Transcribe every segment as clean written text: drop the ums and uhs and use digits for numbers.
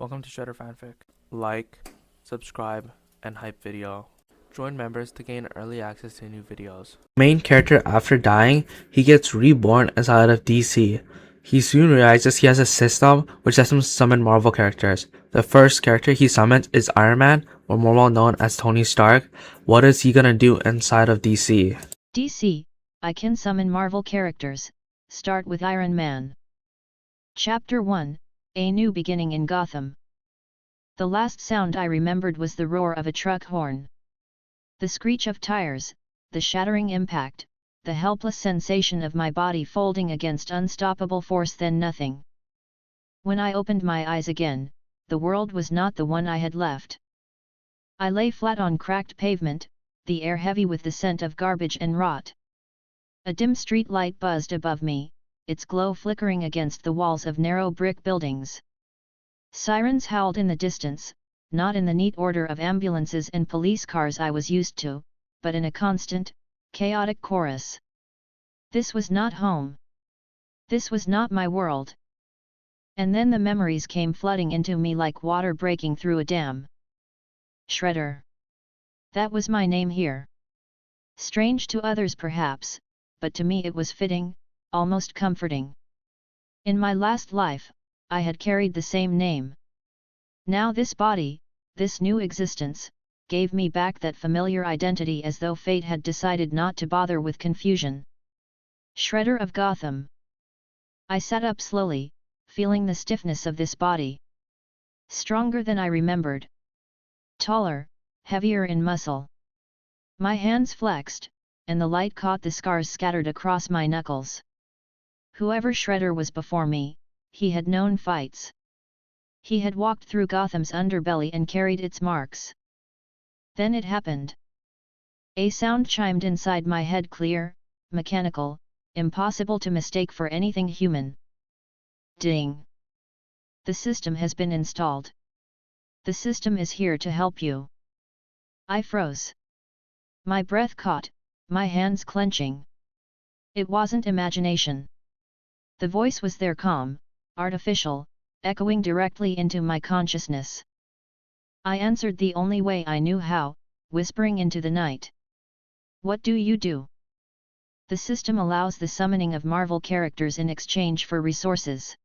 Welcome to Shredder Fanfic. Like, subscribe, and hype video. Join members to gain early access to new videos. Main character, after dying, he gets reborn inside of DC. He soon realizes he has a system which lets him summon Marvel characters. The first character he summons is Iron Man, or more well known as Tony Stark. What is he gonna do inside of DC? DC, I can summon Marvel characters. Start with Iron Man. Chapter 1, A New Beginning in Gotham. The last sound I remembered was the roar of a truck horn. The screech of tires, the shattering impact, the helpless sensation of my body folding against unstoppable force, then nothing. When I opened my eyes again, the world was not the one I had left. I lay flat on cracked pavement, the air heavy with the scent of garbage and rot. A dim street light buzzed above me, its glow flickering against the walls of narrow brick buildings. Sirens howled in the distance, not in the neat order of ambulances and police cars I was used to, but in a constant, chaotic chorus. This was not home. This was not my world. And then the memories came flooding into me like water breaking through a dam. Shredder. That was my name here. Strange to others perhaps, but to me it was fitting, almost comforting. In my last life, I had carried the same name. Now this body, this new existence, gave me back that familiar identity as though fate had decided not to bother with confusion. Shredder of Gotham. I sat up slowly, feeling the stiffness of this body. Stronger than I remembered. Taller, heavier in muscle. My hands flexed, and the light caught the scars scattered across my knuckles. Whoever Shredder was before me, he had known fights. He had walked through Gotham's underbelly and carried its marks. Then it happened. A sound chimed inside my head, clear, mechanical, impossible to mistake for anything human. Ding! The system has been installed. The system is here to help you. I froze. My breath caught, my hands clenching. It wasn't imagination. The voice was there, calm, artificial, echoing directly into my consciousness. I answered the only way I knew how, whispering into the night. What do you do? The system allows the summoning of Marvel characters in exchange for resources.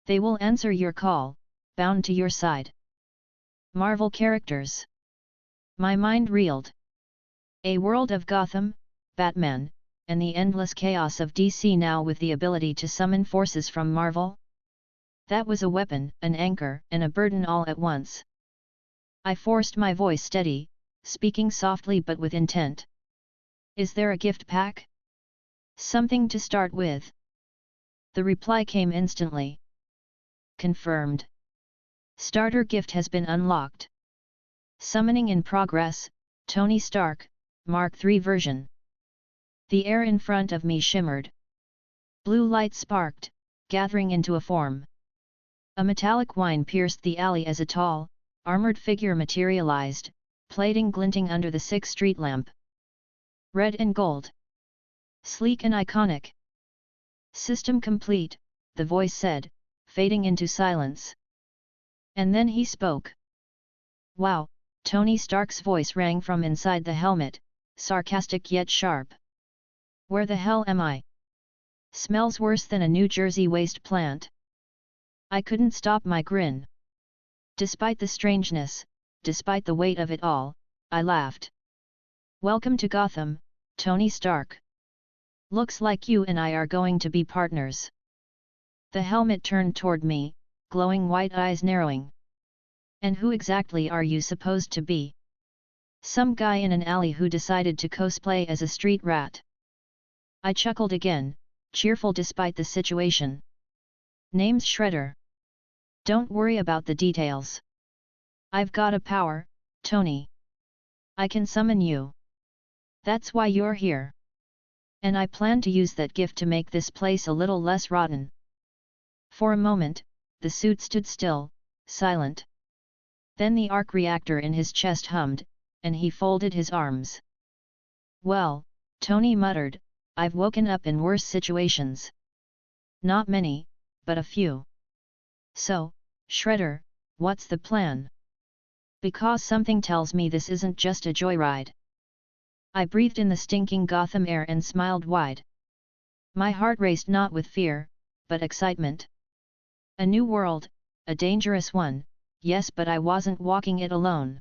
They will answer your call, bound to your side. Marvel characters. My mind reeled. A world of Gotham, Batman, and the endless chaos of DC, now with the ability to summon forces from Marvel? That was a weapon, an anchor, and a burden all at once. I forced my voice steady, speaking softly but with intent. Is there a gift pack? Something to start with? The reply came instantly. Confirmed. Starter gift has been unlocked. Summoning in progress, Tony Stark, Mark III version. The air in front of me shimmered. Blue light sparked, gathering into a form. A metallic whine pierced the alley as a tall, armored figure materialized, plating glinting under the sixth street lamp. Red and gold. Sleek and iconic. System complete, the voice said, fading into silence. And then he spoke. Wow, Tony Stark's voice rang from inside the helmet, sarcastic yet sharp. Where the hell am I? Smells worse than a New Jersey waste plant. I couldn't stop my grin. Despite the strangeness, despite the weight of it all, I laughed. Welcome to Gotham, Tony Stark. Looks like you and I are going to be partners. The helmet turned toward me, glowing white eyes narrowing. And who exactly are you supposed to be? Some guy in an alley who decided to cosplay as a street rat. I chuckled again, cheerful despite the situation. Name's Shredder. Don't worry about the details. I've got a power, Tony. I can summon you. That's why you're here. And I plan to use that gift to make this place a little less rotten. For a moment, the suit stood still, silent. Then the arc reactor in his chest hummed, and he folded his arms. Well, Tony muttered, I've woken up in worse situations. Not many, but a few. So, Shredder, What's the plan? Because something tells me this isn't just a joyride. I breathed in the stinking Gotham air and smiled wide. My heart raced not with fear, but excitement. A new world, a dangerous one, yes, but I wasn't walking it alone.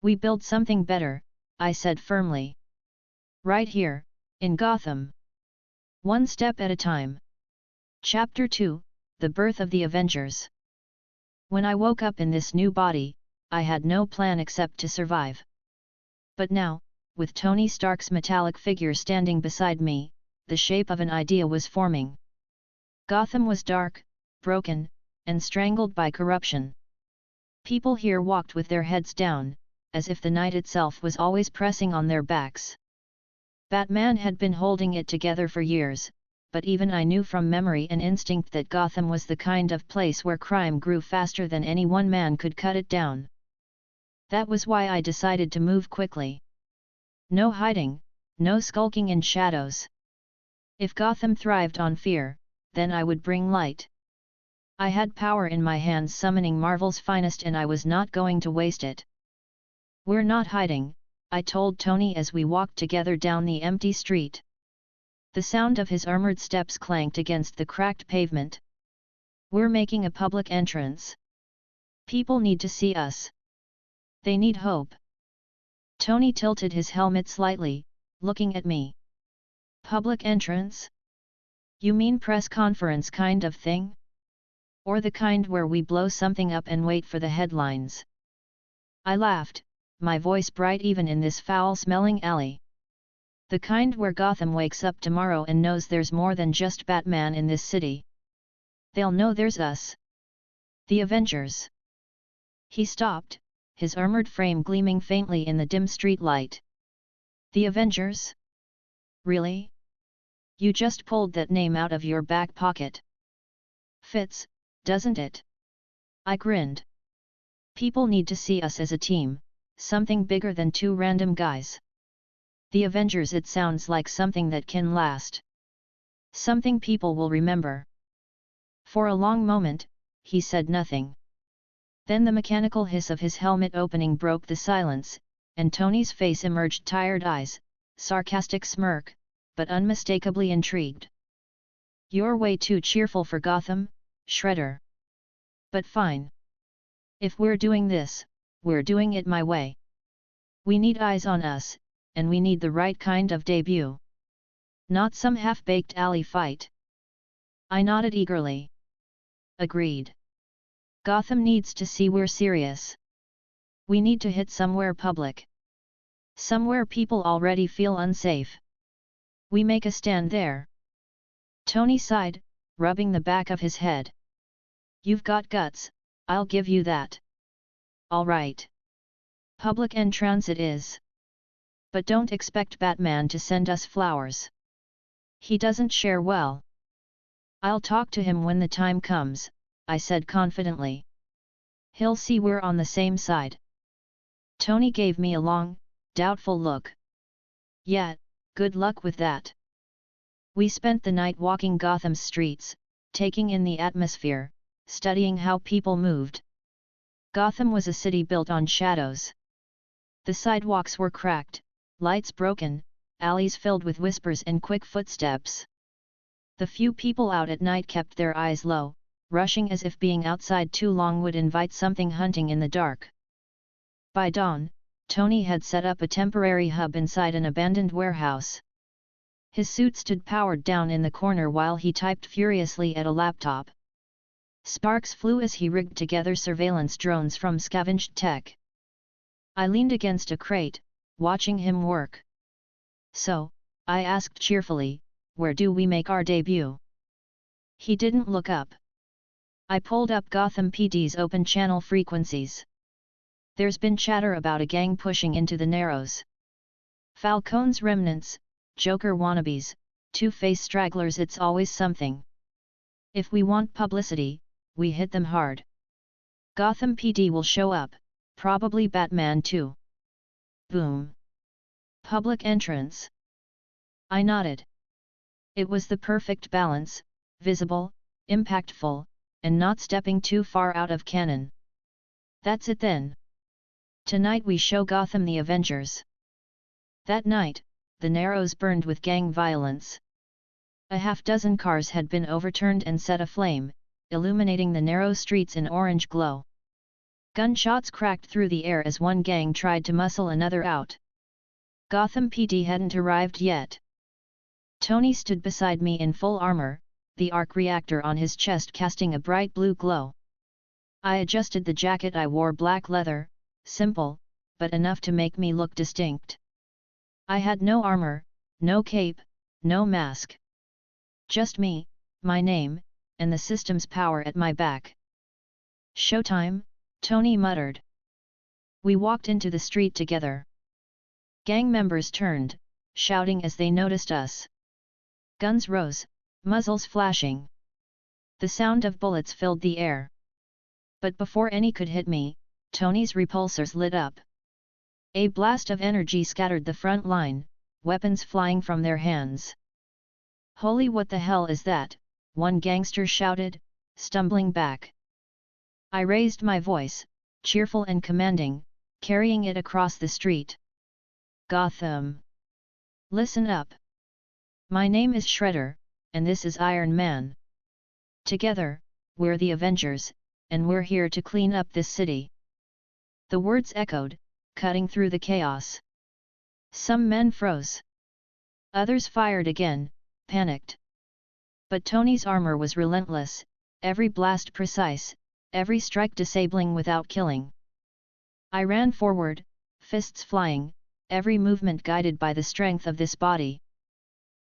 We build something better, I said firmly. Right here, in Gotham. One step at a time. Chapter 2, The Birth of the Avengers. When I woke up in this new body, I had no plan except to survive. But now, with Tony Stark's metallic figure standing beside me, the shape of an idea was forming. Gotham was dark, broken, and strangled by corruption. People here walked with their heads down, as if the night itself was always pressing on their backs. Batman had been holding it together for years, but even I knew from memory and instinct that Gotham was the kind of place where crime grew faster than any one man could cut it down. That was why I decided to move quickly. No hiding, no skulking in shadows. If Gotham thrived on fear, then I would bring light. I had power in my hands, summoning Marvel's finest, and I was not going to waste it. We're not hiding, I told Tony as we walked together down the empty street. The sound of his armored steps clanked against the cracked pavement. We're making a public entrance. People need to see us. They need hope. Tony tilted his helmet slightly, looking at me. Public entrance? You mean press conference kind of thing? Or the kind where we blow something up and wait for the headlines? I laughed, my voice bright even in this foul-smelling alley. The kind where Gotham wakes up tomorrow and knows there's more than just Batman in this city. They'll know there's us. The Avengers. He stopped, his armored frame gleaming faintly in the dim street light. The Avengers? Really? You just pulled that name out of your back pocket. Fits, doesn't it? I grinned. People need to see us as a team, something bigger than two random guys. The Avengers, it sounds like something that can last. Something people will remember. For a long moment, he said nothing. Then the mechanical hiss of his helmet opening broke the silence, and Tony's face emerged, tired eyes, sarcastic smirk, but unmistakably intrigued. You're way too cheerful for Gotham, Shredder. But fine. If we're doing this, we're doing it my way. We need eyes on us, and we need the right kind of debut. Not some half-baked alley fight. I nodded eagerly. Agreed. Gotham needs to see we're serious. We need to hit somewhere public. Somewhere people already feel unsafe. We make a stand there. Tony sighed, rubbing the back of his head. You've got guts, I'll give you that. All right. Public entrance it is. But don't expect Batman to send us flowers. He doesn't share well. I'll talk to him when the time comes, I said confidently. He'll see we're on the same side. Tony gave me a long, doubtful look. Yeah, good luck with that. We spent the night walking Gotham's streets, taking in the atmosphere, studying how people moved. Gotham was a city built on shadows. The sidewalks were cracked, lights broken, alleys filled with whispers and quick footsteps. The few people out at night kept their eyes low, rushing as if being outside too long would invite something hunting in the dark. By dawn, Tony had set up a temporary hub inside an abandoned warehouse. His suit stood powered down in the corner while he typed furiously at a laptop. Sparks flew as he rigged together surveillance drones from scavenged tech. I leaned against a crate, watching him work. So, I asked cheerfully, where do we make our debut? He didn't look up. I pulled up Gotham PD's open channel frequencies. There's been chatter about a gang pushing into the Narrows. Falcone's remnants, Joker wannabes, Two-Face stragglers, it's always something. If we want publicity, we hit them hard. Gotham PD will show up, probably Batman too. Boom. Public entrance. I nodded. It was the perfect balance, visible, impactful, and not stepping too far out of canon. That's it then. Tonight we show Gotham the Avengers. That night, the Narrows burned with gang violence. A half-dozen cars had been overturned and set aflame, illuminating the narrow streets in orange glow. Gunshots cracked through the air as one gang tried to muscle another out. Gotham PD hadn't arrived yet. Tony stood beside me in full armor, the arc reactor on his chest casting a bright blue glow. I adjusted the jacket. I wore black leather, simple, but enough to make me look distinct. I had no armor, no cape, no mask. Just me, my name, and the system's power at my back. Showtime, Tony muttered. We walked into the street together. Gang members turned, shouting as they noticed us. Guns rose, muzzles flashing. The sound of bullets filled the air. But before any could hit me, Tony's repulsors lit up. A blast of energy scattered the front line, weapons flying from their hands. Holy, what the hell is that? One gangster shouted, stumbling back. I raised my voice, cheerful and commanding, carrying it across the street. Gotham! Listen up! My name is Shredder, and this is Iron Man. Together, we're the Avengers, and we're here to clean up this city. The words echoed, cutting through the chaos. Some men froze. Others fired again, panicked. But Tony's armor was relentless, every blast precise, every strike disabling without killing. I ran forward, fists flying, every movement guided by the strength of this body.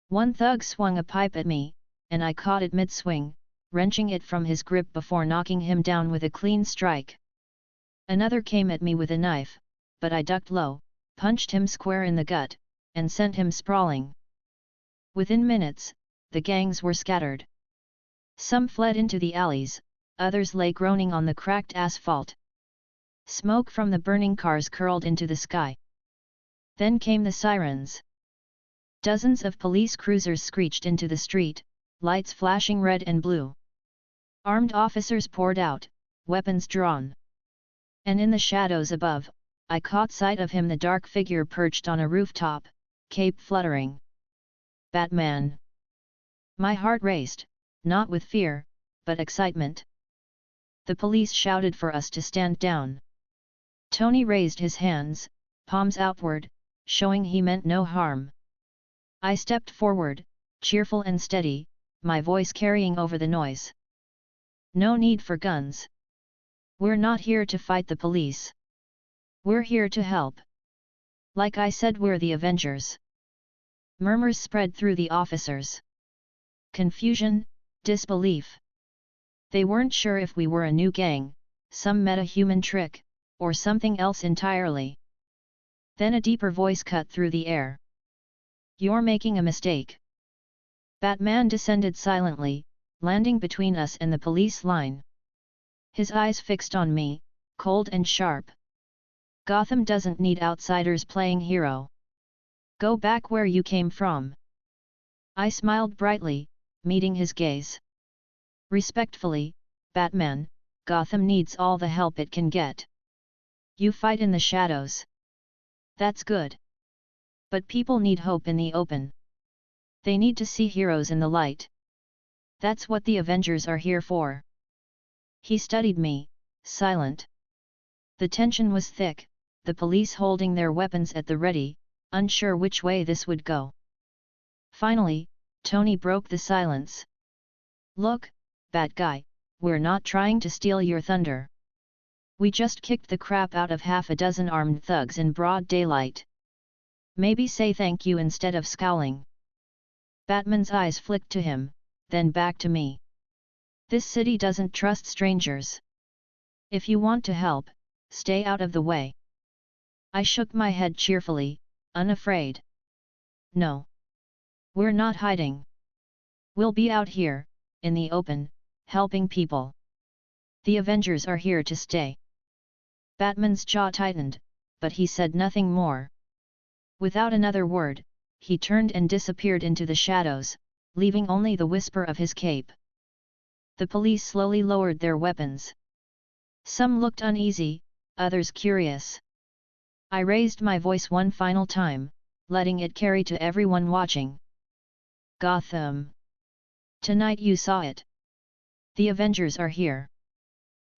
One thug swung a pipe at me, and I caught it mid-swing, wrenching it from his grip before knocking him down with a clean strike. Another came at me with a knife, but I ducked low, punched him square in the gut, and sent him sprawling. Within minutes, the gangs were scattered. Some fled into the alleys, others lay groaning on the cracked asphalt. Smoke from the burning cars curled into the sky. Then came the sirens. Dozens of police cruisers screeched into the street, lights flashing red and blue. Armed officers poured out, weapons drawn. And in the shadows above, I caught sight of him, the dark figure perched on a rooftop, cape fluttering. Batman! My heart raced, not with fear, but excitement. The police shouted for us to stand down. Tony raised his hands, palms outward, showing he meant no harm. I stepped forward, cheerful and steady, my voice carrying over the noise. No need for guns. We're not here to fight the police. We're here to help. Like I said, we're the Avengers. Murmurs spread through the officers. Confusion, disbelief. They weren't sure if we were a new gang, some meta-human trick, or something else entirely. Then a deeper voice cut through the air. You're making a mistake. Batman descended silently, landing between us and the police line. His eyes fixed on me, cold and sharp. Gotham doesn't need outsiders playing hero. Go back where you came from. I smiled brightly, meeting his gaze. Respectfully, Batman, Gotham needs all the help it can get. You fight in the shadows. That's good. But people need hope in the open. They need to see heroes in the light. That's what the Avengers are here for. He studied me, silent. The tension was thick, the police holding their weapons at the ready, unsure which way this would go. Finally, Tony broke the silence. Look, bad guy, we're not trying to steal your thunder. We just kicked the crap out of half a dozen armed thugs in broad daylight. Maybe say thank you instead of scowling. Batman's eyes flicked to him, then back to me. This city doesn't trust strangers. If you want to help, stay out of the way. I shook my head cheerfully, unafraid. No. We're not hiding. We'll be out here, in the open, helping people. The Avengers are here to stay. Batman's jaw tightened, but he said nothing more. Without another word, he turned and disappeared into the shadows, leaving only the whisper of his cape. The police slowly lowered their weapons. Some looked uneasy, others curious. I raised my voice one final time, letting it carry to everyone watching. Gotham. Tonight you saw it. The Avengers are here.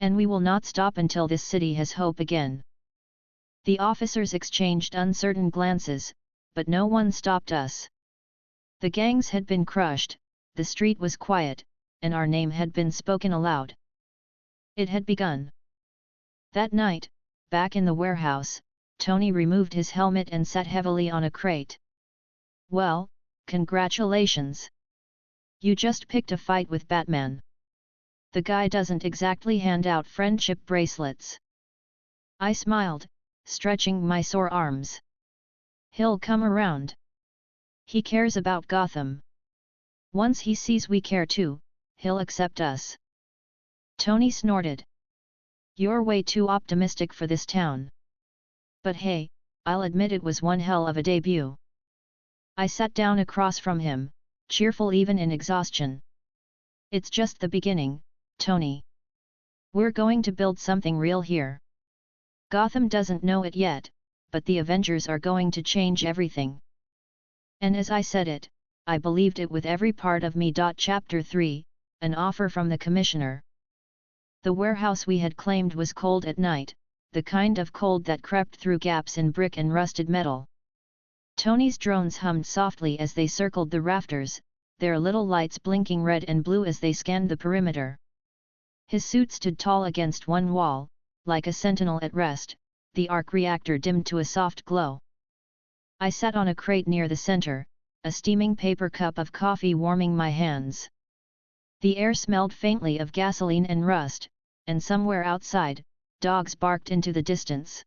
And we will not stop until this city has hope again. The officers exchanged uncertain glances, but no one stopped us. The gangs had been crushed, the street was quiet, and our name had been spoken aloud. It had begun. That night, back in the warehouse, Tony removed his helmet and sat heavily on a crate. Well, congratulations. You just picked a fight with Batman. The guy doesn't exactly hand out friendship bracelets. I smiled, stretching my sore arms. He'll come around. He cares about Gotham. Once he sees we care too, he'll accept us. Tony snorted. You're way too optimistic for this town. But hey, I'll admit it was one hell of a debut. I sat down across from him, cheerful even in exhaustion. It's just the beginning, Tony. We're going to build something real here. Gotham doesn't know it yet, but the Avengers are going to change everything. And as I said it, I believed it with every part of me. Chapter 3, An offer from the Commissioner. The warehouse we had claimed was cold at night, the kind of cold that crept through gaps in brick and rusted metal. Tony's drones hummed softly as they circled the rafters, their little lights blinking red and blue as they scanned the perimeter. His suit stood tall against one wall, like a sentinel at rest, the arc reactor dimmed to a soft glow. I sat on a crate near the center, a steaming paper cup of coffee warming my hands. The air smelled faintly of gasoline and rust, and somewhere outside, dogs barked into the distance.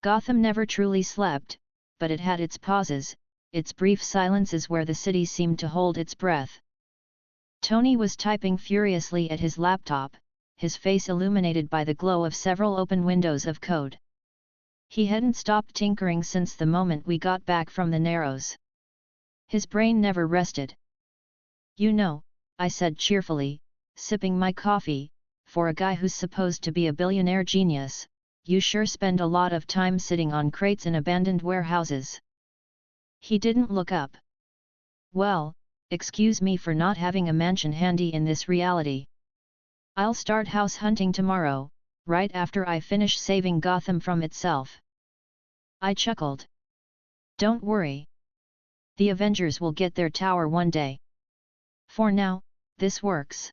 Gotham never truly slept, but it had its pauses, its brief silences where the city seemed to hold its breath. Tony was typing furiously at his laptop, his face illuminated by the glow of several open windows of code. He hadn't stopped tinkering since the moment we got back from the Narrows. His brain never rested. You know, I said cheerfully, sipping my coffee, for a guy who's supposed to be a billionaire genius, you sure spend a lot of time sitting on crates in abandoned warehouses. He didn't look up. Well, excuse me for not having a mansion handy in this reality. I'll start house hunting tomorrow, right after I finish saving Gotham from itself. I chuckled. Don't worry. The Avengers will get their tower one day. For now, this works.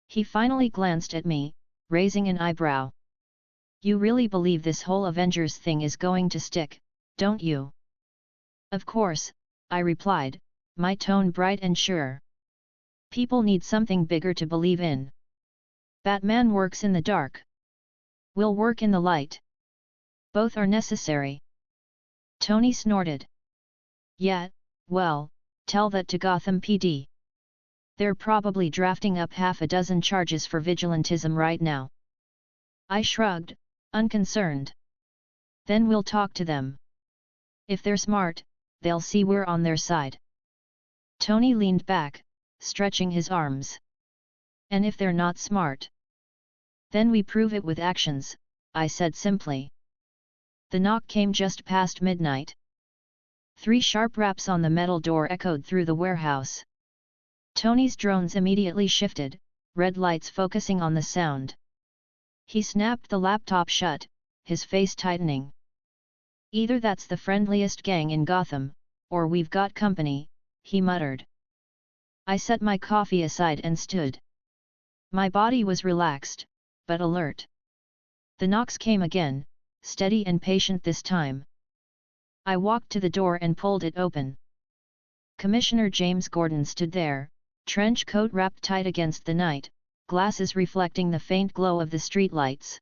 He finally glanced at me, raising an eyebrow. You really believe this whole Avengers thing is going to stick, don't you? Of course, I replied, my tone bright and sure. People need something bigger to believe in. Batman works in the dark. We'll work in the light. Both are necessary. Tony snorted. Yeah, well, tell that to Gotham PD. They're probably drafting up half a dozen charges for vigilantism right now. I shrugged, unconcerned. Then we'll talk to them. If they're smart, they'll see we're on their side. Tony leaned back, stretching his arms. And if they're not smart? Then we prove it with actions, I said simply. The knock came just past midnight. 3 sharp raps on the metal door echoed through the warehouse. Tony's drones immediately shifted, red lights focusing on the sound. He snapped the laptop shut, his face tightening. Either that's the friendliest gang in Gotham, or we've got company, he muttered. I set my coffee aside and stood. My body was relaxed, but alert. The knocks came again, steady and patient this time. I walked to the door and pulled it open. Commissioner James Gordon stood there, trench coat wrapped tight against the night, glasses reflecting the faint glow of the streetlights.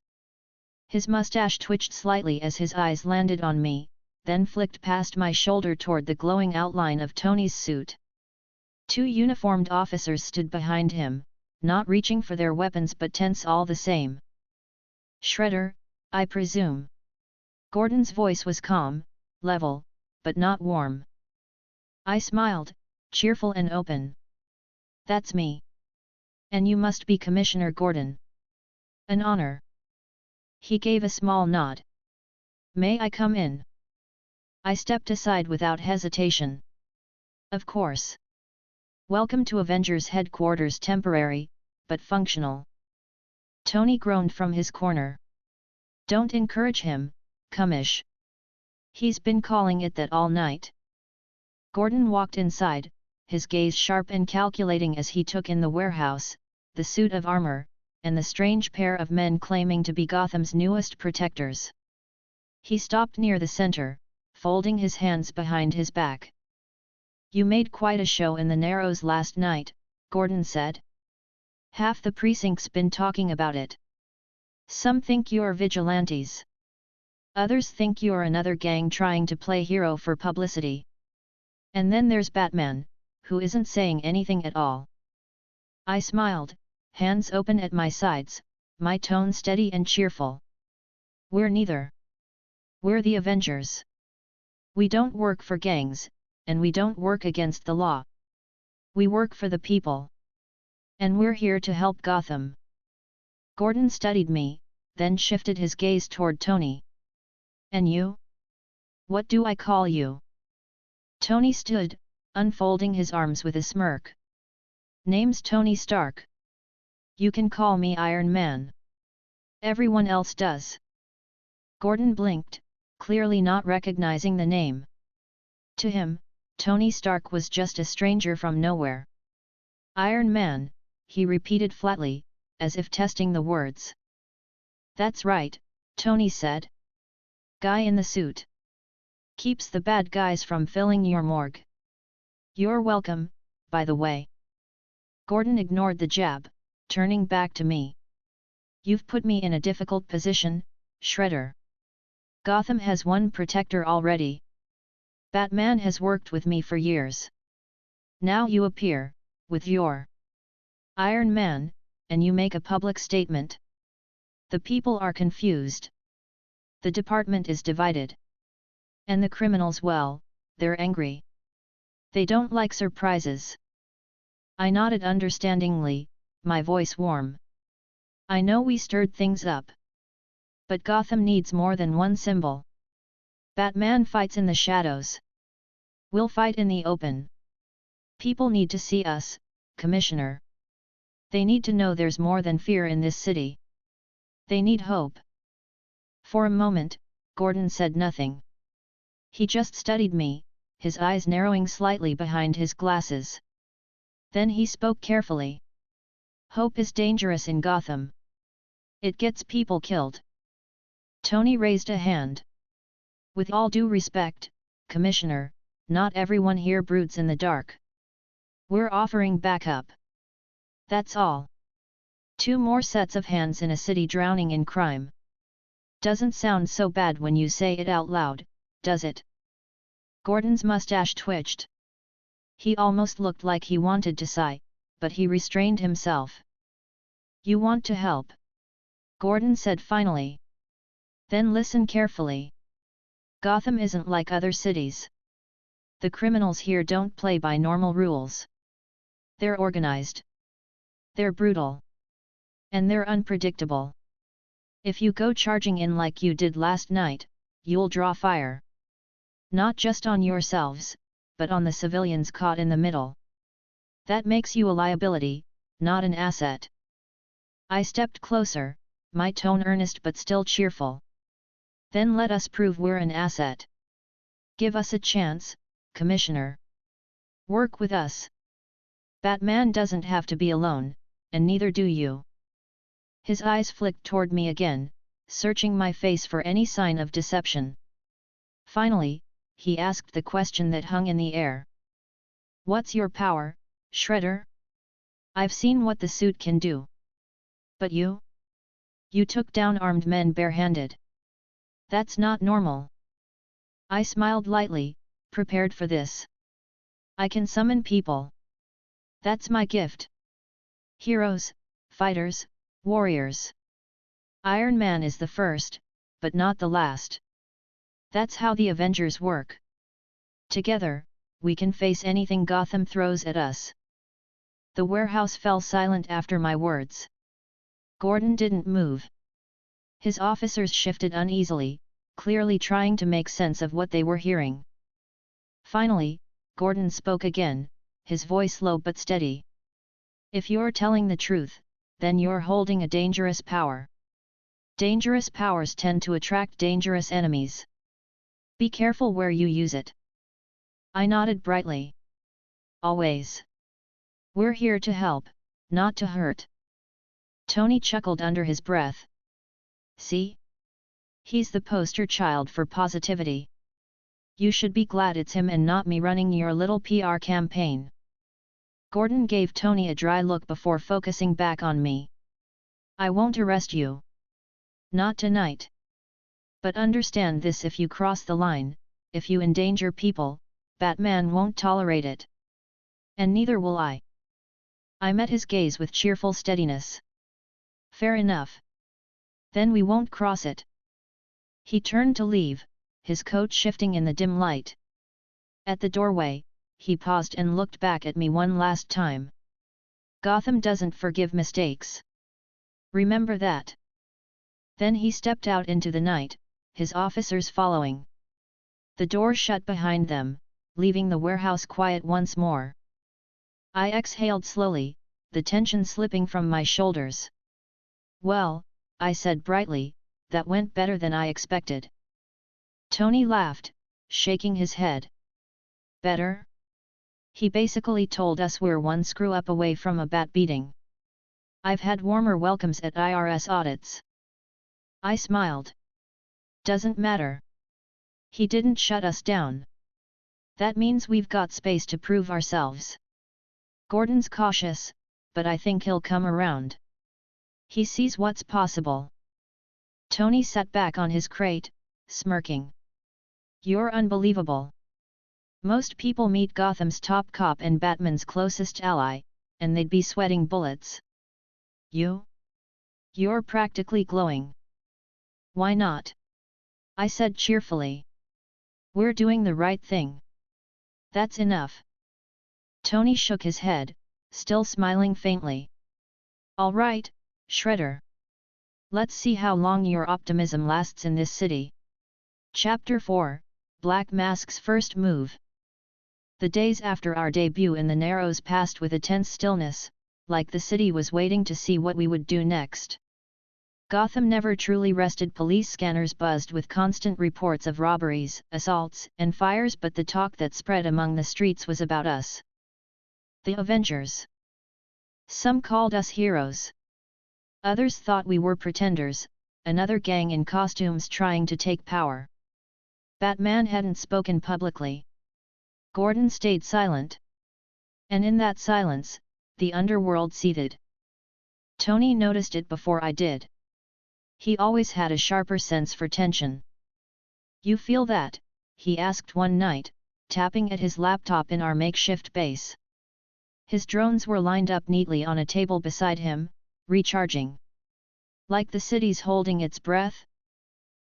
His mustache twitched slightly as his eyes landed on me, then flicked past my shoulder toward the glowing outline of Tony's suit. 2 uniformed officers stood behind him, not reaching for their weapons but tense all the same. Shredder, I presume. Gordon's voice was calm, level, but not warm. I smiled, cheerful and open. That's me. And you must be Commissioner Gordon. An honor. He gave a small nod. May I come in? I stepped aside without hesitation. Of course. Welcome to Avengers headquarters, temporary, but functional. Tony groaned from his corner. Don't encourage him, Cumish. He's been calling it that all night. Gordon walked inside, his gaze sharp and calculating as he took in the warehouse, the suit of armor, and the strange pair of men claiming to be Gotham's newest protectors. He stopped near the center, folding his hands behind his back. You made quite a show in the Narrows last night, Gordon said. Half the precinct's been talking about it. Some think you're vigilantes. Others think you're another gang trying to play hero for publicity. And then there's Batman, who isn't saying anything at all. I smiled, hands open at my sides, my tone steady and cheerful. We're neither. We're the Avengers. We don't work for gangs, and we don't work against the law. We work for the people. And we're here to help Gotham. Gordon studied me, then shifted his gaze toward Tony. And you? What do I call you? Tony stood, unfolding his arms with a smirk. Name's Tony Stark. You can call me Iron Man. Everyone else does. Gordon blinked, clearly not recognizing the name. To him, Tony Stark was just a stranger from nowhere. Iron Man, he repeated flatly, as if testing the words. That's right, Tony said. Guy in the suit. Keeps the bad guys from filling your morgue. You're welcome, by the way. Gordon ignored the jab, turning back to me. You've put me in a difficult position, Shredder. Gotham has one protector already. Batman has worked with me for years. Now you appear, with your Iron Man, and you make a public statement. The people are confused. The department is divided. And the criminals, well, they're angry. They don't like surprises. I nodded understandingly, my voice warm. I know we stirred things up. But Gotham needs more than one symbol. Batman fights in the shadows. We'll fight in the open. People need to see us, Commissioner. They need to know there's more than fear in this city. They need hope. For a moment, Gordon said nothing. He just studied me, his eyes narrowing slightly behind his glasses. Then he spoke carefully. Hope is dangerous in Gotham. It gets people killed. Tony raised a hand. With all due respect, Commissioner, not everyone here broods in the dark. We're offering backup. That's all. 2 more sets of hands in a city drowning in crime. Doesn't sound so bad when you say it out loud, does it? Gordon's mustache twitched. He almost looked like he wanted to sigh, but he restrained himself. You want to help? Gordon said finally. Then listen carefully. Gotham isn't like other cities. The criminals here don't play by normal rules. They're organized. They're brutal. And they're unpredictable. If you go charging in like you did last night, you'll draw fire. Not just on yourselves, but on the civilians caught in the middle. That makes you a liability, not an asset. I stepped closer, my tone earnest but still cheerful. Then let us prove we're an asset. Give us a chance, Commissioner. Work with us. Batman doesn't have to be alone, and neither do you. His eyes flicked toward me again, searching my face for any sign of deception. Finally, he asked the question that hung in the air. What's your power, Shredder? I've seen what the suit can do. But you? You took down armed men barehanded. That's not normal. I smiled lightly, prepared for this. I can summon people. That's my gift. Heroes, fighters, warriors. Iron Man is the first, but not the last. That's how the Avengers work. Together, we can face anything Gotham throws at us. The warehouse fell silent after my words. Gordon didn't move. His officers shifted uneasily, clearly trying to make sense of what they were hearing. Finally, Gordon spoke again, his voice low but steady. If you're telling the truth, then you're holding a dangerous power. Dangerous powers tend to attract dangerous enemies. Be careful where you use it. I nodded brightly. Always. We're here to help, not to hurt. Tony chuckled under his breath. See? He's the poster child for positivity. You should be glad it's him and not me running your little PR campaign. Gordon gave Tony a dry look before focusing back on me. I won't arrest you. Not tonight. But understand this: if you cross the line, if you endanger people, Batman won't tolerate it. And neither will I. I met his gaze with cheerful steadiness. Fair enough. Then we won't cross it. He turned to leave, his coat shifting in the dim light. At the doorway, he paused and looked back at me one last time. Gotham doesn't forgive mistakes. Remember that. Then he stepped out into the night, his officers following. The door shut behind them, leaving the warehouse quiet once more. I exhaled slowly, the tension slipping from my shoulders. Well, I said brightly, that went better than I expected. Tony laughed, shaking his head. Better? He basically told us we're one screw-up away from a bat beating. I've had warmer welcomes at IRS audits. I smiled. Doesn't matter. He didn't shut us down. That means we've got space to prove ourselves. Gordon's cautious, but I think he'll come around. He sees what's possible. Tony sat back on his crate, smirking. You're unbelievable. Most people meet Gotham's top cop and Batman's closest ally, and they'd be sweating bullets. You're practically glowing. Why not? I said cheerfully. We're doing the right thing. That's enough. Tony shook his head, still smiling faintly. All right, Shredder. Let's see how long your optimism lasts in this city. Chapter 4, Black Mask's First Move. The days after our debut in the Narrows passed with a tense stillness, like the city was waiting to see what we would do next. Gotham never truly rested. Police scanners buzzed with constant reports of robberies, assaults, and fires, but the talk that spread among the streets was about us. The Avengers. Some called us heroes. Others thought we were pretenders, another gang in costumes trying to take power. Batman hadn't spoken publicly. Gordon stayed silent. And in that silence, the underworld seethed. Tony noticed it before I did. He always had a sharper sense for tension. You feel that? He asked one night, tapping at his laptop in our makeshift base. His drones were lined up neatly on a table beside him, recharging. Like the city's holding its breath?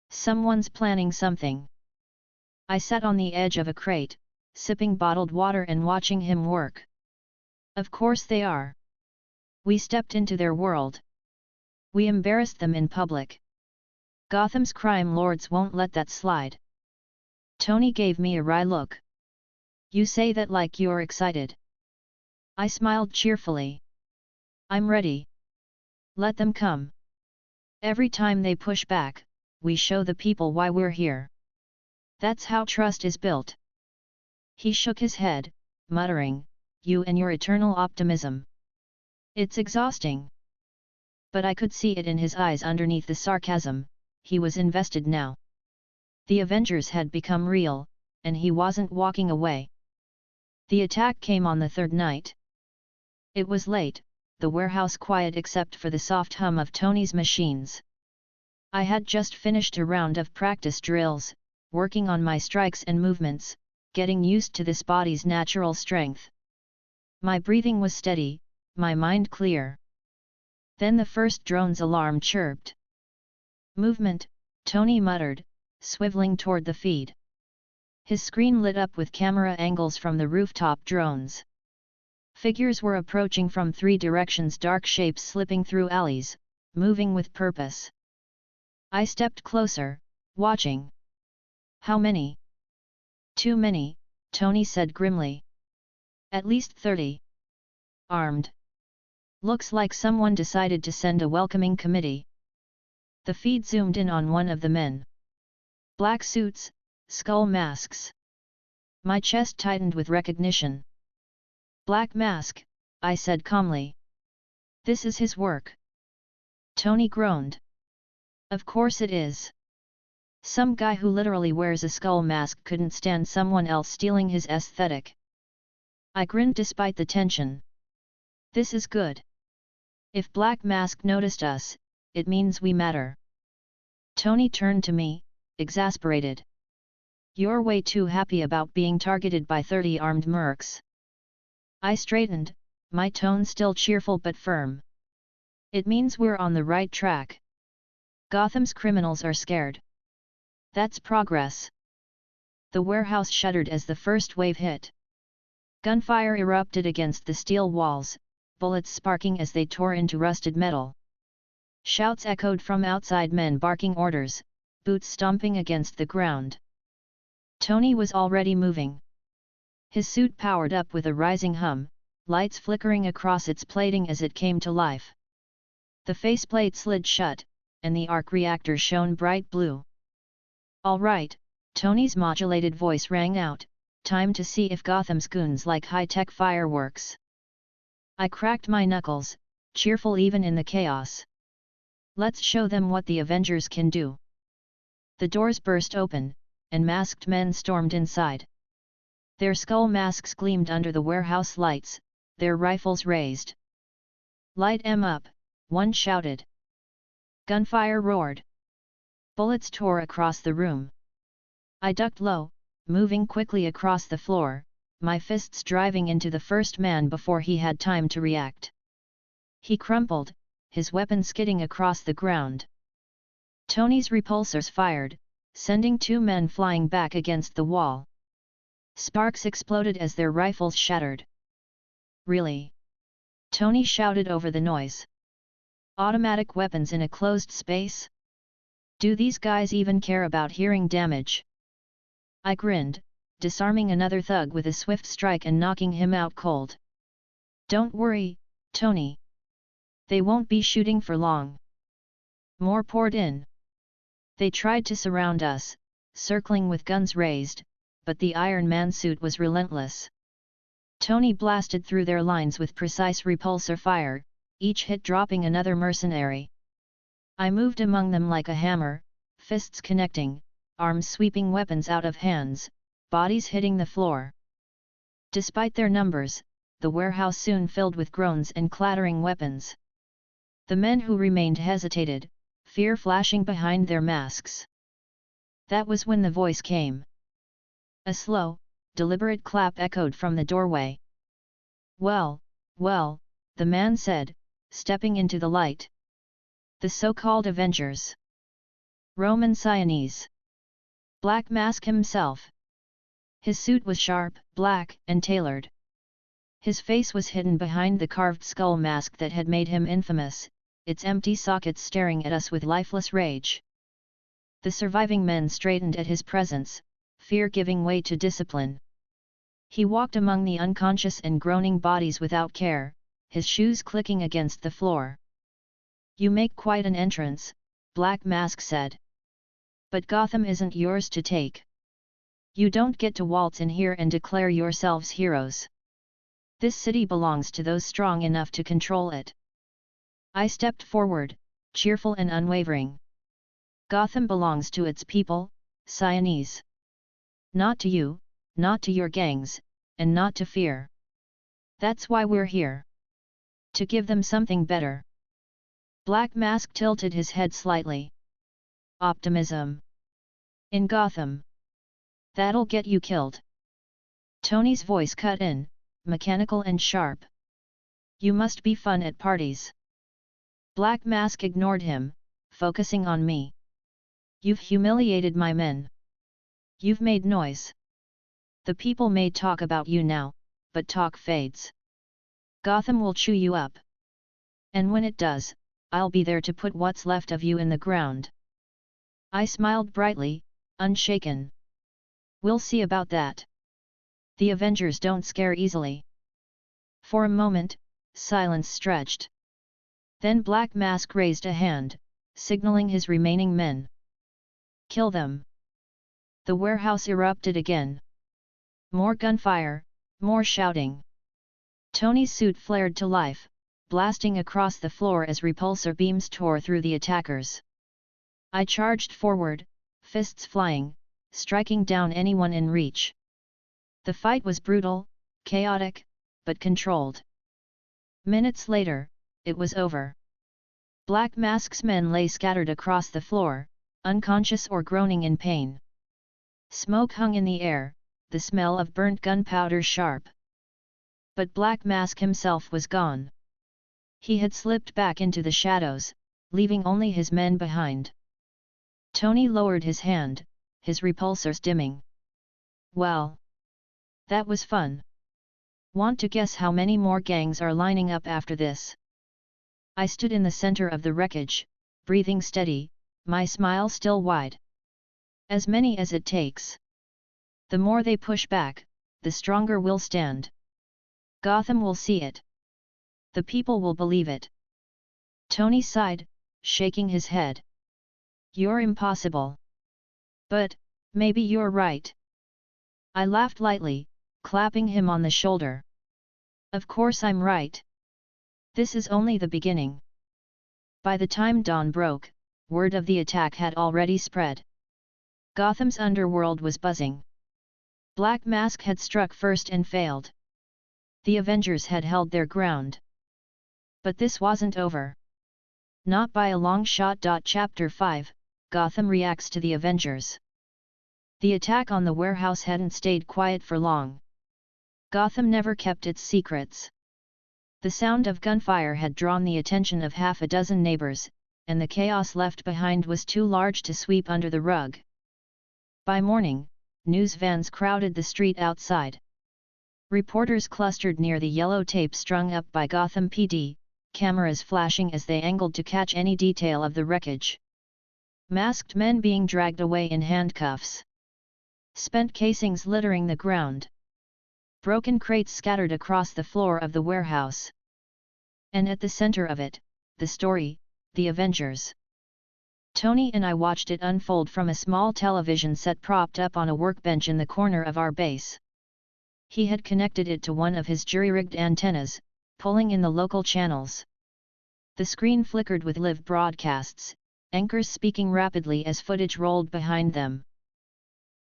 Someone's planning something. I sat on the edge of a crate, sipping bottled water and watching him work. Of course they are. We stepped into their world. We embarrassed them in public. Gotham's crime lords won't let that slide. Tony gave me a wry look. You say that like you're excited. I smiled cheerfully. I'm ready. Let them come. Every time they push back, we show the people why we're here. That's how trust is built. He shook his head, muttering, you and your eternal optimism. It's exhausting. But I could see it in his eyes underneath the sarcasm. He was invested now. The Avengers had become real, and he wasn't walking away. The attack came on the third night. It was late, the warehouse quiet except for the soft hum of Tony's machines. I had just finished a round of practice drills, working on my strikes and movements, getting used to this body's natural strength. My breathing was steady, my mind clear. Then the first drone's alarm chirped. Movement, Tony muttered, swiveling toward the feed. His screen lit up with camera angles from the rooftop drones. Figures were approaching from 3 directions, dark shapes slipping through alleys, moving with purpose. I stepped closer, watching. How many? Too many, Tony said grimly. At least 30. Armed. Looks like someone decided to send a welcoming committee. The feed zoomed in on one of the men. Black suits, skull masks. My chest tightened with recognition. Black Mask, I said calmly. This is his work. Tony groaned. Of course it is. Some guy who literally wears a skull mask couldn't stand someone else stealing his aesthetic. I grinned despite the tension. This is good. If Black Mask noticed us, it means we matter. Tony turned to me, exasperated. You're way too happy about being targeted by 30 armed mercs. I straightened, my tone still cheerful but firm. It means we're on the right track. Gotham's criminals are scared. That's progress. The warehouse shuddered as the first wave hit. Gunfire erupted against the steel walls, bullets sparking as they tore into rusted metal. Shouts echoed from outside, men barking orders, boots stomping against the ground. Tony was already moving. His suit powered up with a rising hum, lights flickering across its plating as it came to life. The faceplate slid shut, and the arc reactor shone bright blue. All right, Tony's modulated voice rang out, time to see if Gotham's goons like high-tech fireworks. I cracked my knuckles, cheerful even in the chaos. Let's show them what the Avengers can do. The doors burst open, and masked men stormed inside. Their skull masks gleamed under the warehouse lights, their rifles raised. Light 'em up, one shouted. Gunfire roared. Bullets tore across the room. I ducked low, moving quickly across the floor, my fists driving into the first man before he had time to react. He crumpled, his weapon skidding across the ground. Tony's repulsors fired, sending 2 men flying back against the wall. Sparks exploded as their rifles shattered. Really? Tony shouted over the noise. Automatic weapons in a closed space? Do these guys even care about hearing damage? I grinned, disarming another thug with a swift strike and knocking him out cold. Don't worry, Tony. They won't be shooting for long. More poured in. They tried to surround us, circling with guns raised, but the Iron Man suit was relentless. Tony blasted through their lines with precise repulsor fire, each hit dropping another mercenary. I moved among them like a hammer, fists connecting, arms sweeping weapons out of hands, bodies hitting the floor. Despite their numbers, the warehouse soon filled with groans and clattering weapons. The men who remained hesitated, fear flashing behind their masks. That was when the voice came. A slow, deliberate clap echoed from the doorway. Well, well, the man said, stepping into the light. The so-called Avengers. Roman Sienese. Black Mask himself. His suit was sharp, black, and tailored. His face was hidden behind the carved skull mask that had made him infamous, its empty sockets staring at us with lifeless rage. The surviving men straightened at his presence, fear giving way to discipline. He walked among the unconscious and groaning bodies without care, his shoes clicking against the floor. You make quite an entrance, Black Mask said. But Gotham isn't yours to take. You don't get to waltz in here and declare yourselves heroes. This city belongs to those strong enough to control it. I stepped forward, cheerful and unwavering. Gotham belongs to its people, Sienese. Not to you, not to your gangs, and not to fear. That's why we're here. To give them something better. Black Mask tilted his head slightly. Optimism. In Gotham. That'll get you killed. Tony's voice cut in, mechanical and sharp. You must be fun at parties. Black Mask ignored him, focusing on me. You've humiliated my men. You've made noise. The people may talk about you now, but talk fades. Gotham will chew you up. And when it does, I'll be there to put what's left of you in the ground. I smiled brightly, unshaken. We'll see about that. The Avengers don't scare easily. For a moment, silence stretched. Then Black Mask raised a hand, signaling his remaining men. Kill them. The warehouse erupted again. More gunfire, more shouting. Tony's suit flared to life, blasting across the floor as repulsor beams tore through the attackers. I charged forward, fists flying, striking down anyone in reach. The fight was brutal, chaotic, but controlled. Minutes later, it was over. Black Mask's men lay scattered across the floor, unconscious or groaning in pain. Smoke hung in the air, the smell of burnt gunpowder sharp. But Black Mask himself was gone. He had slipped back into the shadows, leaving only his men behind. Tony lowered his hand, his repulsors dimming. Well, that was fun. Want to guess how many more gangs are lining up after this? I stood in the center of the wreckage, breathing steady, my smile still wide. As many as it takes. The more they push back, the stronger we'll stand. Gotham will see it. The people will believe it. Tony sighed, shaking his head. You're impossible. But, maybe you're right. I laughed lightly, clapping him on the shoulder. Of course I'm right. This is only the beginning. By the time dawn broke, word of the attack had already spread. Gotham's underworld was buzzing. Black Mask had struck first and failed. The Avengers had held their ground. But this wasn't over. Not by a long shot. Chapter 5, Gotham reacts to the Avengers. The attack on the warehouse hadn't stayed quiet for long. Gotham never kept its secrets. The sound of gunfire had drawn the attention of half a dozen neighbors, and the chaos left behind was too large to sweep under the rug. By morning, news vans crowded the street outside. Reporters clustered near the yellow tape strung up by Gotham PD, cameras flashing as they angled to catch any detail of the wreckage. Masked men being dragged away in handcuffs. Spent casings littering the ground. Broken crates scattered across the floor of the warehouse. And at the center of it, the story, the Avengers. Tony and I watched it unfold from a small television set propped up on a workbench in the corner of our base. He had connected it to one of his jury-rigged antennas, pulling in the local channels. The screen flickered with live broadcasts, anchors speaking rapidly as footage rolled behind them.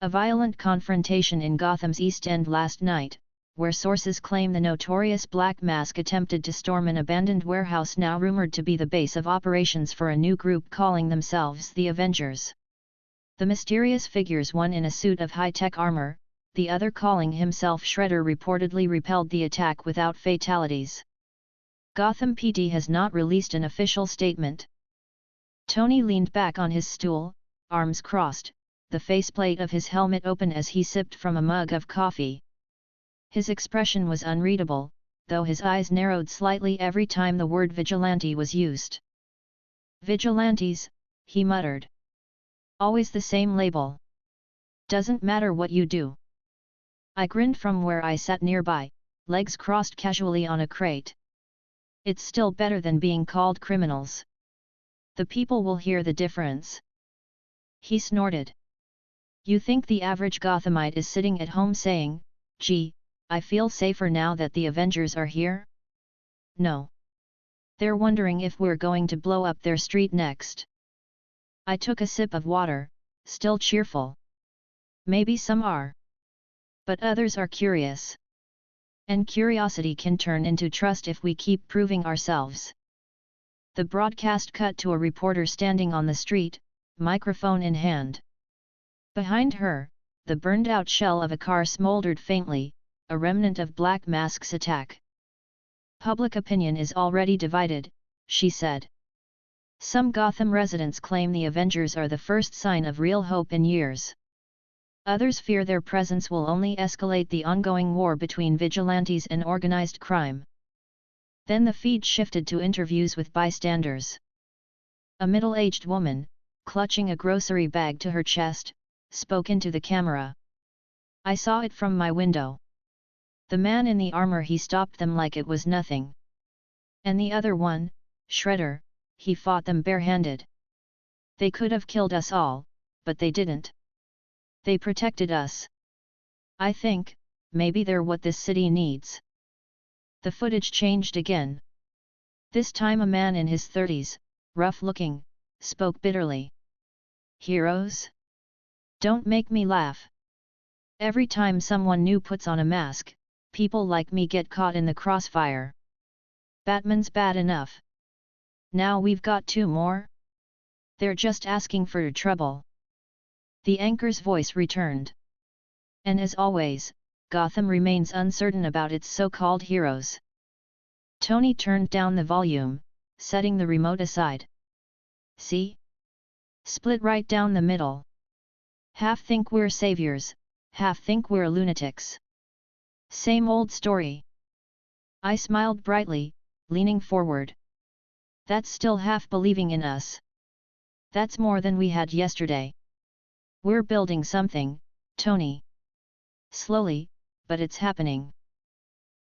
A violent confrontation in Gotham's East End last night, where sources claim the notorious Black Mask attempted to storm an abandoned warehouse now rumored to be the base of operations for a new group calling themselves the Avengers. The mysterious figures, one in a suit of high-tech armor, the other calling himself Shredder, reportedly repelled the attack without fatalities. Gotham PD has not released an official statement. Tony leaned back on his stool, arms crossed, the faceplate of his helmet open as he sipped from a mug of coffee. His expression was unreadable, though his eyes narrowed slightly every time the word vigilante was used. Vigilantes, he muttered. Always the same label. Doesn't matter what you do. I grinned from where I sat nearby, legs crossed casually on a crate. It's still better than being called criminals. The people will hear the difference. He snorted. You think the average Gothamite is sitting at home saying, "Gee, I feel safer now that the Avengers are here"? No. They're wondering if we're going to blow up their street next. I took a sip of water, still cheerful. Maybe some are. But others are curious. And curiosity can turn into trust if we keep proving ourselves. The broadcast cut to a reporter standing on the street, microphone in hand. Behind her, the burned-out shell of a car smoldered faintly, a remnant of Black Mask's attack. Public opinion is already divided, she said. Some Gotham residents claim the Avengers are the first sign of real hope in years. Others fear their presence will only escalate the ongoing war between vigilantes and organized crime. Then the feed shifted to interviews with bystanders. A middle-aged woman, clutching a grocery bag to her chest, spoke into the camera. I saw it from my window. The man in the armor, he stopped them like it was nothing. And the other one, Shredder, he fought them barehanded. They could have killed us all, but they didn't. They protected us. I think, maybe they're what this city needs. The footage changed again. This time a man in his 30s, rough-looking, spoke bitterly. Heroes? Don't make me laugh. Every time someone new puts on a mask, people like me get caught in the crossfire. Batman's bad enough. Now we've got 2 more? They're just asking for trouble. The anchor's voice returned. And as always, Gotham remains uncertain about its so-called heroes. Tony turned down the volume, setting the remote aside. See? Split right down the middle. Half think we're saviors, half think we're lunatics. Same old story. I smiled brightly, leaning forward. That's still half believing in us. That's more than we had yesterday. We're building something, Tony. Slowly, but it's happening.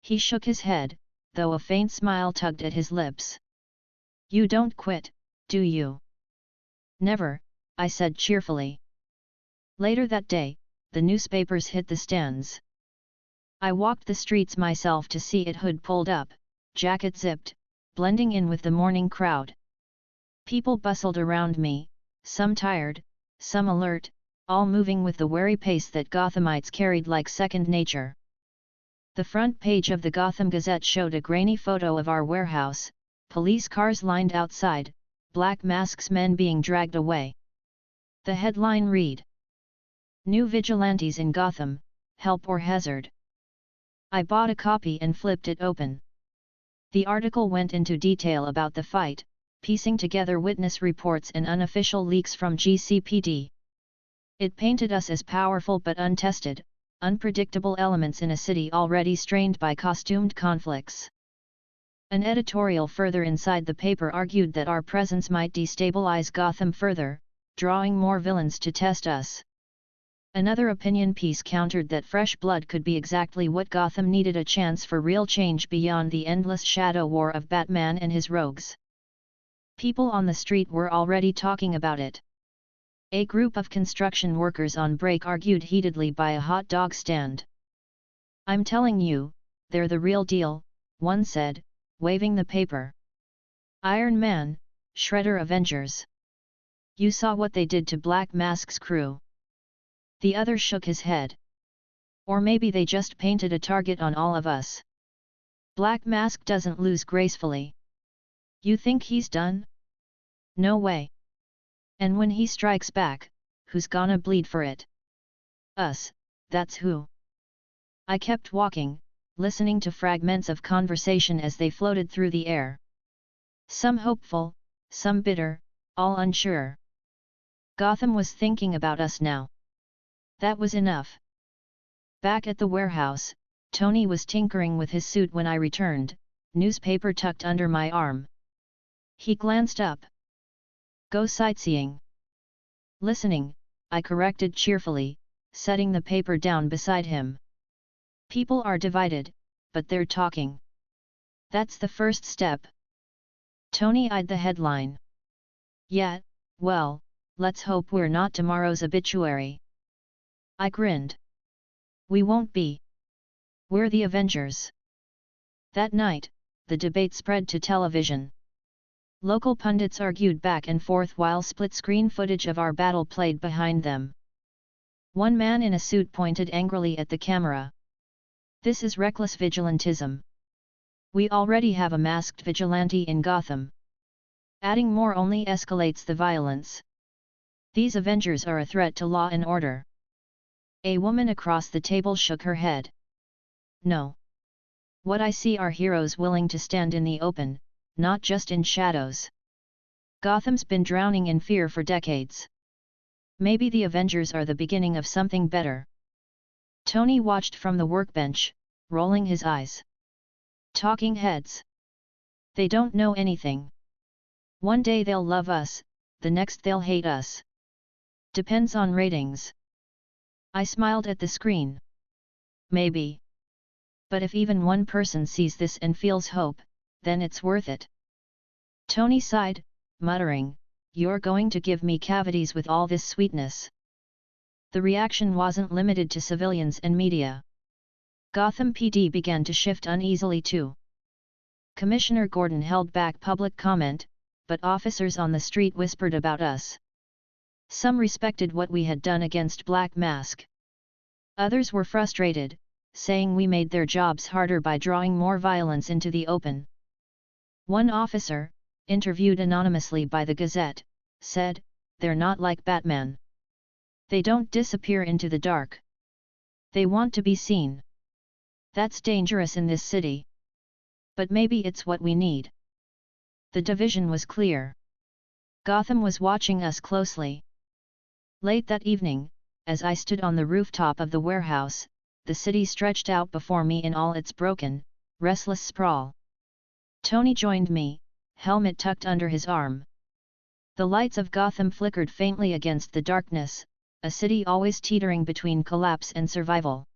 He shook his head, though a faint smile tugged at his lips. You don't quit, do you? Never, I said cheerfully. Later that day, the newspapers hit the stands. I walked the streets myself to see it, hood pulled up, jacket zipped, blending in with the morning crowd. People bustled around me, some tired, some alert, all moving with the wary pace that Gothamites carried like second nature. The front page of the Gotham Gazette showed a grainy photo of our warehouse, police cars lined outside, black masks, men being dragged away. The headline read: New Vigilantes in Gotham, Help or Hazard. I bought a copy and flipped it open. The article went into detail about the fight, piecing together witness reports and unofficial leaks from GCPD. It painted us as powerful but untested, unpredictable elements in a city already strained by costumed conflicts. An editorial further inside the paper argued that our presence might destabilize Gotham further, drawing more villains to test us. Another opinion piece countered that fresh blood could be exactly what Gotham needed, a chance for real change beyond the endless shadow war of Batman and his rogues. People on the street were already talking about it. A group of construction workers on break argued heatedly by a hot dog stand. I'm telling you, they're the real deal, one said, waving the paper. Iron Man, Shredder, Avengers. You saw what they did to Black Mask's crew. The other shook his head. Or maybe they just painted a target on all of us. Black Mask doesn't lose gracefully. You think he's done? No way. And when he strikes back, who's gonna bleed for it? Us, that's who. I kept walking, listening to fragments of conversation as they floated through the air. Some hopeful, some bitter, all unsure. Gotham was thinking about us now. That was enough. Back at the warehouse, Tony was tinkering with his suit when I returned, newspaper tucked under my arm. He glanced up. Go sightseeing. Listening, I corrected cheerfully, setting the paper down beside him. People are divided, but they're talking. That's the first step. Tony eyed the headline. Yeah, well, let's hope we're not tomorrow's obituary. I grinned. We won't be. We're the Avengers. That night, the debate spread to television. Local pundits argued back and forth while split-screen footage of our battle played behind them. One man in a suit pointed angrily at the camera. This is reckless vigilantism. We already have a masked vigilante in Gotham. Adding more only escalates the violence. These Avengers are a threat to law and order. A woman across the table shook her head. No. What I see are heroes willing to stand in the open, not just in shadows. Gotham's been drowning in fear for decades. Maybe the Avengers are the beginning of something better. Tony watched from the workbench, rolling his eyes. Talking heads. They don't know anything. One day they'll love us, the next they'll hate us. Depends on ratings. I smiled at the screen. Maybe. But if even one person sees this and feels hope, then it's worth it. Tony sighed, muttering, "You're going to give me cavities with all this sweetness." The reaction wasn't limited to civilians and media. Gotham PD began to shift uneasily too. Commissioner Gordon held back public comment, but officers on the street whispered about us. Some respected what we had done against Black Mask. Others were frustrated, saying we made their jobs harder by drawing more violence into the open. One officer, interviewed anonymously by the Gazette, said, "They're not like Batman. They don't disappear into the dark. They want to be seen. That's dangerous in this city. But maybe it's what we need." The division was clear. Gotham was watching us closely. Late that evening, as I stood on the rooftop of the warehouse, the city stretched out before me in all its broken, restless sprawl. Tony joined me, helmet tucked under his arm. The lights of Gotham flickered faintly against the darkness, a city always teetering between collapse and survival.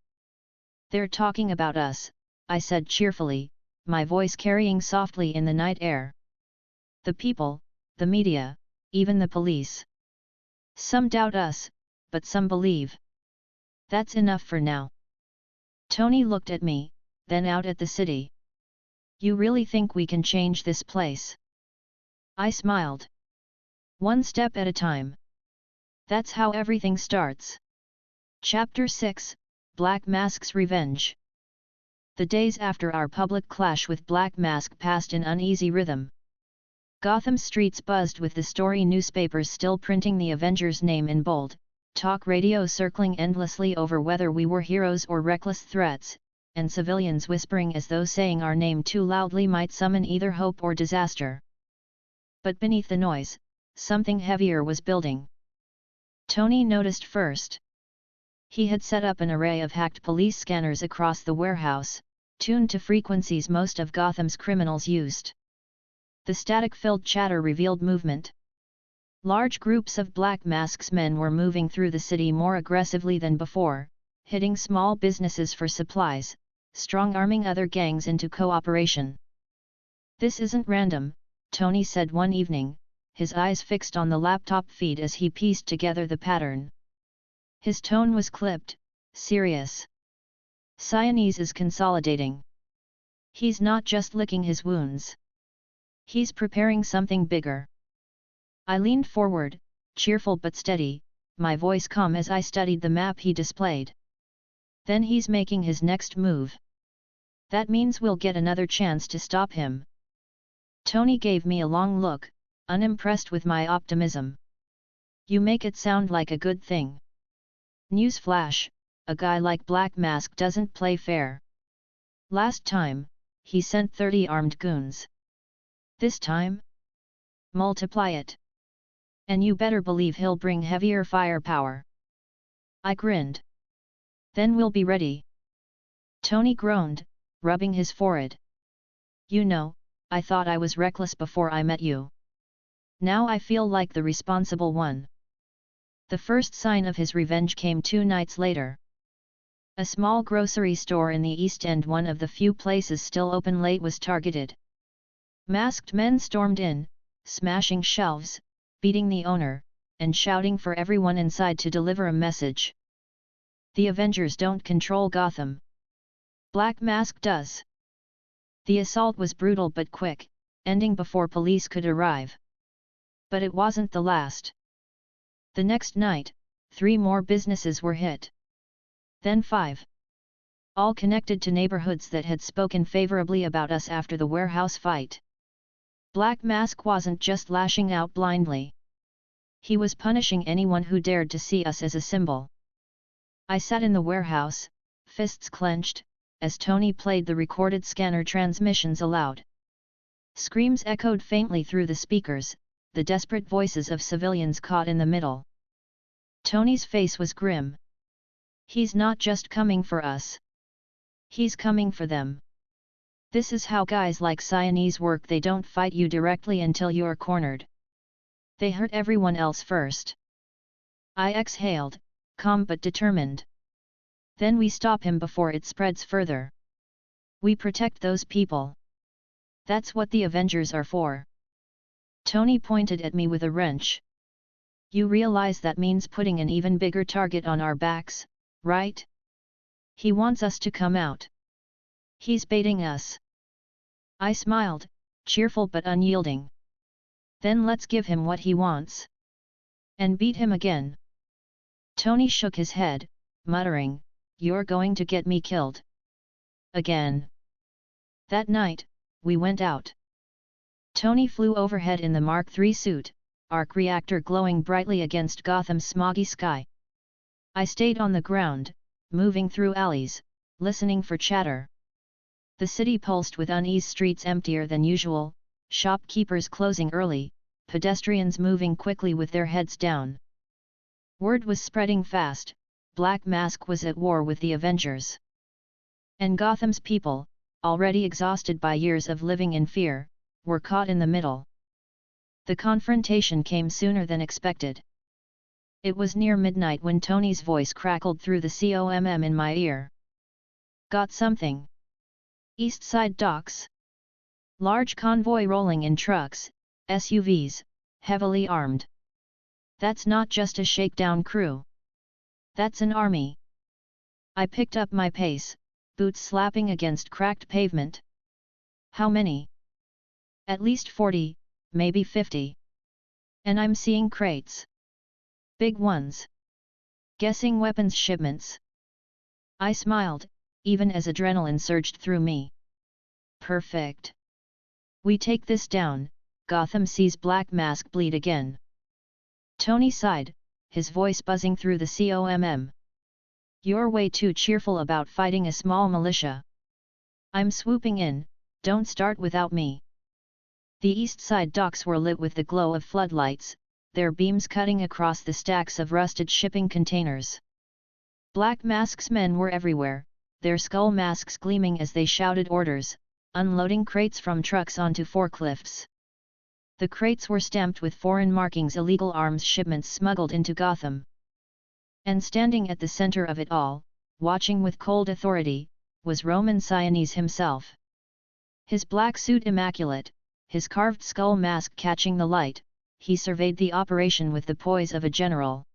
"They're talking about us," I said cheerfully, my voice carrying softly in the night air. "The people, the media, even the police. Some doubt us, but some believe. That's enough for now." Tony looked at me, then out at the city. "You really think we can change this place?" I smiled. "One step at a time. That's how everything starts." Chapter 6, Black Mask's Revenge. The days after our public clash with Black Mask passed in uneasy rhythm. Gotham streets buzzed with the story newspapers still printing the Avengers name in bold, talk radio circling endlessly over whether we were heroes or reckless threats, and civilians whispering as though saying our name too loudly might summon either hope or disaster. But beneath the noise, something heavier was building. Tony noticed first. He had set up an array of hacked police scanners across the warehouse, tuned to frequencies most of Gotham's criminals used. The static-filled chatter revealed movement. Large groups of Black Mask's men were moving through the city more aggressively than before, hitting small businesses for supplies, strong-arming other gangs into cooperation. "This isn't random," Tony said one evening, his eyes fixed on the laptop feed as he pieced together the pattern. His tone was clipped, serious. "Siamese is consolidating. He's not just licking his wounds. He's preparing something bigger." I leaned forward, cheerful but steady, my voice calm as I studied the map he displayed. "Then he's making his next move. That means we'll get another chance to stop him." Tony gave me a long look, unimpressed with my optimism. "You make it sound like a good thing. Newsflash, a guy like Black Mask doesn't play fair. Last time, he sent 30 armed goons. This time? Multiply it. And you better believe he'll bring heavier firepower." I grinned. "Then we'll be ready." Tony groaned, rubbing his forehead. "You know, I thought I was reckless before I met you. Now I feel like the responsible one." The first sign of his revenge came 2 nights later. A small grocery store in the East End, one of the few places still open late, was targeted. Masked men stormed in, smashing shelves, beating the owner, and shouting for everyone inside to deliver a message. "The Avengers don't control Gotham. Black Mask does." The assault was brutal but quick, ending before police could arrive. But it wasn't the last. The next night, 3 more businesses were hit. Then 5. All connected to neighborhoods that had spoken favorably about us after the warehouse fight. Black Mask wasn't just lashing out blindly. He was punishing anyone who dared to see us as a symbol. I sat in the warehouse, fists clenched, as Tony played the recorded scanner transmissions aloud. Screams echoed faintly through the speakers, the desperate voices of civilians caught in the middle. Tony's face was grim. "He's not just coming for us. He's coming for them. This is how guys like Siamese work. They don't fight you directly until you're cornered. They hurt everyone else first. I exhaled, calm but determined. Then we stop him before it spreads further. We protect those people. That's what the Avengers are for. Tony pointed at me with a wrench. You realize that means putting an even bigger target on our backs, right? He wants us to come out. He's baiting us. I smiled, cheerful but unyielding. Then let's give him what he wants. And beat him again. Tony shook his head, muttering, "You're going to get me killed. Again." That night, we went out. Tony flew overhead in the Mark III suit, arc reactor glowing brightly against Gotham's smoggy sky. I stayed on the ground, moving through alleys, listening for chatter. The city pulsed with unease, streets emptier than usual, shopkeepers closing early, pedestrians moving quickly with their heads down. Word was spreading fast, Black Mask was at war with the Avengers. And Gotham's people, already exhausted by years of living in fear, were caught in the middle. The confrontation came sooner than expected. It was near midnight when Tony's voice crackled through the COMM in my ear. Got something? East Side docks. Large convoy rolling in trucks, SUVs, heavily armed. That's not just a shakedown crew. That's an army. I picked up my pace, boots slapping against cracked pavement. How many? At least 40, maybe 50. And I'm seeing crates. Big ones. Guessing weapons shipments. I smiled, even as adrenaline surged through me. Perfect. We take this down, Gotham sees Black Mask bleed again. Tony sighed, his voice buzzing through the COMM. You're way too cheerful about fighting a small militia. I'm swooping in, don't start without me. The east side docks were lit with the glow of floodlights, their beams cutting across the stacks of rusted shipping containers. Black Mask's men were everywhere, their skull masks gleaming as they shouted orders, unloading crates from trucks onto forklifts. The crates were stamped with foreign markings, illegal arms shipments smuggled into Gotham. And standing at the center of it all, watching with cold authority, was Roman Sionis himself. His black suit immaculate, his carved skull mask catching the light, he surveyed the operation with the poise of a general.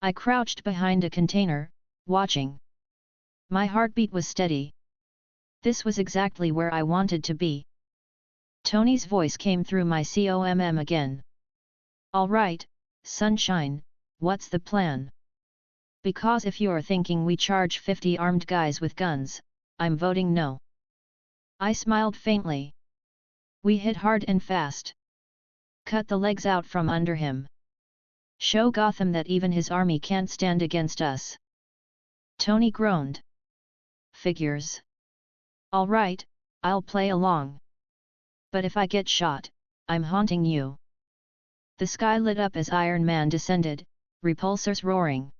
I crouched behind a container, watching. My heartbeat was steady. This was exactly where I wanted to be. Tony's voice came through my COMM again. All right, sunshine, what's the plan? Because if you're thinking we charge 50 armed guys with guns, I'm voting no. I smiled faintly. We hit hard and fast. Cut the legs out from under him. Show Gotham that even his army can't stand against us. Tony groaned. Figures. All right, I'll play along. But if I get shot, I'm haunting you. The sky lit up as Iron Man descended, repulsors roaring.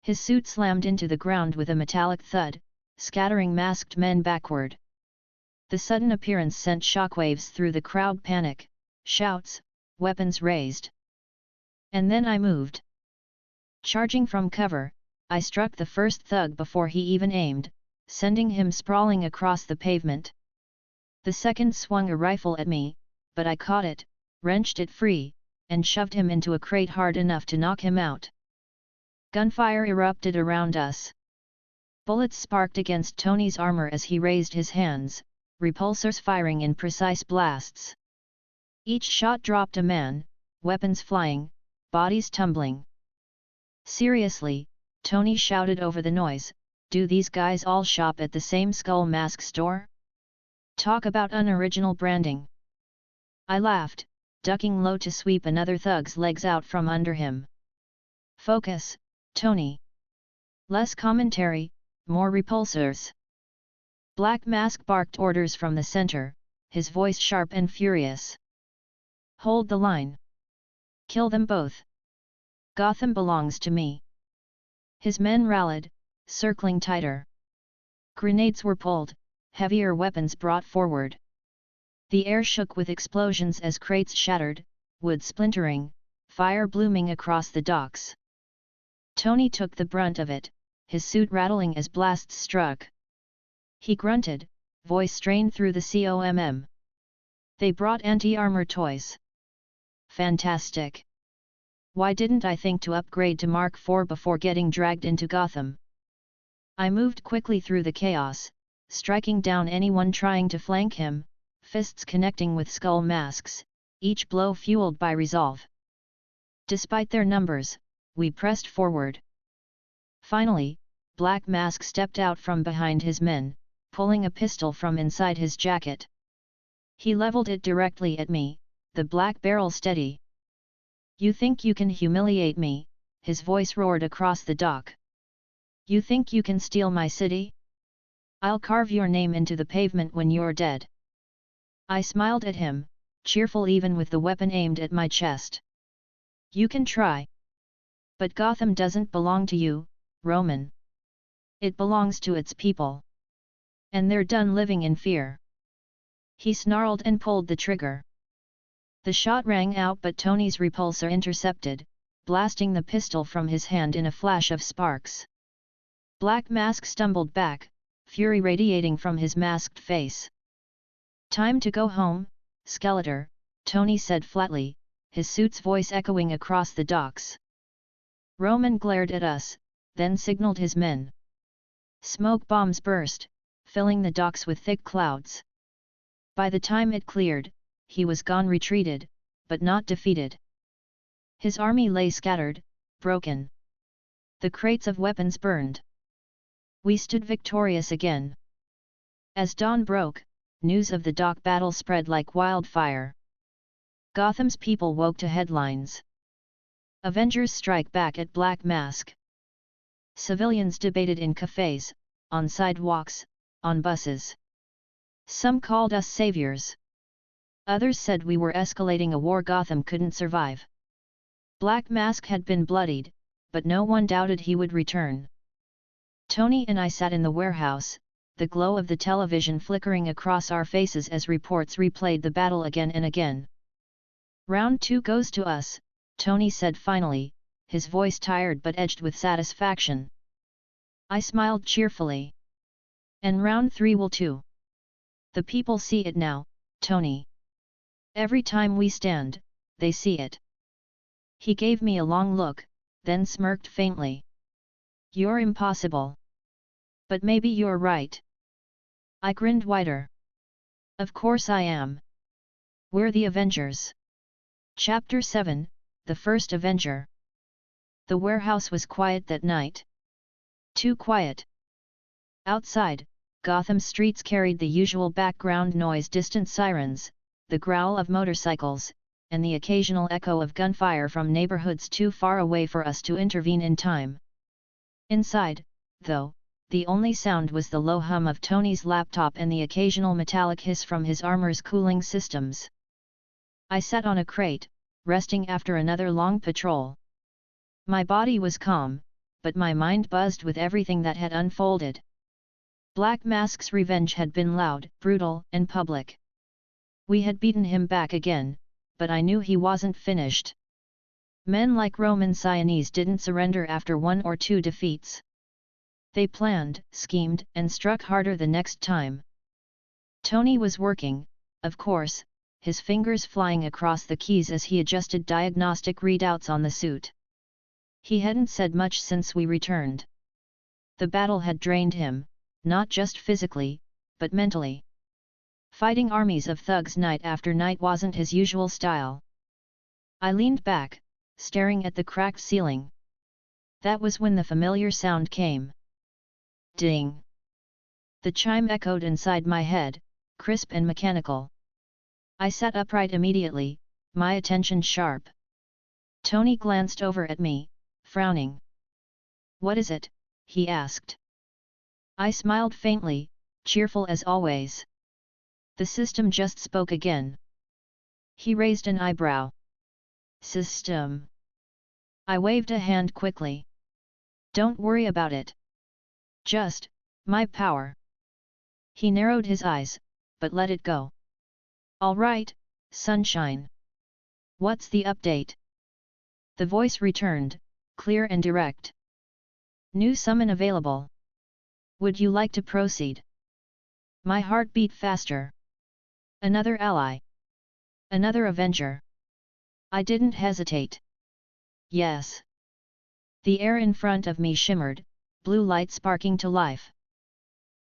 His suit slammed into the ground with a metallic thud, scattering masked men backward. The sudden appearance sent shockwaves through the crowd, panic, shouts, weapons raised. And then I moved. Charging from cover, I struck the first thug before he even aimed, sending him sprawling across the pavement. The second swung a rifle at me, but I caught it, wrenched it free, and shoved him into a crate hard enough to knock him out. Gunfire erupted around us. Bullets sparked against Tony's armor as he raised his hands, repulsors firing in precise blasts. Each shot dropped a man, weapons flying, bodies tumbling. Seriously, Tony shouted over the noise, do these guys all shop at the same skull mask store? Talk about unoriginal branding. I laughed, ducking low to sweep another thug's legs out from under him. Focus, Tony. Less commentary, more repulsors. Black Mask barked orders from the center, his voice sharp and furious. Hold the line. Kill them both. Gotham belongs to me. His men rallied, circling tighter. Grenades were pulled, heavier weapons brought forward. The air shook with explosions as crates shattered, wood splintering, fire blooming across the docks. Tony took the brunt of it, his suit rattling as blasts struck. He grunted, voice strained through the COMM. They brought anti-armor toys. Fantastic. Why didn't I think to upgrade to Mark IV before getting dragged into Gotham? I moved quickly through the chaos, striking down anyone trying to flank him, fists connecting with skull masks, each blow fueled by resolve. Despite their numbers, we pressed forward. Finally, Black Mask stepped out from behind his men, pulling a pistol from inside his jacket. He leveled it directly at me, the black barrel steady. "You think you can humiliate me?" his voice roared across the dock. "You think you can steal my city? I'll carve your name into the pavement when you're dead." I smiled at him, cheerful even with the weapon aimed at my chest. "You can try. But Gotham doesn't belong to you, Roman. It belongs to its people. And they're done living in fear." He snarled and pulled the trigger. The shot rang out, but Tony's repulsor intercepted, blasting the pistol from his hand in a flash of sparks. Black Mask stumbled back, fury radiating from his masked face. "Time to go home, Skeletor," Tony said flatly, his suit's voice echoing across the docks. Roman glared at us, then signaled his men. Smoke bombs burst, filling the docks with thick clouds. By the time it cleared, he was gone, retreated, but not defeated. His army lay scattered, broken. The crates of weapons burned. We stood victorious again. As dawn broke, news of the dock battle spread like wildfire. Gotham's people woke to headlines. Avengers strike back at Black Mask. Civilians debated in cafes, on sidewalks, on buses. Some called us saviors. Others said we were escalating a war Gotham couldn't survive. Black Mask had been bloodied, but no one doubted he would return. Tony and I sat in the warehouse, the glow of the television flickering across our faces as reports replayed the battle again and again. "Round 2 goes to us," Tony said finally, his voice tired but edged with satisfaction. I smiled cheerfully. "And round 3 will too. The people see it now, Tony. Every time we stand, they see it." He gave me a long look, then smirked faintly. "You're impossible. But maybe you're right." I grinned wider. "Of course I am. We're the Avengers." Chapter 7, The First Avenger. The warehouse was quiet that night. Too quiet. Outside, Gotham streets carried the usual background noise: distant sirens, the growl of motorcycles, and the occasional echo of gunfire from neighborhoods too far away for us to intervene in time. Inside, though, the only sound was the low hum of Tony's laptop and the occasional metallic hiss from his armor's cooling systems. I sat on a crate, resting after another long patrol. My body was calm, but my mind buzzed with everything that had unfolded. Black Mask's revenge had been loud, brutal, and public. We had beaten him back again, but I knew he wasn't finished. Men like Roman Sionis didn't surrender after 1 or 2 defeats. They planned, schemed, and struck harder the next time. Tony was working, of course, his fingers flying across the keys as he adjusted diagnostic readouts on the suit. He hadn't said much since we returned. The battle had drained him, not just physically, but mentally. Fighting armies of thugs night after night wasn't his usual style. I leaned back, staring at the cracked ceiling. That was when the familiar sound came. Ding! The chime echoed inside my head, crisp and mechanical. I sat upright immediately, my attention sharp. Tony glanced over at me, frowning. "What is it?" he asked. I smiled faintly, cheerful as always. "The system just spoke again." He raised an eyebrow. "System?" I waved a hand quickly. "Don't worry about it. Just, my power." He narrowed his eyes, but let it go. "All right, sunshine. What's the update? The voice returned, clear and direct. New summon available. Would you like to proceed? My heart beat faster. Another ally. Another Avenger. I didn't hesitate. Yes. The air in front of me shimmered, blue light sparking to life.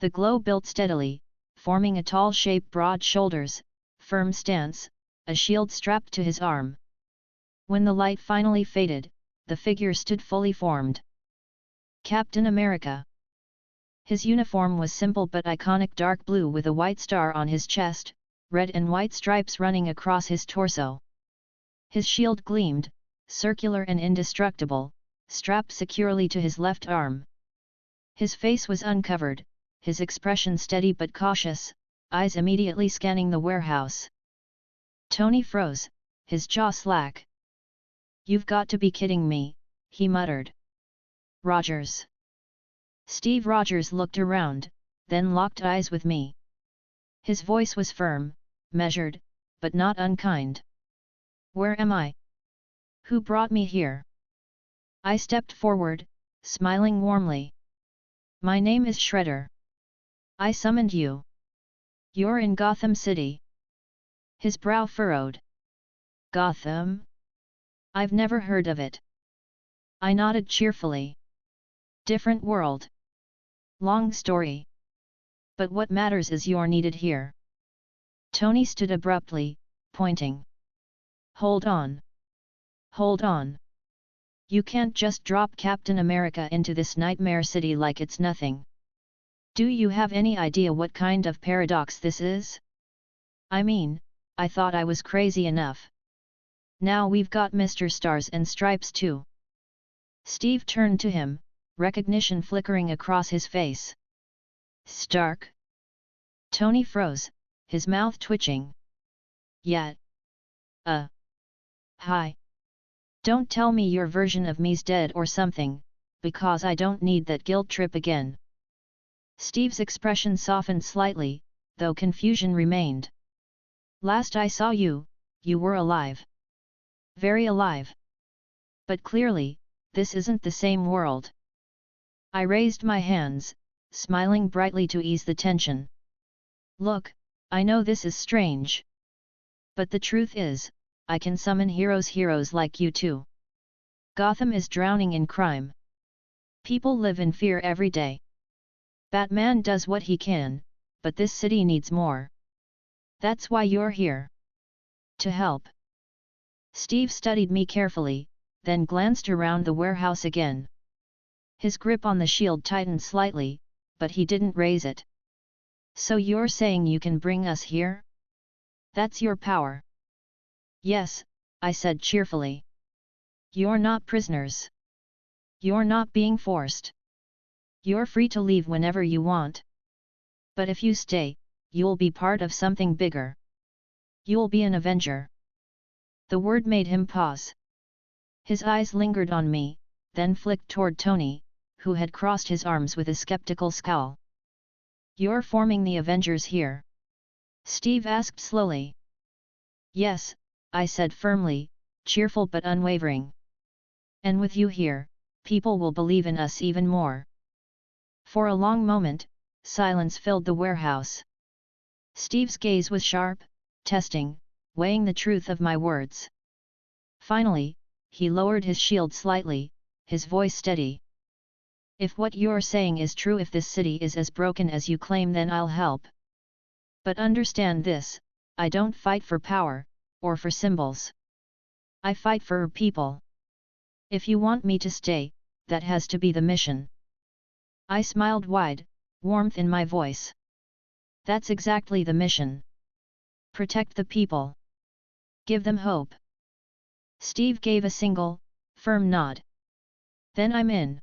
The glow built steadily, forming a tall shape, broad shoulders, firm stance, a shield strapped to his arm. When the light finally faded, the figure stood fully formed. Captain America. His uniform was simple but iconic, dark blue with a white star on his chest, red and white stripes running across his torso. His shield gleamed, circular and indestructible, strapped securely to his left arm. His face was uncovered, his expression steady but cautious, eyes immediately scanning the warehouse. Tony froze, his jaw slack. "You've got to be kidding me," he muttered. "Rogers." Steve Rogers looked around, then locked eyes with me. His voice was firm, measured, but not unkind. "Where am I? Who brought me here?" I stepped forward, smiling warmly. "My name is Shredder. I summoned you. You're in Gotham City." His brow furrowed. "Gotham? I've never heard of it." I nodded cheerfully. "Different world. Long story. But what matters is you're needed here." Tony stood abruptly, pointing. "Hold on. Hold on. You can't just drop Captain America into this nightmare city like it's nothing. Do you have any idea what kind of paradox this is? I mean, I thought I was crazy enough. Now we've got Mr. Stars and Stripes too." Steve turned to him, recognition flickering across his face. "Stark?" Tony froze, his mouth twitching. "Yeah. Hi. Don't tell me your version of me's dead or something, because I don't need that guilt trip again." Steve's expression softened slightly, though confusion remained. "Last I saw you, you were alive. Very alive. But clearly, this isn't the same world." I raised my hands, smiling brightly to ease the tension. "Look, I know this is strange. But the truth is, I can summon heroes like you too. Gotham is drowning in crime. People live in fear every day. Batman does what he can, but this city needs more. That's why you're here. To help." Steve studied me carefully, then glanced around the warehouse again. His grip on the shield tightened slightly, but he didn't raise it. "So you're saying you can bring us here? That's your power?" "Yes," I said cheerfully. "You're not prisoners. You're not being forced. You're free to leave whenever you want. But if you stay, you'll be part of something bigger. You'll be an Avenger." The word made him pause. His eyes lingered on me, then flicked toward Tony, who had crossed his arms with a skeptical scowl. "You're forming the Avengers here?" Steve asked slowly. "Yes," I said firmly, cheerful but unwavering. "And with you here, people will believe in us even more." For a long moment, silence filled the warehouse. Steve's gaze was sharp, testing, weighing the truth of my words. Finally, he lowered his shield slightly, his voice steady. "If what you're saying is true, if this city is as broken as you claim, then I'll help. But understand this, I don't fight for power, or for symbols. I fight for people. If you want me to stay, that has to be the mission." I smiled wide, warmth in my voice. "That's exactly the mission. Protect the people. Give them hope." Steve gave a single, firm nod. "Then I'm in."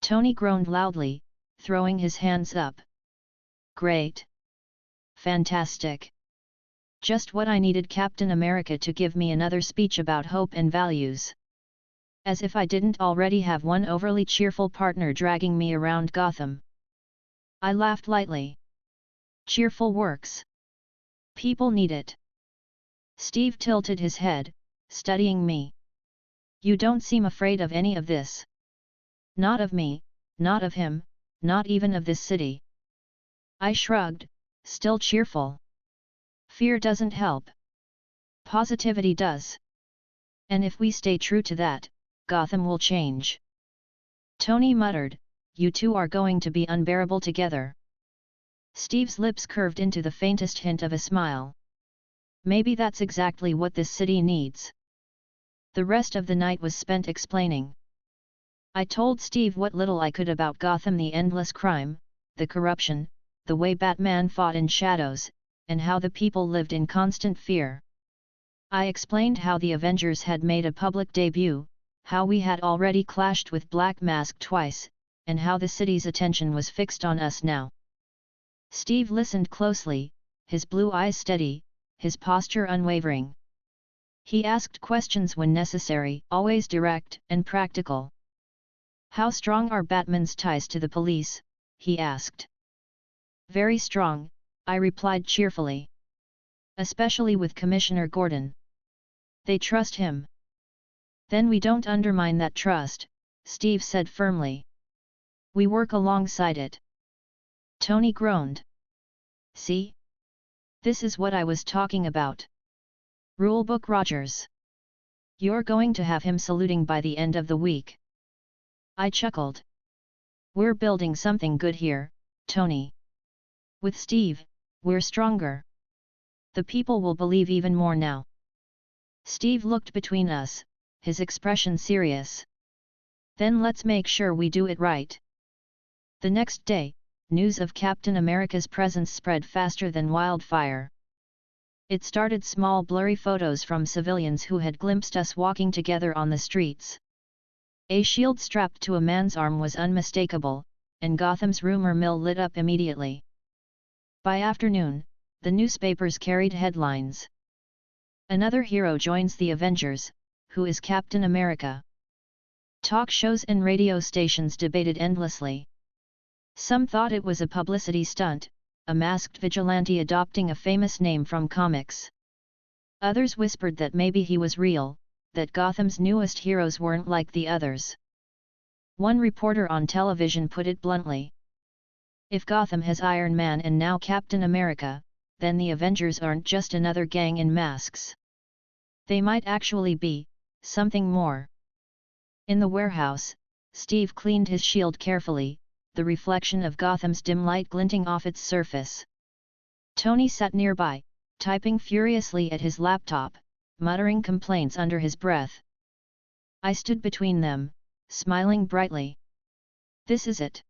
Tony groaned loudly, throwing his hands up. "Great. Fantastic. Just what I needed, Captain America to give me another speech about hope and values. As if I didn't already have one overly cheerful partner dragging me around Gotham." I laughed lightly. "Cheerful works. People need it." Steve tilted his head, studying me. You don't seem afraid of any of this. Not of me, not of him, not even of this city. I shrugged, still cheerful. Fear doesn't help. Positivity does. And if we stay true to that, Gotham will change. Tony muttered, you two are going to be unbearable together. Steve's lips curved into the faintest hint of a smile. Maybe that's exactly what this city needs. The rest of the night was spent explaining. I told Steve what little I could about Gotham, the endless crime, the corruption, the way Batman fought in shadows, and how the people lived in constant fear. I explained how the Avengers had made a public debut, how we had already clashed with Black Mask twice, and how the city's attention was fixed on us now. Steve listened closely, his blue eyes steady, his posture unwavering. He asked questions when necessary, always direct and practical. How strong are Batman's ties to the police? He asked. Very strong, I replied cheerfully. Especially with Commissioner Gordon. They trust him. Then we don't undermine that trust, Steve said firmly. We work alongside it. Tony groaned. See? This is what I was talking about. Rulebook Rogers. You're going to have him saluting by the end of the week. I chuckled. We're building something good here, Tony. With Steve, we're stronger. The people will believe even more now. Steve looked between us, his expression serious. Then let's make sure we do it right. The next day, news of Captain America's presence spread faster than wildfire. It started small blurry photos from civilians who had glimpsed us walking together on the streets. A shield strapped to a man's arm was unmistakable, and Gotham's rumor mill lit up immediately. By afternoon, the newspapers carried headlines. Another hero joins the Avengers, who is Captain America? Talk shows and radio stations debated endlessly. Some thought it was a publicity stunt, a masked vigilante adopting a famous name from comics. Others whispered that maybe he was real, that Gotham's newest heroes weren't like the others. One reporter on television put it bluntly. If Gotham has Iron Man and now Captain America, then the Avengers aren't just another gang in masks. They might actually be something more. In the warehouse, Steve cleaned his shield carefully, the reflection of Gotham's dim light glinting off its surface. Tony sat nearby, typing furiously at his laptop, muttering complaints under his breath. I stood between them, smiling brightly. This is it.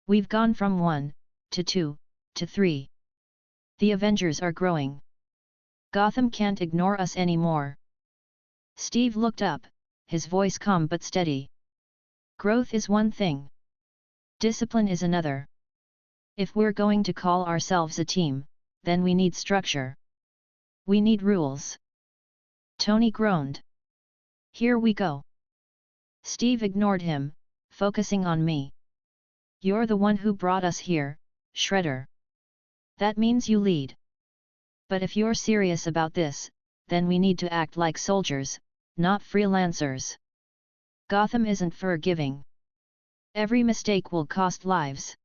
We've gone from 1, to 2, to 3. The Avengers are growing. Gotham can't ignore us anymore. Steve looked up, his voice calm but steady. Growth is one thing. Discipline is another. If we're going to call ourselves a team, then we need structure. We need rules. Tony groaned. Here we go. Steve ignored him, focusing on me. You're the one who brought us here, Shredder. That means you lead. But if you're serious about this, then we need to act like soldiers, not freelancers. Gotham isn't forgiving. Every mistake will cost lives.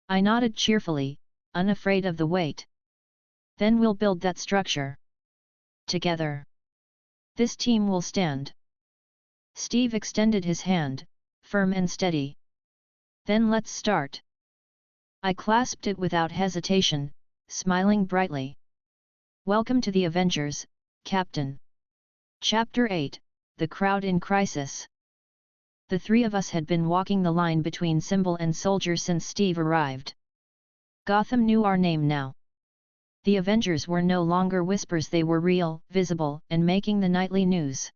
I nodded cheerfully, unafraid of the weight. Then we'll build that structure. Together. This team will stand. Steve extended his hand, firm and steady. Then let's start. I clasped it without hesitation, smiling brightly. Welcome to the Avengers, Captain. Chapter 8, The Crowd in Crisis. The three of us had been walking the line between symbol and soldier since Steve arrived. Gotham knew our name now. The Avengers were no longer whispers, they were real, visible, and making the nightly news.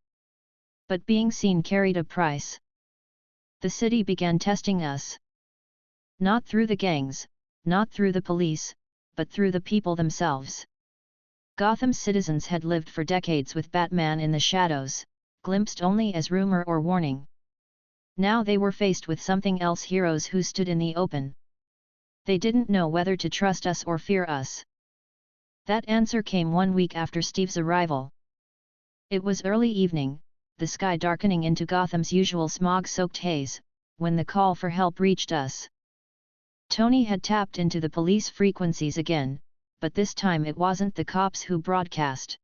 But being seen carried a price. The city began testing us. Not through the gangs, not through the police, but through the people themselves. Gotham's citizens had lived for decades with Batman in the shadows, glimpsed only as rumor or warning. Now they were faced with something else, heroes who stood in the open. They didn't know whether to trust us or fear us. That answer came 1 week after Steve's arrival. It was early evening, the sky darkening into Gotham's usual smog-soaked haze, when the call for help reached us. Tony had tapped into the police frequencies again, but this time it wasn't the cops who broadcast.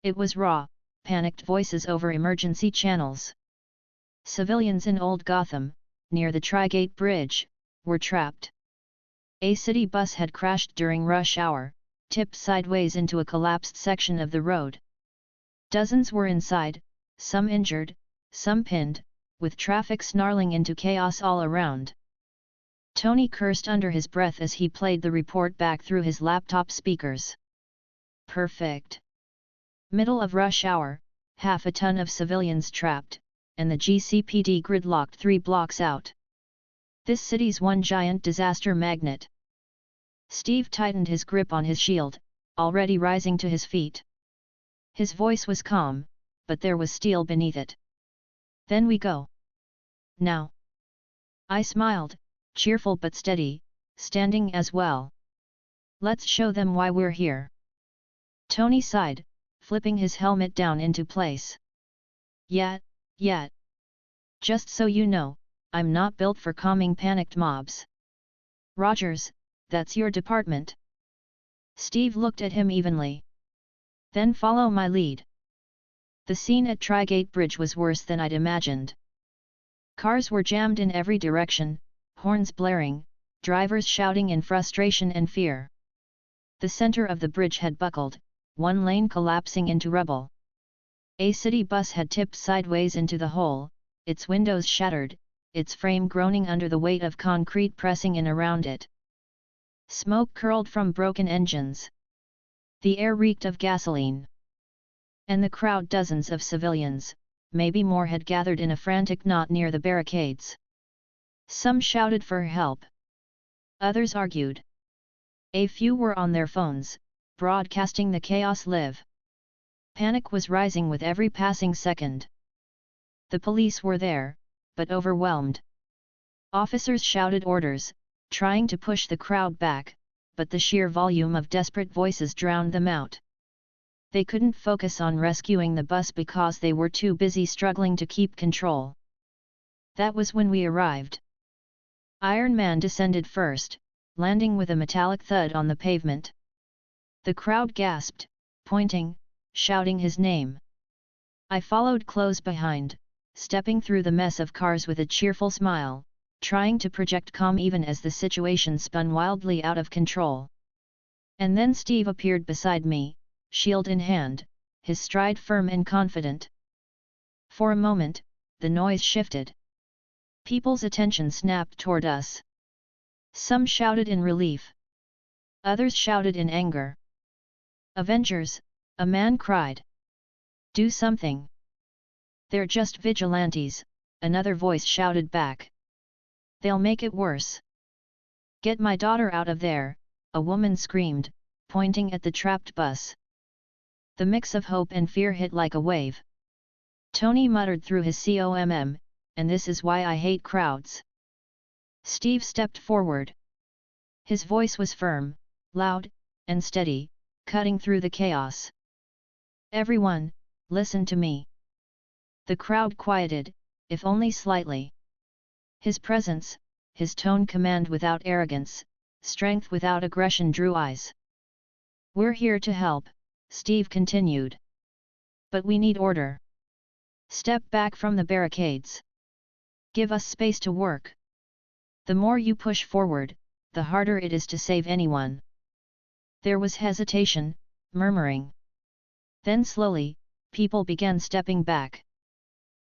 It was raw, panicked voices over emergency channels. Civilians in Old Gotham, near the Trigate Bridge, were trapped. A city bus had crashed during rush hour, tipped sideways into a collapsed section of the road. Dozens were inside, some injured, some pinned, with traffic snarling into chaos all around. Tony cursed under his breath as he played the report back through his laptop speakers. Perfect. Middle of rush hour, half a ton of civilians trapped, and the GCPD gridlocked 3 blocks out. This city's one giant disaster magnet. Steve tightened his grip on his shield, already rising to his feet. His voice was calm, but there was steel beneath it. Then we go. Now. I smiled, cheerful but steady, standing as well. Let's show them why we're here. Tony sighed, flipping his helmet down into place. Yeah. Just so you know, I'm not built for calming panicked mobs. Rogers, that's your department. Steve looked at him evenly. Then follow my lead. The scene at Trigate Bridge was worse than I'd imagined. Cars were jammed in every direction, horns blaring, drivers shouting in frustration and fear. The center of the bridge had buckled, one lane collapsing into rubble. A city bus had tipped sideways into the hole, its windows shattered, its frame groaning under the weight of concrete pressing in around it. Smoke curled from broken engines. The air reeked of gasoline. And the crowd, dozens of civilians, maybe more, had gathered in a frantic knot near the barricades. Some shouted for help. Others argued. A few were on their phones, broadcasting the chaos live. Panic was rising with every passing second. The police were there, but overwhelmed. Officers shouted orders, trying to push the crowd back, but the sheer volume of desperate voices drowned them out. They couldn't focus on rescuing the bus because they were too busy struggling to keep control. That was when we arrived. Ironman descended first, landing with a metallic thud on the pavement. The crowd gasped, pointing, shouting his name. I followed close behind, stepping through the mess of cars with a cheerful smile, trying to project calm even as the situation spun wildly out of control. And then Steve appeared beside me, shield in hand, his stride firm and confident. For a moment, the noise shifted. People's attention snapped toward us. Some shouted in relief. Others shouted in anger. Avengers, a man cried. Do something. They're just vigilantes, another voice shouted back. They'll make it worse. Get my daughter out of there, a woman screamed, pointing at the trapped bus. The mix of hope and fear hit like a wave. Tony muttered through his COMM, and this is why I hate crowds. Steve stepped forward. His voice was firm, loud, and steady, cutting through the chaos. Everyone, listen to me. The crowd quieted, if only slightly. His presence, his tone command without arrogance, strength without aggression drew eyes. We're here to help, Steve continued. But we need order. Step back from the barricades. Give us space to work. The more you push forward, the harder it is to save anyone. There was hesitation, murmuring. Then slowly, people began stepping back.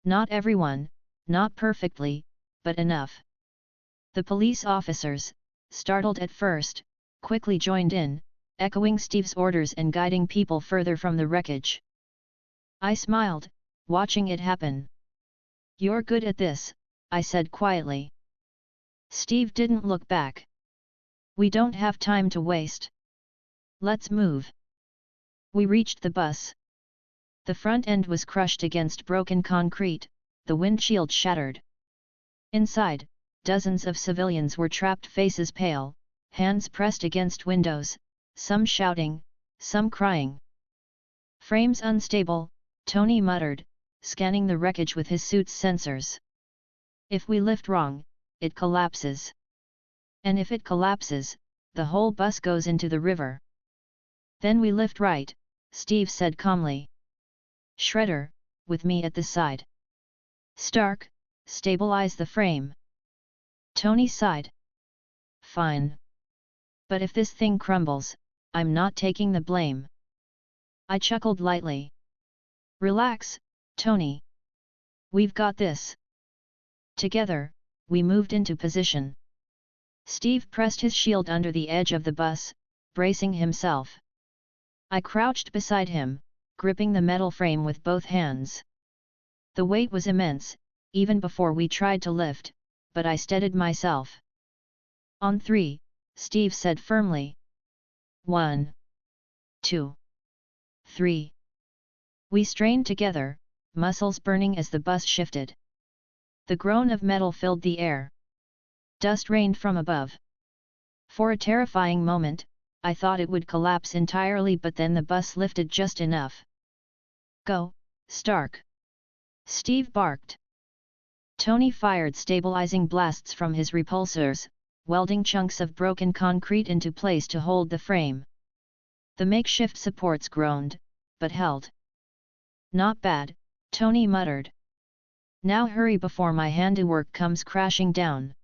Not everyone, not perfectly, but enough. The police officers, startled at first, quickly joined in, echoing Steve's orders and guiding people further from the wreckage. I smiled, watching it happen. You're good at this, I said quietly. Steve didn't look back. We don't have time to waste. Let's move. We reached the bus. The front end was crushed against broken concrete, the windshield shattered. Inside, dozens of civilians were trapped, faces pale, hands pressed against windows, some shouting, some crying. Frames unstable, Tony muttered, scanning the wreckage with his suit's sensors. If we lift wrong, it collapses. And if it collapses, the whole bus goes into the river. Then we lift right, Steve said calmly. Shredder, with me at the side. Stark, stabilize the frame. Tony sighed. Fine. But if this thing crumbles, I'm not taking the blame. I chuckled lightly. Relax, Tony. We've got this. Together, we moved into position. Steve pressed his shield under the edge of the bus, bracing himself. I crouched beside him, gripping the metal frame with both hands. The weight was immense, even before we tried to lift, but I steadied myself. On 3, Steve said firmly. 1, 2, 3. We strained together, muscles burning as the bus shifted. The groan of metal filled the air. Dust rained from above. For a terrifying moment, I thought it would collapse entirely, but then the bus lifted just enough. Go, Stark! Steve barked. Tony fired stabilizing blasts from his repulsors, welding chunks of broken concrete into place to hold the frame. The makeshift supports groaned, but held. Not bad, Tony muttered. Now hurry before my handiwork comes crashing down.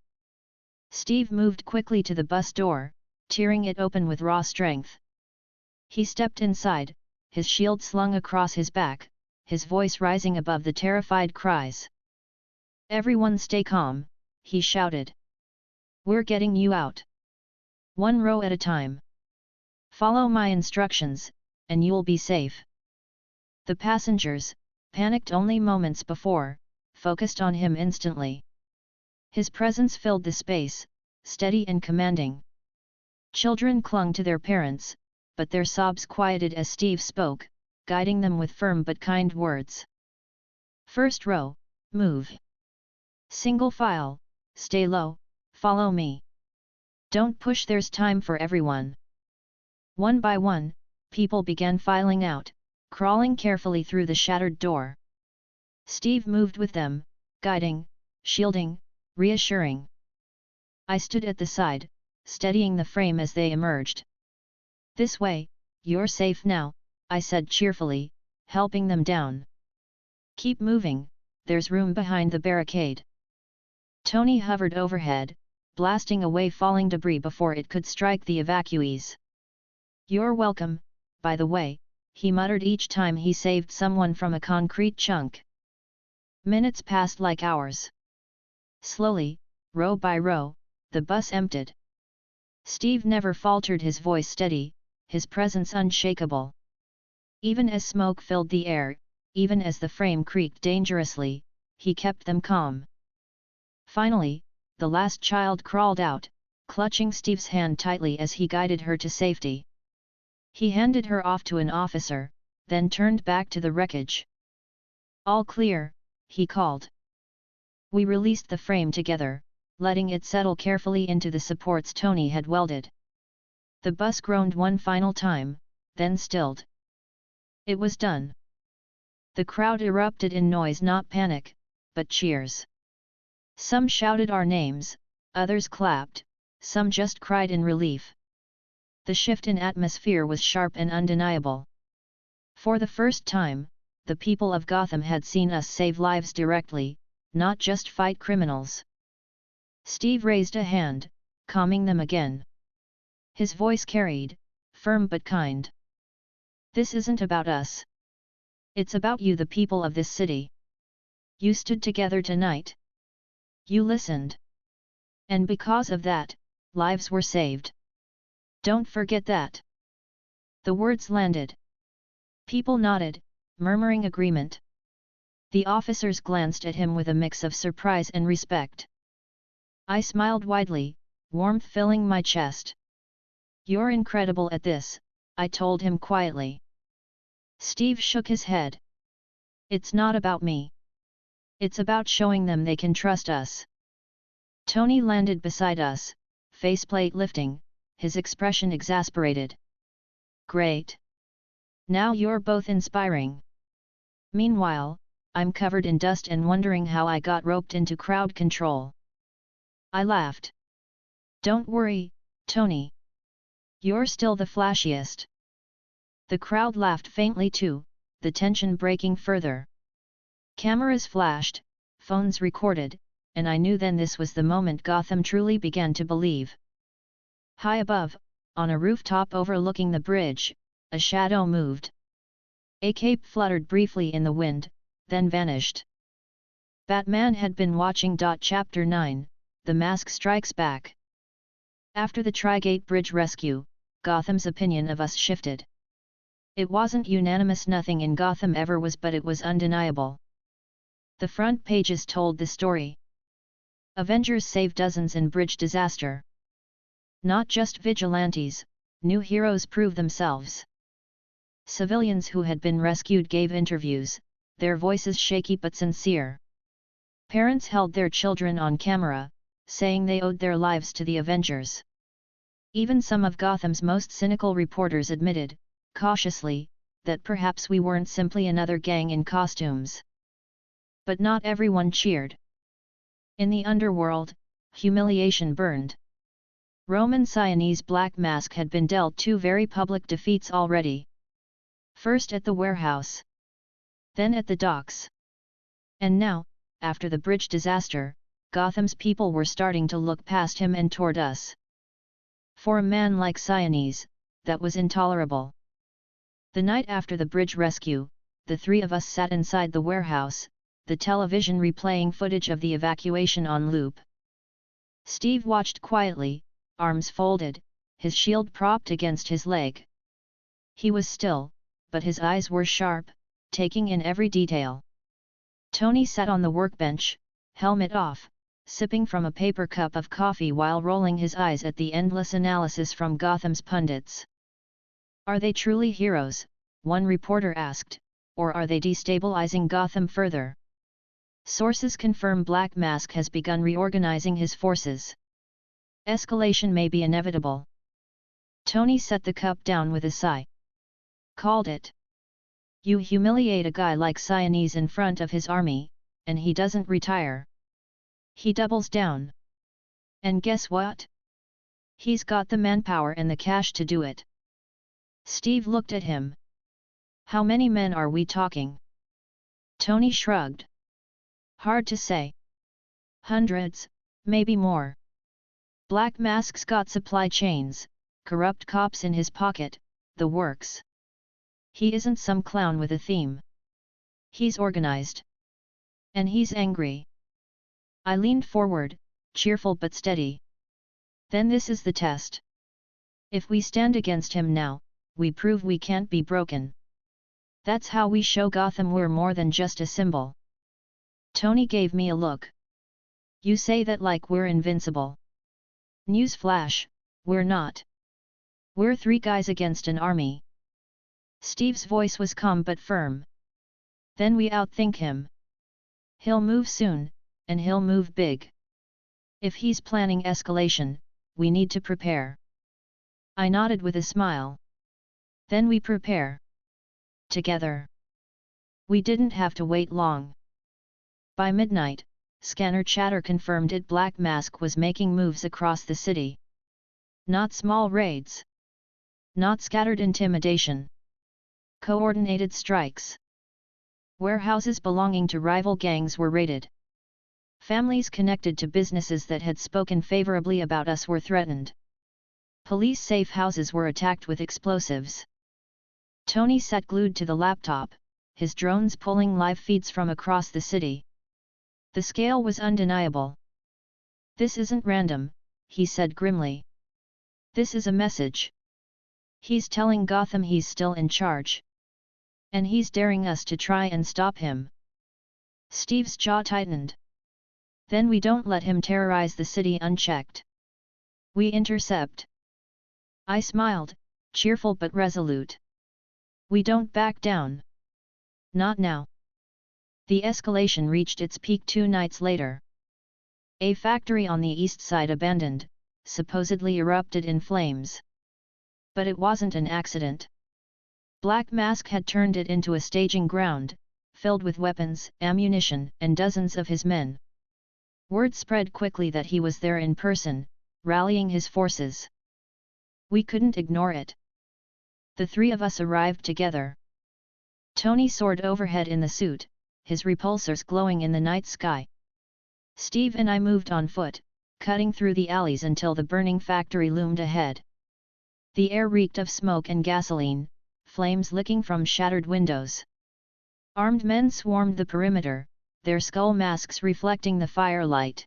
Steve moved quickly to the bus door, tearing it open with raw strength. He stepped inside, his shield slung across his back, his voice rising above the terrified cries. Everyone stay calm, he shouted. We're getting you out. 1 row at a time. Follow my instructions, and you'll be safe. The passengers, panicked only moments before, focused on him instantly. His presence filled the space, steady and commanding. Children clung to their parents, but their sobs quieted as Steve spoke, guiding them with firm but kind words. First row, move. Single file, stay low, follow me. Don't push, there's time for everyone. One by one, people began filing out, crawling carefully through the shattered door. Steve moved with them, guiding, shielding, reassuring. I stood at the side, steadying the frame as they emerged. This way, you're safe now, I said cheerfully, helping them down. Keep moving, there's room behind the barricade. Tony hovered overhead, blasting away falling debris before it could strike the evacuees. You're welcome, by the way, he muttered each time he saved someone from a concrete chunk. Minutes passed like hours. Slowly, row by row, the bus emptied. Steve never faltered, his voice steady, his presence unshakable. Even as smoke filled the air, even as the frame creaked dangerously, he kept them calm. Finally, the last child crawled out, clutching Steve's hand tightly as he guided her to safety. He handed her off to an officer, then turned back to the wreckage. All clear, he called. We released the frame together, letting it settle carefully into the supports Tony had welded. The bus groaned one final time, then stilled. It was done. The crowd erupted in noise, not panic, but cheers. Some shouted our names, others clapped, some just cried in relief. The shift in atmosphere was sharp and undeniable. For the first time, the people of Gotham had seen us save lives directly, not just fight criminals. Steve raised a hand, calming them again. His voice carried, firm but kind. This isn't about us. It's about you, the people of this city. You stood together tonight. You listened. And because of that, lives were saved. Don't forget that. The words landed. People nodded, murmuring agreement. The officers glanced at him with a mix of surprise and respect. I smiled widely, warmth filling my chest. You're incredible at this, I told him quietly. Steve shook his head. It's not about me. It's about showing them they can trust us. Tony landed beside us, faceplate lifting, his expression exasperated. Great. Now you're both inspiring. Meanwhile, I'm covered in dust and wondering how I got roped into crowd control. I laughed. Don't worry, Tony. You're still the flashiest. The crowd laughed faintly too, the tension breaking further. Cameras flashed, phones recorded, and I knew then this was the moment Gotham truly began to believe. High above, on a rooftop overlooking the bridge, a shadow moved. A cape fluttered briefly in the wind, then vanished. Batman had been watching. Chapter 9, The Mask Strikes Back. After the Trigate Bridge rescue, Gotham's opinion of us shifted. It wasn't unanimous, nothing in Gotham ever was, but it was undeniable. The front pages told the story. Avengers save dozens in bridge disaster. Not just vigilantes, new heroes prove themselves. Civilians who had been rescued gave interviews, their voices shaky but sincere. Parents held their children on camera, saying they owed their lives to the Avengers. Even some of Gotham's most cynical reporters admitted, cautiously, that perhaps we weren't simply another gang in costumes. But not everyone cheered. In the underworld, humiliation burned. Roman Sienese Black Mask had been dealt two very public defeats already. First at the warehouse. Then at the docks. And now, after the bridge disaster, Gotham's people were starting to look past him and toward us. For a man like Sienese, that was intolerable. The night after the bridge rescue, the three of us sat inside the warehouse, the television replaying footage of the evacuation on loop. Steve watched quietly, arms folded, his shield propped against his leg. He was still, but his eyes were sharp, taking in every detail. Tony sat on the workbench, helmet off, sipping from a paper cup of coffee while rolling his eyes at the endless analysis from Gotham's pundits. Are they truly heroes, one reporter asked, or are they destabilizing Gotham further? Sources confirm Black Mask has begun reorganizing his forces. Escalation may be inevitable. Tony set the cup down with a sigh. Called it. You humiliate a guy like Sienese in front of his army, and he doesn't retire. He doubles down. And guess what? He's got the manpower and the cash to do it. Steve looked at him. How many men are we talking? Tony shrugged. Hard to say. Hundreds, maybe more. Black Mask's got supply chains, corrupt cops in his pocket, the works. He isn't some clown with a theme. He's organized. And he's angry. I leaned forward, cheerful but steady. Then this is the test. If we stand against him now, we prove we can't be broken. That's how we show Gotham we're more than just a symbol. Tony gave me a look. You say that like we're invincible. Newsflash, we're not. We're three guys against an army. Steve's voice was calm but firm. Then we outthink him. He'll move soon, and he'll move big. If he's planning escalation, we need to prepare. I nodded with a smile. Then we prepare. Together. We didn't have to wait long. By midnight, scanner chatter confirmed it. Black Mask was making moves across the city. Not small raids. Not scattered intimidation. Coordinated strikes. Warehouses belonging to rival gangs were raided. Families connected to businesses that had spoken favorably about us were threatened. Police safe houses were attacked with explosives. Tony sat glued to the laptop, his drones pulling live feeds from across the city. The scale was undeniable. This isn't random, he said grimly. This is a message. He's telling Gotham he's still in charge. And he's daring us to try and stop him. Steve's jaw tightened. Then we don't let him terrorize the city unchecked. We intercept. I smiled, cheerful but resolute. We don't back down. Not now. The escalation reached its peak 2 nights later. A factory on the east side abandoned, supposedly erupted in flames. But it wasn't an accident. Black Mask had turned it into a staging ground, filled with weapons, ammunition, and dozens of his men. Word spread quickly that he was there in person, rallying his forces. We couldn't ignore it. The three of us arrived together. Tony soared overhead in the suit, his repulsors glowing in the night sky. Steve and I moved on foot, cutting through the alleys until the burning factory loomed ahead. The air reeked of smoke and gasoline, flames licking from shattered windows. Armed men swarmed the perimeter, their skull masks reflecting the firelight.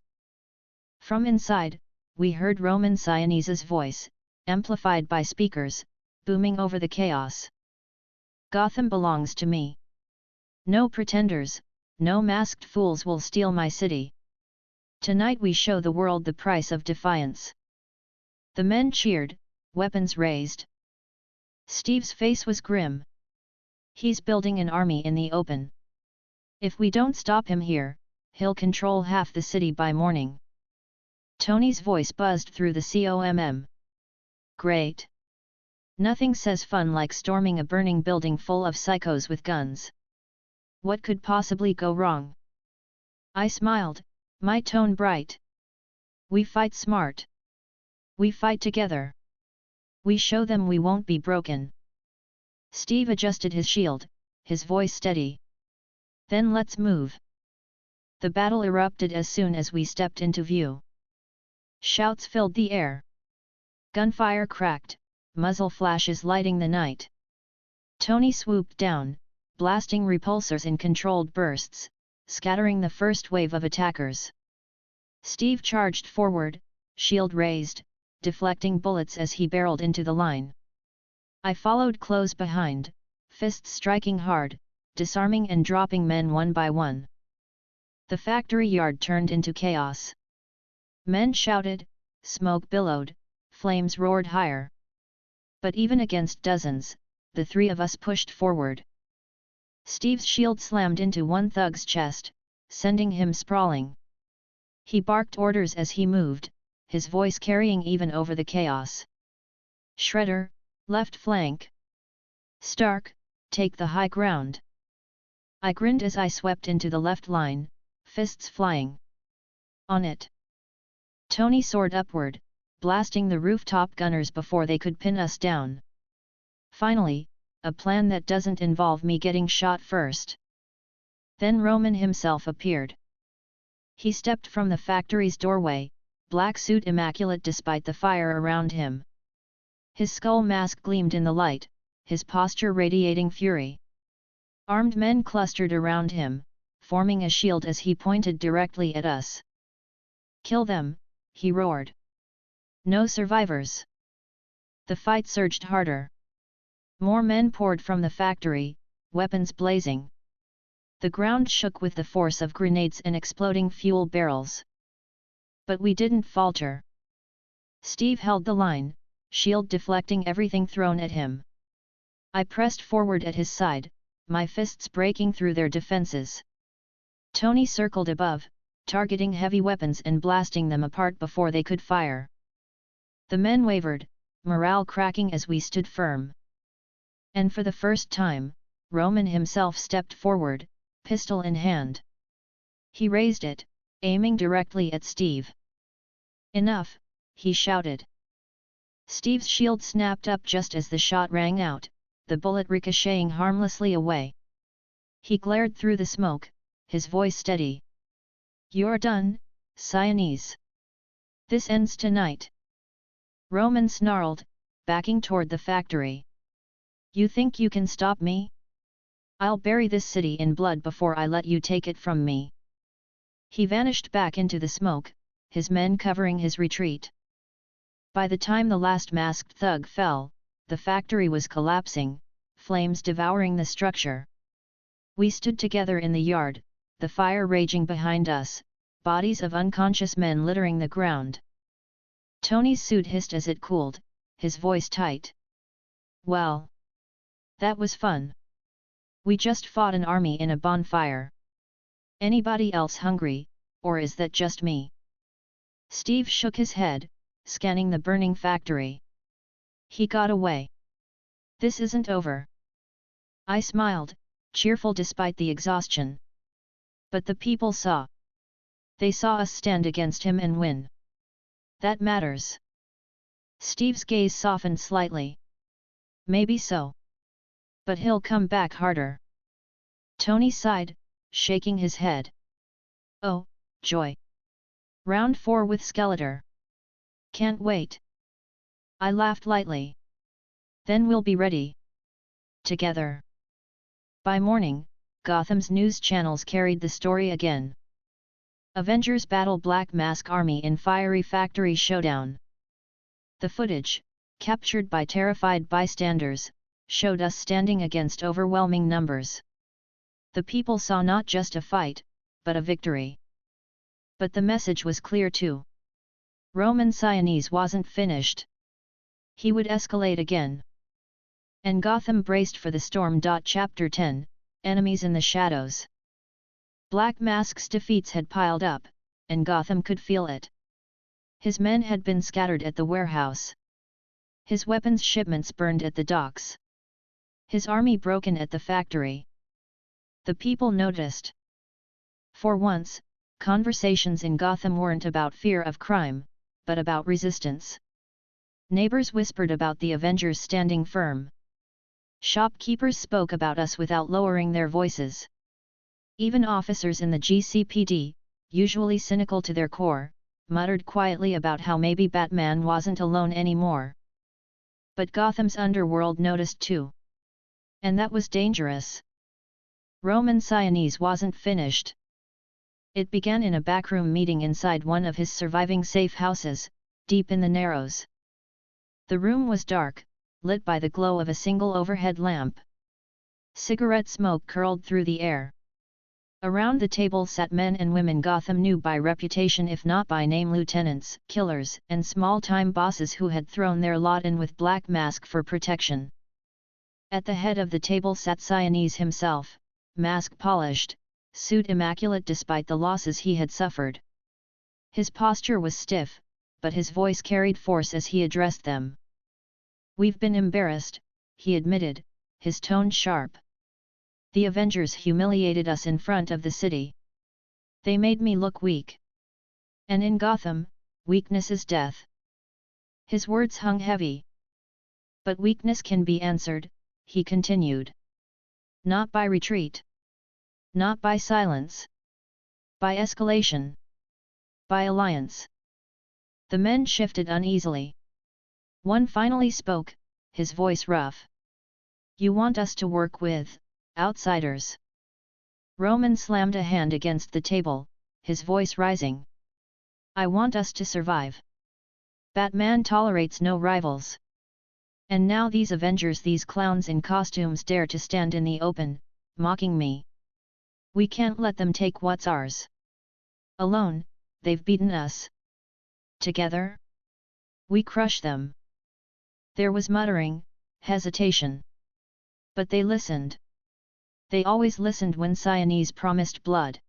From inside, we heard Roman Sionese's voice, amplified by speakers, booming over the chaos. Gotham belongs to me. No pretenders, no masked fools will steal my city. Tonight we show the world the price of defiance. The men cheered, weapons raised. Steve's face was grim. He's building an army in the open. If we don't stop him here, he'll control half the city by morning. Tony's voice buzzed through the COMM. Great. Nothing says fun like storming a burning building full of psychos with guns. What could possibly go wrong? I smiled, my tone bright. We fight smart. We fight together. We show them we won't be broken. Steve adjusted his shield, his voice steady. Then let's move. The battle erupted as soon as we stepped into view. Shouts filled the air. Gunfire cracked, muzzle flashes lighting the night. Tony swooped down, blasting repulsors in controlled bursts, scattering the first wave of attackers. Steve charged forward, shield raised, deflecting bullets as he barreled into the line. I followed close behind, fists striking hard, disarming and dropping men one by one. The factory yard turned into chaos. Men shouted, smoke billowed, flames roared higher. But even against dozens, the three of us pushed forward. Steve's shield slammed into one thug's chest, sending him sprawling. He barked orders as he moved, his voice carrying even over the chaos. Shredder, left flank. Stark, take the high ground. I grinned as I swept into the left line, fists flying. On it. Tony soared upward, blasting the rooftop gunners before they could pin us down. Finally, a plan that doesn't involve me getting shot first. Then Roman himself appeared. He stepped from the factory's doorway, black suit immaculate despite the fire around him. His skull mask gleamed in the light, his posture radiating fury. Armed men clustered around him, forming a shield as he pointed directly at us. Kill them, he roared. No survivors. The fight surged harder. More men poured from the factory, weapons blazing. The ground shook with the force of grenades and exploding fuel barrels. But we didn't falter. Steve held the line, shield deflecting everything thrown at him. I pressed forward at his side, my fists breaking through their defenses. Tony circled above, targeting heavy weapons and blasting them apart before they could fire. The men wavered, morale cracking as we stood firm. And for the first time, Roman himself stepped forward, pistol in hand. He raised it, aiming directly at Steve. Enough, he shouted. Steve's shield snapped up just as the shot rang out, the bullet ricocheting harmlessly away. He glared through the smoke, his voice steady. You're done, Sionese. This ends tonight. Roman snarled, backing toward the factory. You think you can stop me? I'll bury this city in blood before I let you take it from me. He vanished back into the smoke, his men covering his retreat. By the time the last masked thug fell, the factory was collapsing, flames devouring the structure. We stood together in the yard, the fire raging behind us, bodies of unconscious men littering the ground. Tony's suit hissed as it cooled, his voice tight. Well, that was fun. We just fought an army in a bonfire. Anybody else hungry, or is that just me? Steve shook his head, scanning the burning factory. He got away. This isn't over. I smiled, cheerful despite the exhaustion. But the people saw. They saw us stand against him and win. That matters. Steve's gaze softened slightly. Maybe so. But he'll come back harder. Tony sighed, shaking his head. Oh, joy. Round 4 with Skeletor. Can't wait. I laughed lightly. Then we'll be ready. Together. By morning, Gotham's news channels carried the story again. Avengers battle Black Mask Army in fiery factory showdown. The footage, captured by terrified bystanders, showed us standing against overwhelming numbers. The people saw not just a fight, but a victory. But the message was clear too. Roman Sionis wasn't finished. He would escalate again. And Gotham braced for the storm. Chapter 10, Enemies in the Shadows. Black Mask's defeats had piled up, and Gotham could feel it. His men had been scattered at the warehouse. His weapons shipments burned at the docks. His army broken at the factory. The people noticed. For once, conversations in Gotham weren't about fear of crime, but about resistance. Neighbors whispered about the Avengers standing firm. Shopkeepers spoke about us without lowering their voices. Even officers in the GCPD, usually cynical to their core, muttered quietly about how maybe Batman wasn't alone anymore. But Gotham's underworld noticed too. And that was dangerous. Roman Sionis wasn't finished. It began in a backroom meeting inside one of his surviving safe houses, deep in the Narrows. The room was dark, lit by the glow of a single overhead lamp. Cigarette smoke curled through the air. Around the table sat men and women Gotham knew by reputation if not by name: lieutenants, killers, and small-time bosses who had thrown their lot in with Black Mask for protection. At the head of the table sat Sionis himself, mask polished, suit immaculate despite the losses he had suffered. His posture was stiff, but his voice carried force as he addressed them. "We've been embarrassed," he admitted, his tone sharp. "The Avengers humiliated us in front of the city. They made me look weak. And in Gotham, weakness is death." His words hung heavy. "But weakness can be answered," he continued. "Not by retreat. Not by silence. By escalation. By alliance." The men shifted uneasily. One finally spoke, his voice rough. "You want us to work with outsiders?" Roman slammed a hand against the table, his voice rising. "I want us to survive. Batman tolerates no rivals. And now these Avengers, these clowns in costumes, dare to stand in the open, mocking me. We can't let them take what's ours. Alone, they've beaten us. Together, we crush them." There was muttering, hesitation. But they listened. They always listened when Sionis promised blood.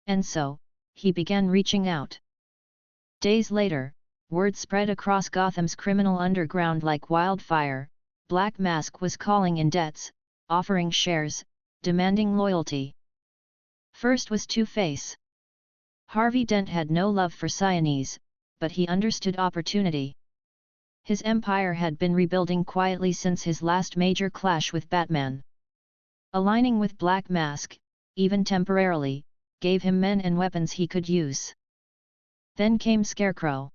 And so, he began reaching out. Days later, word spread across Gotham's criminal underground like wildfire. Black Mask was calling in debts, offering shares, demanding loyalty. First was Two-Face. Harvey Dent had no love for Sionis, but he understood opportunity. His empire had been rebuilding quietly since his last major clash with Batman. Aligning with Black Mask, even temporarily, gave him men and weapons he could use. Then came Scarecrow.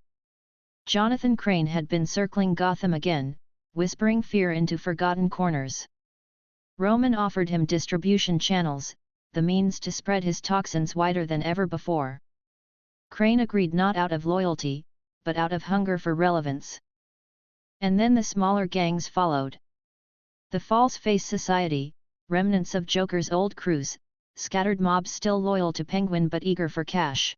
Jonathan Crane had been circling Gotham again, whispering fear into forgotten corners. Roman offered him distribution channels, the means to spread his toxins wider than ever before. Crane agreed not out of loyalty, but out of hunger for relevance. And then the smaller gangs followed. The False Face Society, remnants of Joker's old crews, scattered mobs still loyal to Penguin but eager for cash.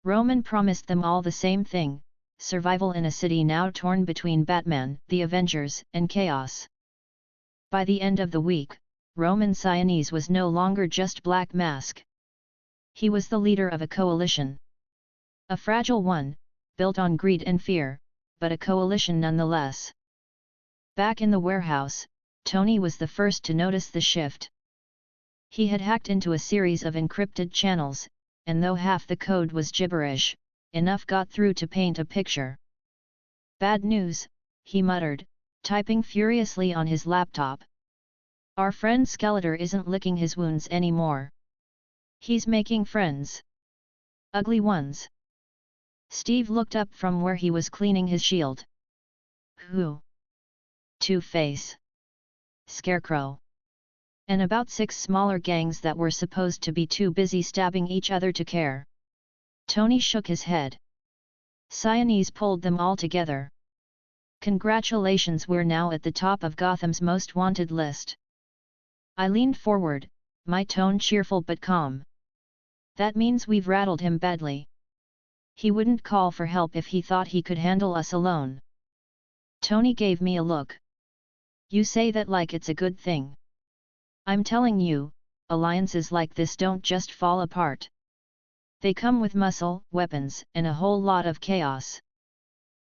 Roman promised them all the same thing: survival in a city now torn between Batman, the Avengers, and chaos. By the end of the week, Roman Sionis was no longer just Black Mask. He was the leader of a coalition. A fragile one, built on greed and fear, but a coalition nonetheless. Back in the warehouse, Tony was the first to notice the shift. He had hacked into a series of encrypted channels, and though half the code was gibberish, enough got through to paint a picture. "Bad news," he muttered, typing furiously on his laptop. "Our friend Skeletor isn't licking his wounds anymore. He's making friends. Ugly ones." Steve looked up from where he was cleaning his shield. "Who?" "Two-Face. Scarecrow. And about 6 smaller gangs that were supposed to be too busy stabbing each other to care." Tony shook his head. "Siamese pulled them all together. Congratulations, we're now at the top of Gotham's most wanted list." I leaned forward, my tone cheerful but calm. "That means we've rattled him badly. He wouldn't call for help if he thought he could handle us alone." Tony gave me a look. "You say that like it's a good thing. I'm telling you, alliances like this don't just fall apart. They come with muscle, weapons, and a whole lot of chaos."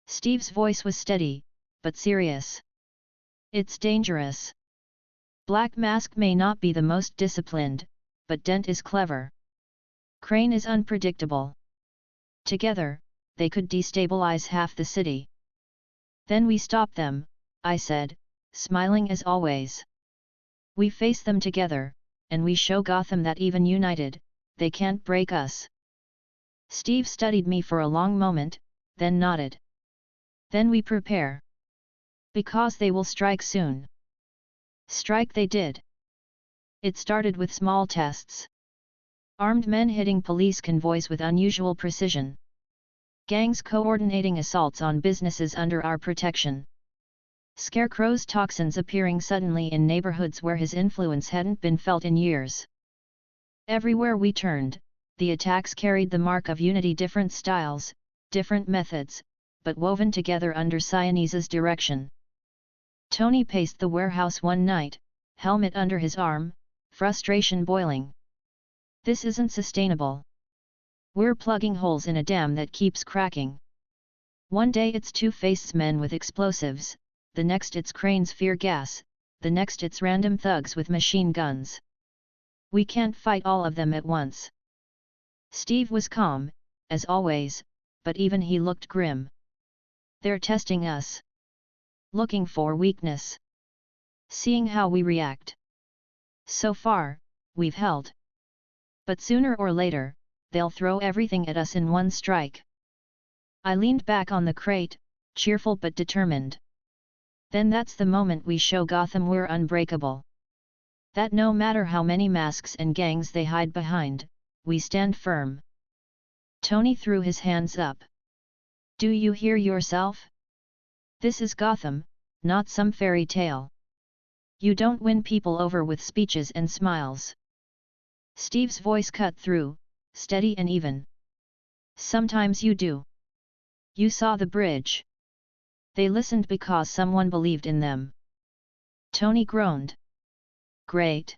Steve's voice was steady, but serious. "It's dangerous. Black Mask may not be the most disciplined, but Dent is clever. Crane is unpredictable. Together, they could destabilize half the city." "Then we stop them," I said, smiling as always. "We face them together, and we show Gotham that even united, they can't break us." Steve studied me for a long moment, then nodded. "Then we prepare. Because they will strike soon." Strike they did. It started with small tests. Armed men hitting police convoys with unusual precision. Gangs coordinating assaults on businesses under our protection. Scarecrow's toxins appearing suddenly in neighborhoods where his influence hadn't been felt in years. Everywhere we turned, the attacks carried the mark of unity, different styles, different methods, but woven together under Sianese's direction. Tony paced the warehouse one night, helmet under his arm, frustration boiling. "This isn't sustainable. We're plugging holes in a dam that keeps cracking. One day it's Two-Face's men with explosives, the next it's Crane's fear gas, the next it's random thugs with machine guns. We can't fight all of them at once." Steve was calm, as always, but even he looked grim. "They're testing us. Looking for weakness. Seeing how we react. So far, we've held. But sooner or later, they'll throw everything at us in one strike." I leaned back on the crate, cheerful but determined. "Then that's the moment we show Gotham we're unbreakable. That no matter how many masks and gangs they hide behind, we stand firm." Tony threw his hands up. "Do you hear yourself? This is Gotham, not some fairy tale. You don't win people over with speeches and smiles." Steve's voice cut through, steady and even. "Sometimes you do. You saw the bridge. They listened because someone believed in them." Tony groaned. "Great.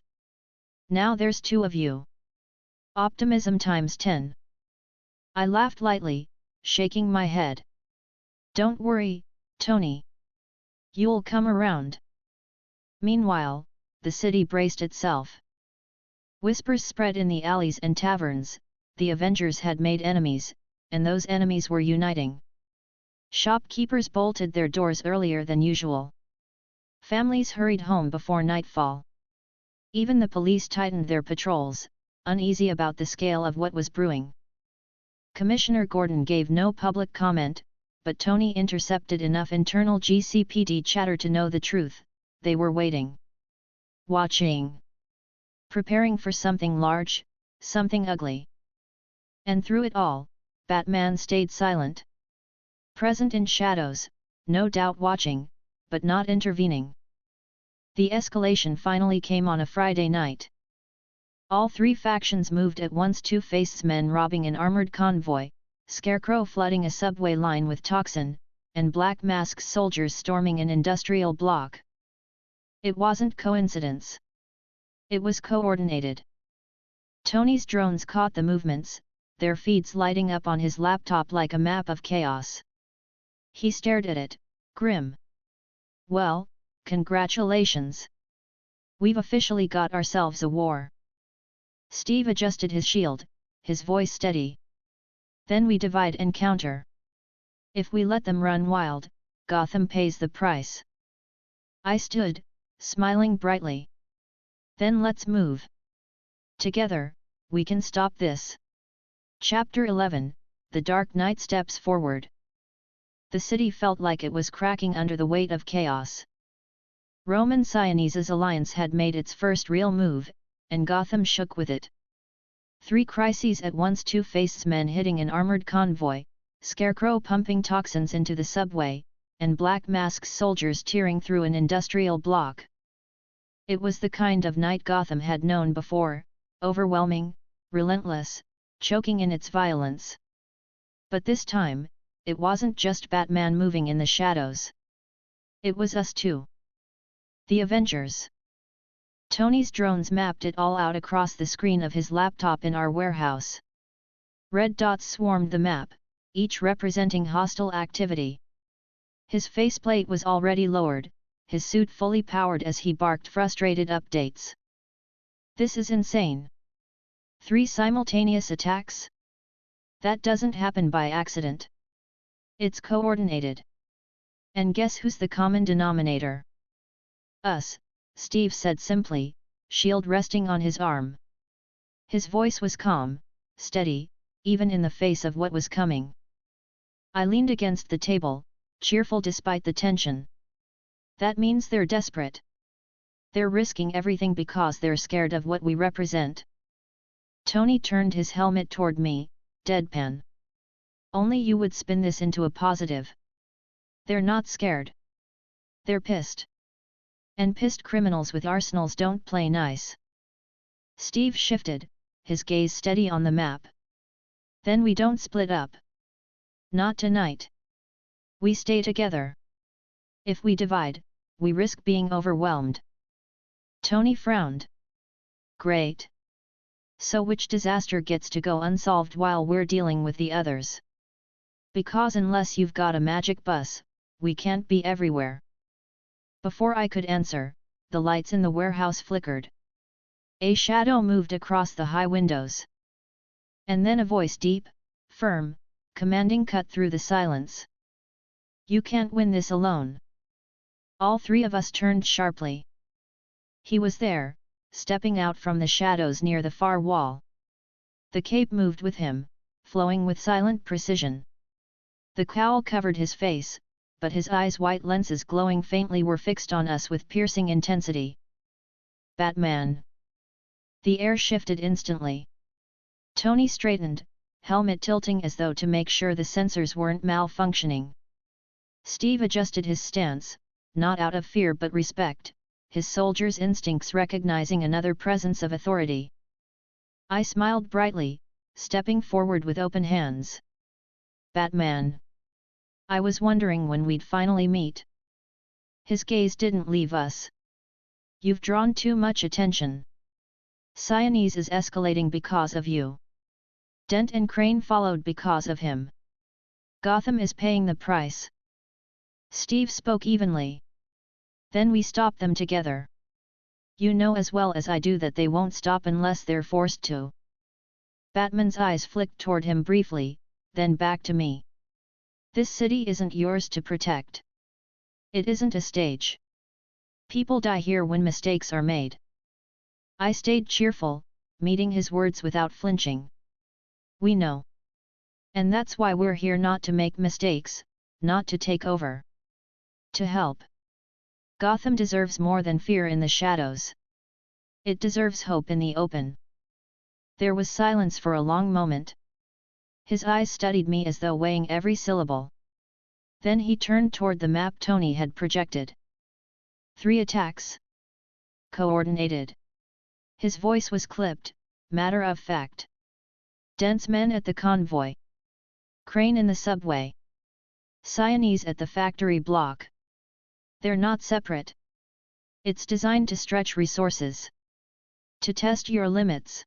Now there's 2 of you. Optimism times 10. I laughed lightly, shaking my head. "Don't worry, Tony. You'll come around." Meanwhile, the city braced itself. Whispers spread in the alleys and taverns. The Avengers had made enemies, and those enemies were uniting. Shopkeepers bolted their doors earlier than usual. Families hurried home before nightfall. Even the police tightened their patrols, uneasy about the scale of what was brewing. Commissioner Gordon gave no public comment, but Tony intercepted enough internal GCPD chatter to know the truth. They were waiting. Watching. Preparing for something large, something ugly. And through it all, Batman stayed silent. Present in shadows, no doubt watching, but not intervening. The escalation finally came on a Friday night. All 3 factions moved at once: Two-Face's men robbing an armored convoy, Scarecrow flooding a subway line with toxin, and Black Mask's soldiers storming an industrial block. It wasn't coincidence. It was coordinated. Tony's drones caught the movements, their feeds lighting up on his laptop like a map of chaos. He stared at it, grim. "Well, congratulations. We've officially got ourselves a war. Steve adjusted his shield, his voice steady. Then we divide and counter. If we let them run wild, Gotham pays the price. I stood, smiling brightly. Then let's move. Together, we can stop this. Chapter 11, The Dark Knight steps forward. The city felt like it was cracking under the weight of chaos. Roman Sionese's alliance had made its first real move, and Gotham shook with it. 3 crises at once: Two-Faced men hitting an armored convoy, Scarecrow pumping toxins into the subway, and Black Mask's soldiers tearing through an industrial block. It was the kind of night Gotham had known before, overwhelming, relentless, choking in its violence. But this time, it wasn't just Batman moving in the shadows. It was us too. The Avengers. Tony's drones mapped it all out across the screen of his laptop in our warehouse. Red dots swarmed the map, each representing hostile activity. His faceplate was already lowered, his suit fully powered as he barked frustrated updates. This is insane. 3 simultaneous attacks? That doesn't happen by accident. It's coordinated. And guess who's the common denominator? Us, Steve said simply, shield resting on his arm. His voice was calm, steady, even in the face of what was coming. I leaned against the table, cheerful despite the tension. That means they're desperate. They're risking everything because they're scared of what we represent. Tony turned his helmet toward me, deadpan. Only you would spin this into a positive. They're not scared. They're pissed. And pissed criminals with arsenals don't play nice. Steve shifted, his gaze steady on the map. Then we don't split up. Not tonight. We stay together. If we divide, we risk being overwhelmed. Tony frowned. Great. So which disaster gets to go unsolved while we're dealing with the others? Because unless you've got a magic bus, we can't be everywhere. Before I could answer, the lights in the warehouse flickered. A shadow moved across the high windows. And then a voice, deep, firm, commanding, cut through the silence. You can't win this alone. All 3 of us turned sharply. He was there, stepping out from the shadows near the far wall. The cape moved with him, flowing with silent precision. The cowl covered his face, but his eyes' white lenses glowing faintly were fixed on us with piercing intensity. Batman. The air shifted instantly. Tony straightened, helmet tilting as though to make sure the sensors weren't malfunctioning. Steve adjusted his stance, not out of fear but respect, his soldiers' instincts recognizing another presence of authority. I smiled brightly, stepping forward with open hands. Batman. I was wondering when we'd finally meet. His gaze didn't leave us. You've drawn too much attention. Sionese is escalating because of you. Dent and Crane followed because of him. Gotham is paying the price. Steve spoke evenly. Then we stop them together. You know as well as I do that they won't stop unless they're forced to. Batman's eyes flicked toward him briefly, then back to me. This city isn't yours to protect. It isn't a stage. People die here when mistakes are made. I stayed cheerful, meeting his words without flinching. We know. And that's why we're here, not to make mistakes, not to take over. To help. Gotham deserves more than fear in the shadows. It deserves hope in the open. There was silence for a long moment. His eyes studied me as though weighing every syllable. Then he turned toward the map Tony had projected. 3 attacks. Coordinated. His voice was clipped, matter of fact. Dent's men at the convoy. Crane in the subway. Sionese at the factory block. They're not separate. It's designed to stretch resources. To test your limits.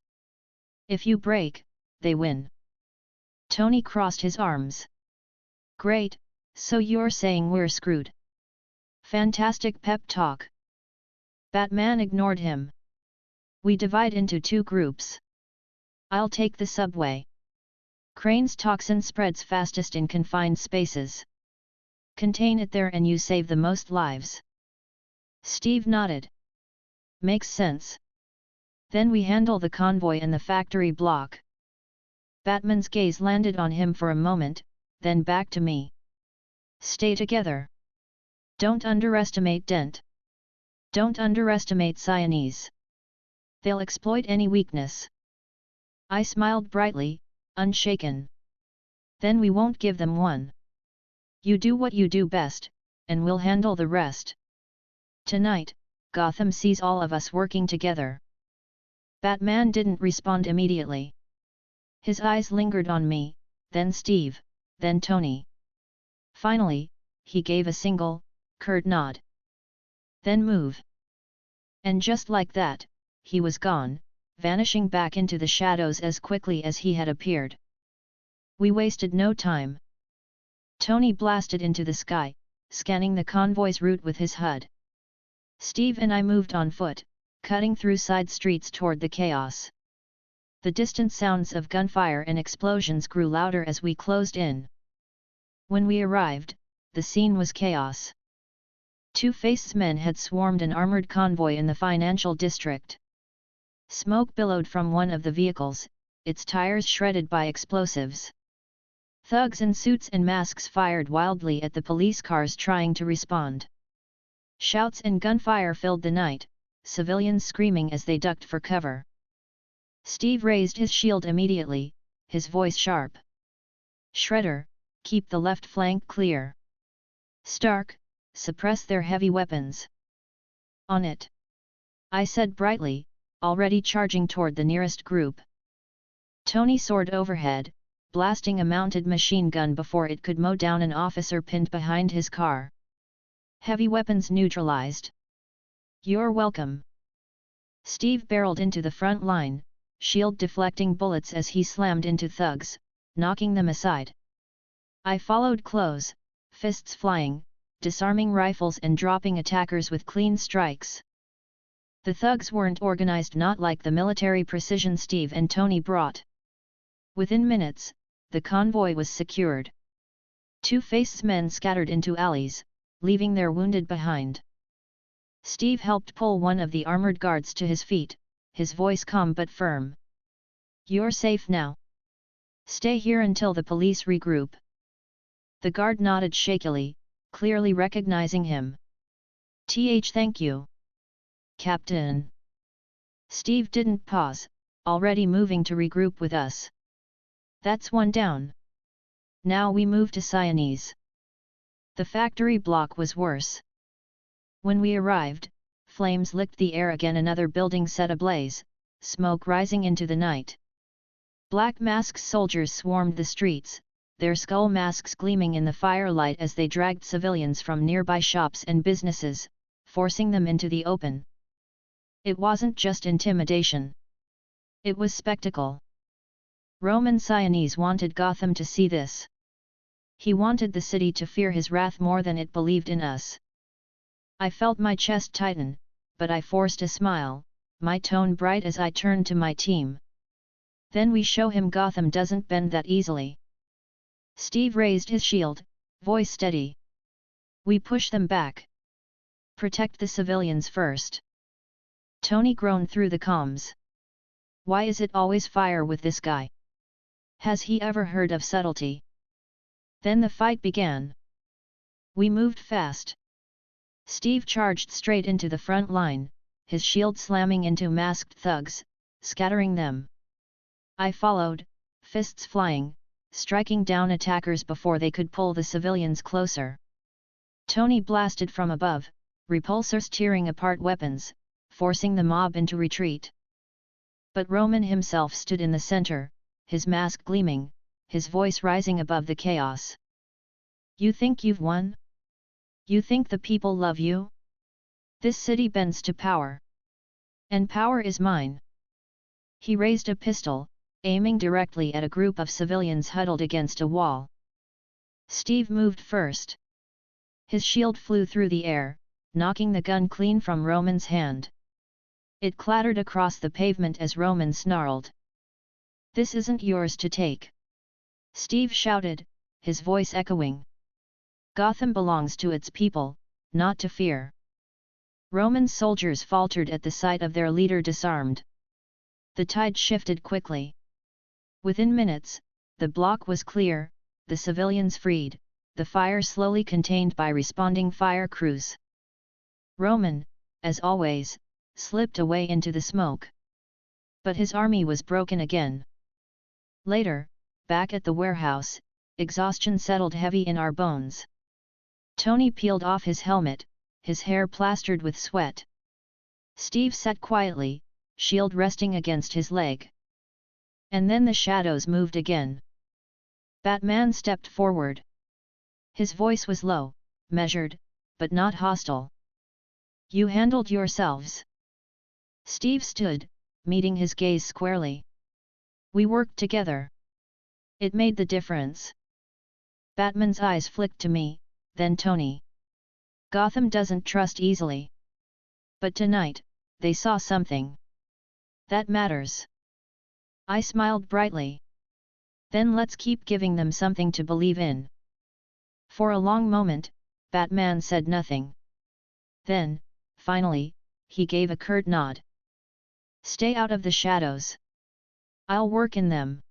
If you break, they win. Tony crossed his arms. Great, so you're saying we're screwed. Fantastic pep talk. Batman ignored him. We divide into 2 groups. I'll take the subway. Crane's toxin spreads fastest in confined spaces. Contain it there and you save the most lives. Steve nodded. Makes sense. Then we handle the convoy and the factory block. Batman's gaze landed on him for a moment, then back to me. Stay together. Don't underestimate Dent. Don't underestimate Siamese. They'll exploit any weakness. I smiled brightly, unshaken. Then we won't give them one. You do what you do best, and we'll handle the rest. Tonight, Gotham sees all of us working together. Batman didn't respond immediately. His eyes lingered on me, then Steve, then Tony. Finally, he gave a single, curt nod. Then move. And just like that, he was gone, vanishing back into the shadows as quickly as he had appeared. We wasted no time. Tony blasted into the sky, scanning the convoy's route with his HUD. Steve and I moved on foot, cutting through side streets toward the chaos. The distant sounds of gunfire and explosions grew louder as we closed in. When we arrived, the scene was chaos. Two-Faced men had swarmed an armored convoy in the financial district. Smoke billowed from one of the vehicles, its tires shredded by explosives. Thugs in suits and masks fired wildly at the police cars trying to respond. Shouts and gunfire filled the night, civilians screaming as they ducked for cover. Steve raised his shield immediately, his voice sharp. Shredder, keep the left flank clear. Stark, suppress their heavy weapons. On it. I said brightly, already charging toward the nearest group. Tony soared overhead, blasting a mounted machine gun before it could mow down an officer pinned behind his car. Heavy weapons neutralized. You're welcome. Steve barreled into the front line, shield deflecting bullets as he slammed into thugs, knocking them aside. I followed close, fists flying, disarming rifles and dropping attackers with clean strikes. The thugs weren't organized, not like the military precision Steve and Tony brought. Within minutes, the convoy was secured. Two-Faced men scattered into alleys, leaving their wounded behind. Steve helped pull one of the armored guards to his feet, his voice calm but firm. You're safe now. Stay here until the police regroup. The guard nodded shakily, clearly recognizing him. Thank you, Captain. Steve didn't pause, already moving to regroup with us. That's one down. Now we move to Siamese. The factory block was worse. When we arrived, flames licked the air again, another building set ablaze, smoke rising into the night. Black masked soldiers swarmed the streets, their skull masks gleaming in the firelight as they dragged civilians from nearby shops and businesses, forcing them into the open. It wasn't just intimidation. It was spectacle. Roman Siamese wanted Gotham to see this. He wanted the city to fear his wrath more than it believed in us. I felt my chest tighten, but I forced a smile, my tone bright as I turned to my team. Then we show him Gotham doesn't bend that easily. Steve raised his shield, voice steady. We push them back. Protect the civilians first. Tony groaned through the comms. Why is it always fire with this guy? Has he ever heard of subtlety? Then the fight began. We moved fast. Steve charged straight into the front line, his shield slamming into masked thugs, scattering them. I followed, fists flying, striking down attackers before they could pull the civilians closer. Tony blasted from above, repulsors tearing apart weapons, forcing the mob into retreat. But Roman himself stood in the center, his mask gleaming, his voice rising above the chaos. You think you've won? You think the people love you? This city bends to power. And power is mine. He raised a pistol, aiming directly at a group of civilians huddled against a wall. Steve moved first. His shield flew through the air, knocking the gun clean from Roman's hand. It clattered across the pavement as Roman snarled. This isn't yours to take. Steve shouted, his voice echoing. Gotham belongs to its people, not to fear. Roman soldiers faltered at the sight of their leader disarmed. The tide shifted quickly. Within minutes, the block was clear, the civilians freed, the fire slowly contained by responding fire crews. Roman, as always, slipped away into the smoke. But his army was broken again. Later, back at the warehouse, exhaustion settled heavy in our bones. Tony peeled off his helmet, his hair plastered with sweat. Steve sat quietly, shield resting against his leg. And then the shadows moved again. Batman stepped forward. His voice was low, measured, but not hostile. You handled yourselves. Steve stood, meeting his gaze squarely. We worked together. It made the difference. Batman's eyes flicked to me, then Tony. Gotham doesn't trust easily. But tonight, they saw something. That matters. I smiled brightly. Then let's keep giving them something to believe in. For a long moment, Batman said nothing. Then, finally, he gave a curt nod. Stay out of the shadows. I'll work in them.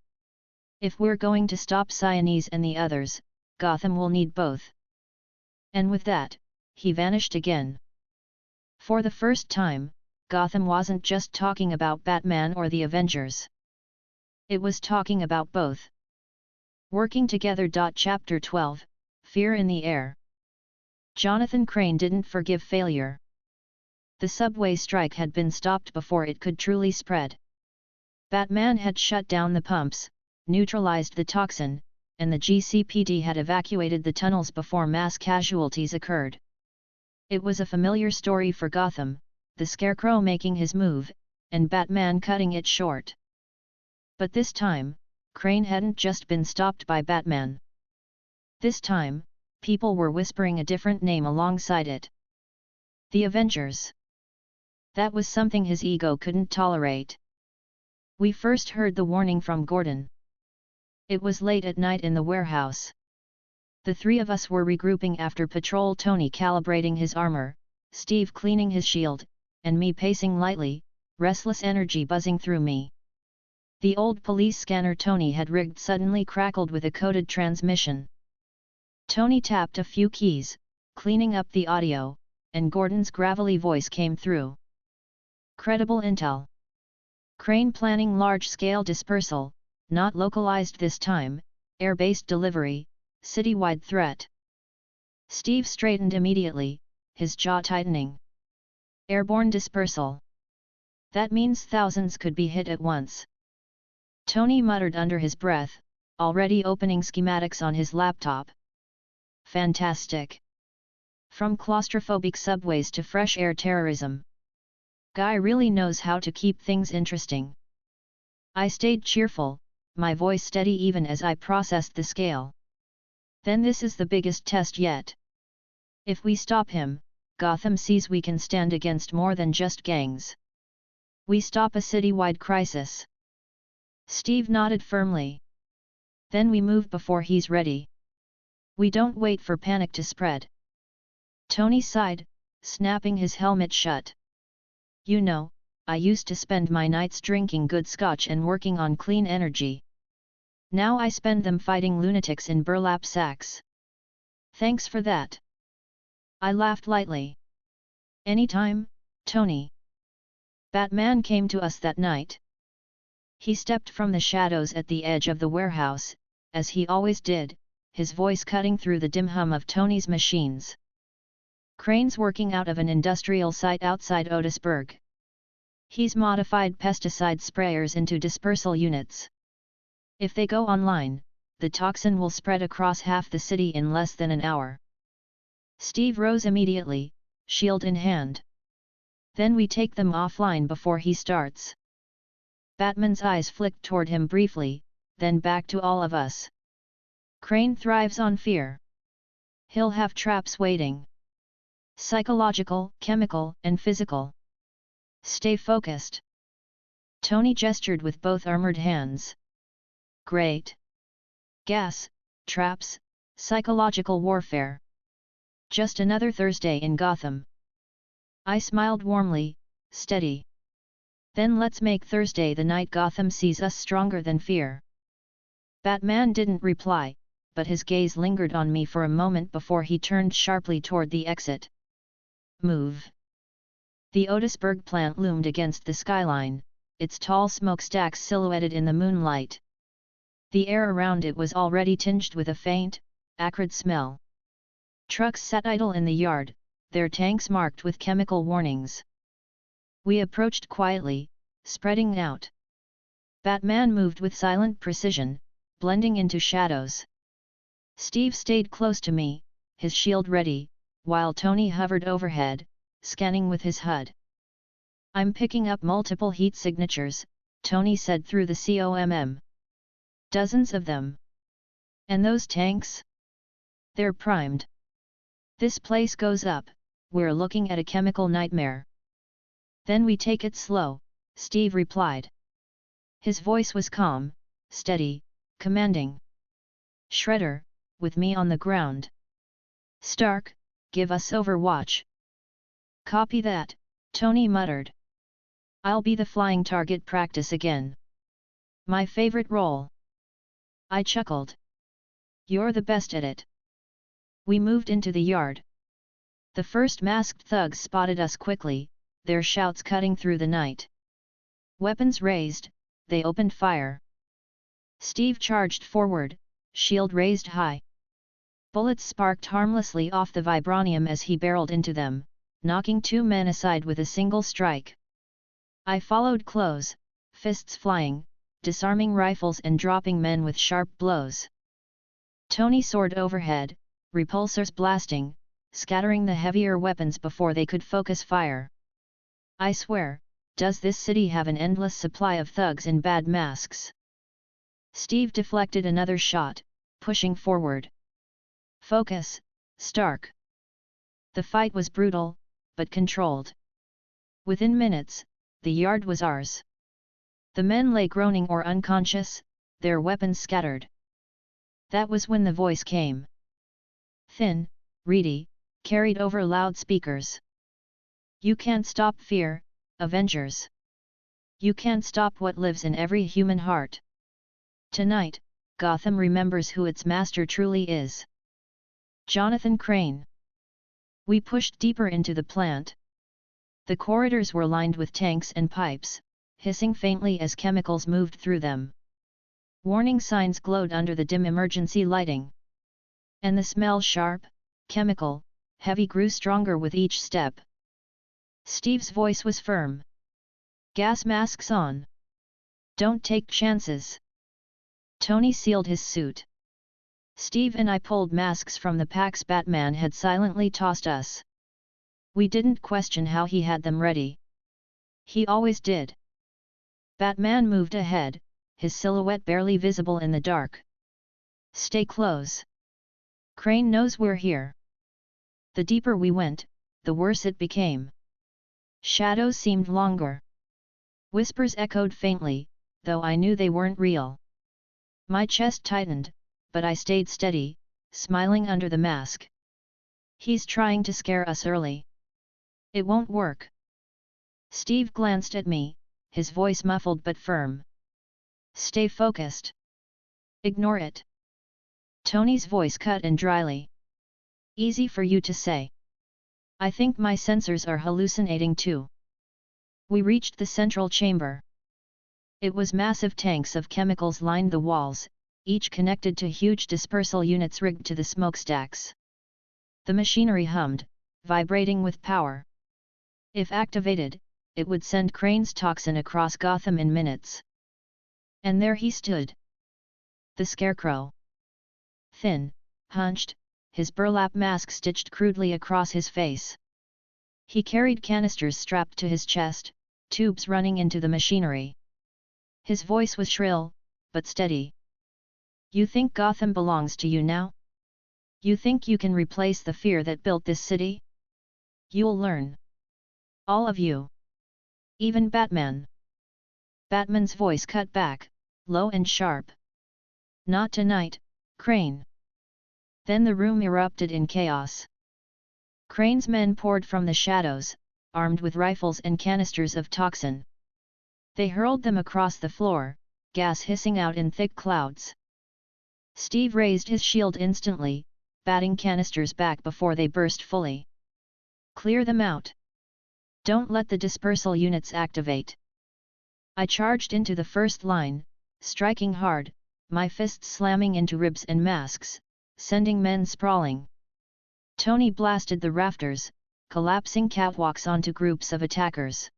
If we're going to stop Siamese and the others, Gotham will need both. And with that, he vanished again. For the first time, Gotham wasn't just talking about Batman or the Avengers. It was talking about both. Working together. Chapter 12, Fear in the Air. Jonathan Crane didn't forgive failure. The subway strike had been stopped before it could truly spread. Batman had shut down the pumps, neutralized the toxin, and the GCPD had evacuated the tunnels before mass casualties occurred. It was a familiar story for Gotham, the Scarecrow making his move, and Batman cutting it short. But this time, Crane hadn't just been stopped by Batman. This time, people were whispering a different name alongside it. The Avengers. That was something his ego couldn't tolerate. We first heard the warning from Gordon. It was late at night in the warehouse. The three of us were regrouping after patrol, Tony calibrating his armor, Steve cleaning his shield, and me pacing lightly, restless energy buzzing through me. The old police scanner Tony had rigged suddenly crackled with a coded transmission. Tony tapped a few keys, cleaning up the audio, and Gordon's gravelly voice came through. Credible intel. Crane planning large-scale dispersal, not localized this time, air-based delivery, citywide threat. Steve straightened immediately, his jaw tightening. Airborne dispersal. That means thousands could be hit at once. Tony muttered under his breath, already opening schematics on his laptop. Fantastic. From claustrophobic subways to fresh air terrorism. Guy really knows how to keep things interesting. I stayed cheerful, my voice steady even as I processed the scale. Then this is the biggest test yet. If we stop him, Gotham sees we can stand against more than just gangs. We stop a citywide crisis. Steve nodded firmly. Then we move before he's ready. We don't wait for panic to spread. Tony sighed, snapping his helmet shut. You know, I used to spend my nights drinking good scotch and working on clean energy. Now I spend them fighting lunatics in burlap sacks. Thanks for that. I laughed lightly. Anytime, Tony. Batman came to us that night. He stepped from the shadows at the edge of the warehouse, as he always did, his voice cutting through the dim hum of Tony's machines. Crane's working out of an industrial site outside Otisburg. He's modified pesticide sprayers into dispersal units. If they go online, the toxin will spread across half the city in less than an hour. Steve rose immediately, shield in hand. Then we take them offline before he starts. Batman's eyes flicked toward him briefly, then back to all of us. Crane thrives on fear. He'll have traps waiting. Psychological, chemical, and physical. Stay focused. Tony gestured with both armored hands. Great. Gas, traps, psychological warfare. Just another Thursday in Gotham. I smiled warmly, steady. Then let's make Thursday the night Gotham sees us stronger than fear. Batman didn't reply, but his gaze lingered on me for a moment before he turned sharply toward the exit. Move. The Otisburg plant loomed against the skyline, its tall smokestacks silhouetted in the moonlight. The air around it was already tinged with a faint, acrid smell. Trucks sat idle in the yard, their tanks marked with chemical warnings. We approached quietly, spreading out. Batman moved with silent precision, blending into shadows. Steve stayed close to me, his shield ready, while Tony hovered overhead, scanning with his HUD. I'm picking up multiple heat signatures, Tony said through the COMM. Dozens of them. And those tanks? They're primed. This place goes up, we're looking at a chemical nightmare. Then we take it slow, Steve replied. His voice was calm, steady, commanding. Shredder, with me on the ground. Stark, give us overwatch. Copy that, Tony muttered. I'll be the flying target practice again. My favorite role. I chuckled. You're the best at it. We moved into the yard. The first masked thugs spotted us quickly, their shouts cutting through the night. Weapons raised, they opened fire. Steve charged forward, shield raised high. Bullets sparked harmlessly off the vibranium as he barreled into them, knocking two men aside with a single strike. I followed close, fists flying, disarming rifles and dropping men with sharp blows. Tony soared overhead, repulsors blasting, scattering the heavier weapons before they could focus fire. I swear, does this city have an endless supply of thugs in bad masks? Steve deflected another shot, pushing forward. Focus, Stark. The fight was brutal, but controlled. Within minutes, the yard was ours. The men lay groaning or unconscious, their weapons scattered. That was when the voice came. Thin, reedy, carried over loudspeakers. You can't stop fear, Avengers. You can't stop what lives in every human heart. Tonight, Gotham remembers who its master truly is. Jonathan Crane. We pushed deeper into the plant. The corridors were lined with tanks and pipes, hissing faintly as chemicals moved through them. Warning signs glowed under the dim emergency lighting. And the smell, sharp, chemical, heavy, grew stronger with each step. Steve's voice was firm. Gas masks on. Don't take chances. Tony sealed his suit. Steve and I pulled masks from the packs Batman had silently tossed us. We didn't question how he had them ready. He always did. Batman moved ahead, his silhouette barely visible in the dark. Stay close. Crane knows we're here. The deeper we went, the worse it became. Shadows seemed longer. Whispers echoed faintly, though I knew they weren't real. My chest tightened, but I stayed steady, smiling under the mask. He's trying to scare us early. It won't work. Steve glanced at me, his voice muffled but firm. Stay focused. Ignore it. Tony's voice cut and dryly. Easy for you to say. I think my sensors are hallucinating too. We reached the central chamber. It was massive tanks of chemicals lined the walls, each connected to huge dispersal units rigged to the smokestacks. The machinery hummed, vibrating with power. If activated, it would send Crane's toxin across Gotham in minutes. And there he stood. The Scarecrow. Thin, hunched, his burlap mask stitched crudely across his face. He carried canisters strapped to his chest, tubes running into the machinery. His voice was shrill, but steady. You think Gotham belongs to you now? You think you can replace the fear that built this city? You'll learn. All of you. Even Batman. Batman's voice cut back, low and sharp. Not tonight, Crane. Then the room erupted in chaos. Crane's men poured from the shadows, armed with rifles and canisters of toxin. They hurled them across the floor, gas hissing out in thick clouds. Steve raised his shield instantly, batting canisters back before they burst fully. Clear them out. Don't let the dispersal units activate. I charged into the first line, striking hard, my fists slamming into ribs and masks, sending men sprawling. Tony blasted the rafters, collapsing catwalks onto groups of attackers.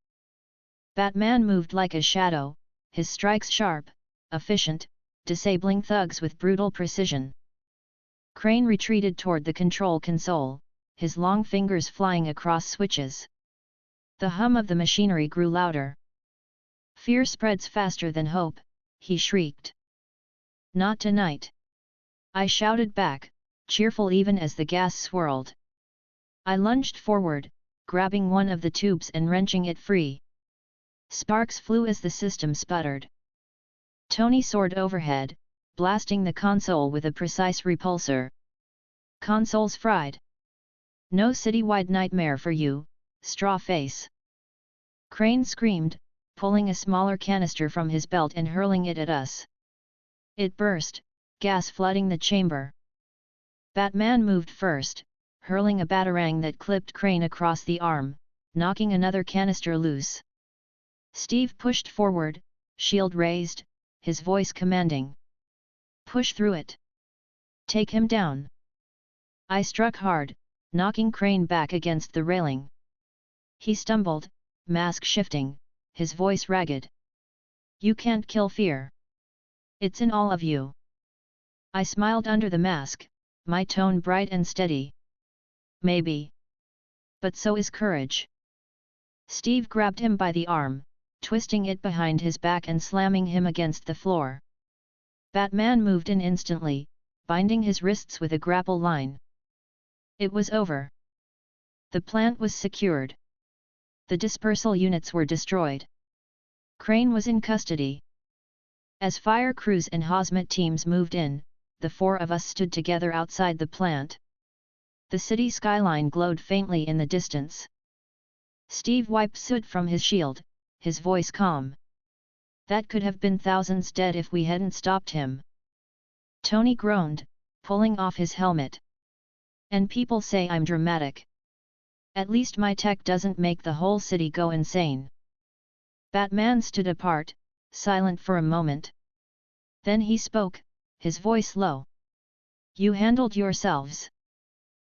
Batman moved like a shadow, his strikes sharp, efficient, disabling thugs with brutal precision. Crane retreated toward the control console, his long fingers flying across switches. The hum of the machinery grew louder. Fear spreads faster than hope, he shrieked. Not tonight. I shouted back, cheerful even as the gas swirled. I lunged forward, grabbing one of the tubes and wrenching it free. Sparks flew as the system sputtered. Tony soared overhead, blasting the console with a precise repulsor. Consoles fried. No citywide nightmare for you, straw face. Crane screamed, pulling a smaller canister from his belt and hurling it at us. It burst, gas flooding the chamber. Batman moved first, hurling a batarang that clipped Crane across the arm, knocking another canister loose. Steve pushed forward, shield raised, his voice commanding. Push through it. Take him down. I struck hard, knocking Crane back against the railing. He stumbled, mask shifting, his voice ragged. You can't kill fear. It's in all of you. I smiled under the mask, my tone bright and steady. Maybe. But so is courage. Steve grabbed him by the arm, twisting it behind his back and slamming him against the floor. Batman moved in instantly, binding his wrists with a grapple line. It was over. The plant was secured. The dispersal units were destroyed. Crane was in custody. As fire crews and hazmat teams moved in, the four of us stood together outside the plant. The city skyline glowed faintly in the distance. Steve wiped soot from his shield, his voice calm. That could have been thousands dead if we hadn't stopped him. Tony groaned, pulling off his helmet. And people say I'm dramatic. At least my tech doesn't make the whole city go insane. Batman stood apart, silent for a moment. Then he spoke, his voice low. You handled yourselves.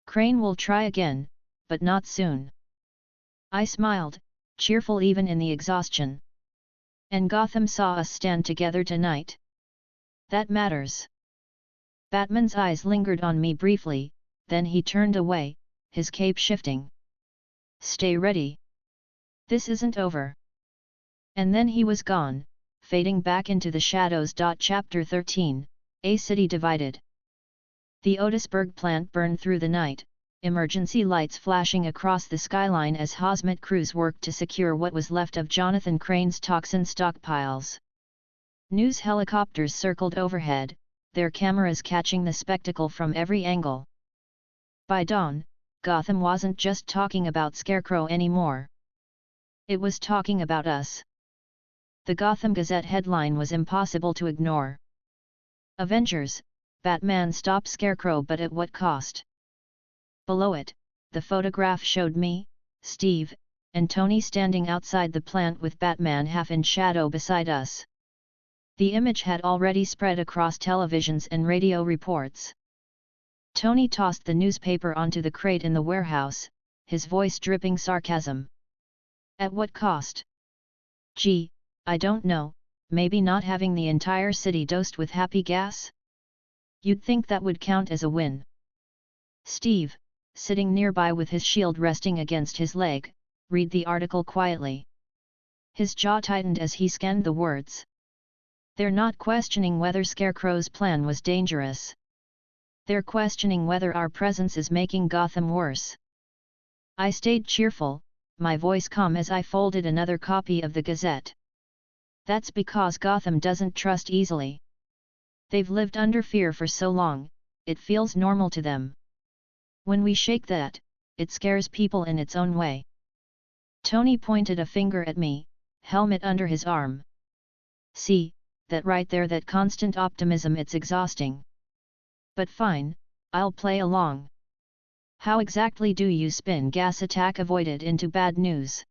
Crane will try again, but not soon. I smiled, cheerful even in the exhaustion. And Gotham saw us stand together tonight. That matters. Batman's eyes lingered on me briefly, then he turned away, his cape shifting. Stay ready. This isn't over. And then he was gone, fading back into the shadows. Chapter 13, A City Divided. The Otisburg plant burned through the night, emergency lights flashing across the skyline as hazmat crews worked to secure what was left of Jonathan Crane's toxin stockpiles. News helicopters circled overhead, their cameras catching the spectacle from every angle. By dawn, Gotham wasn't just talking about Scarecrow anymore. It was talking about us. The Gotham Gazette headline was impossible to ignore. Avengers, Batman stops Scarecrow, but at what cost? Below it, the photograph showed me, Steve, and Tony standing outside the plant with Batman half in shadow beside us. The image had already spread across televisions and radio reports. Tony tossed the newspaper onto the crate in the warehouse, his voice dripping sarcasm. At what cost? Gee, I don't know, maybe not having the entire city dosed with happy gas? You'd think that would count as a win. Steve, sitting nearby with his shield resting against his leg, read the article quietly. His jaw tightened as he scanned the words. They're not questioning whether Scarecrow's plan was dangerous. They're questioning whether our presence is making Gotham worse. I stayed cheerful, my voice calm as I folded another copy of the Gazette. That's because Gotham doesn't trust easily. They've lived under fear for so long, it feels normal to them. When we shake that, it scares people in its own way. Tony pointed a finger at me, helmet under his arm. See, that right there, that constant optimism, it's exhausting. But fine, I'll play along. How exactly do you spin gas attack avoided into bad news?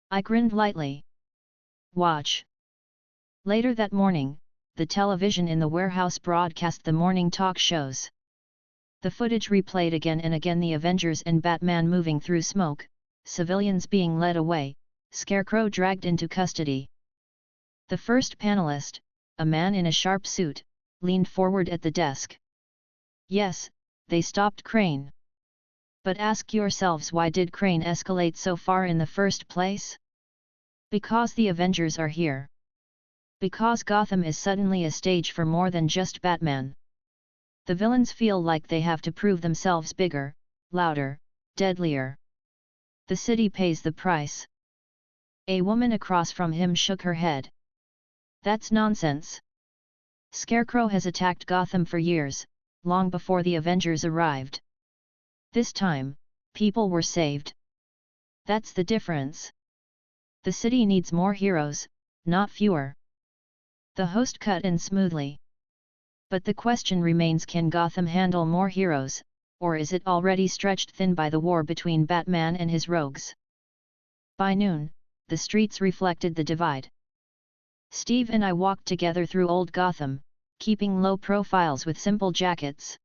I grinned lightly. Watch. Later that morning, the television in the warehouse broadcast the morning talk shows. The footage replayed again and again, the Avengers and Batman moving through smoke, civilians being led away, Scarecrow dragged into custody. The first panelist, a man in a sharp suit, leaned forward at the desk. Yes, they stopped Crane. But ask yourselves, why did Crane escalate so far in the first place? Because the Avengers are here. Because Gotham is suddenly a stage for more than just Batman. The villains feel like they have to prove themselves bigger, louder, deadlier. The city pays the price. A woman across from him shook her head. That's nonsense. Scarecrow has attacked Gotham for years, long before the Avengers arrived. This time, people were saved. That's the difference. The city needs more heroes, not fewer. The host cut in smoothly. But the question remains, can Gotham handle more heroes, or is it already stretched thin by the war between Batman and his rogues? By noon, the streets reflected the divide. Steve and I walked together through old Gotham, keeping low profiles with simple jackets.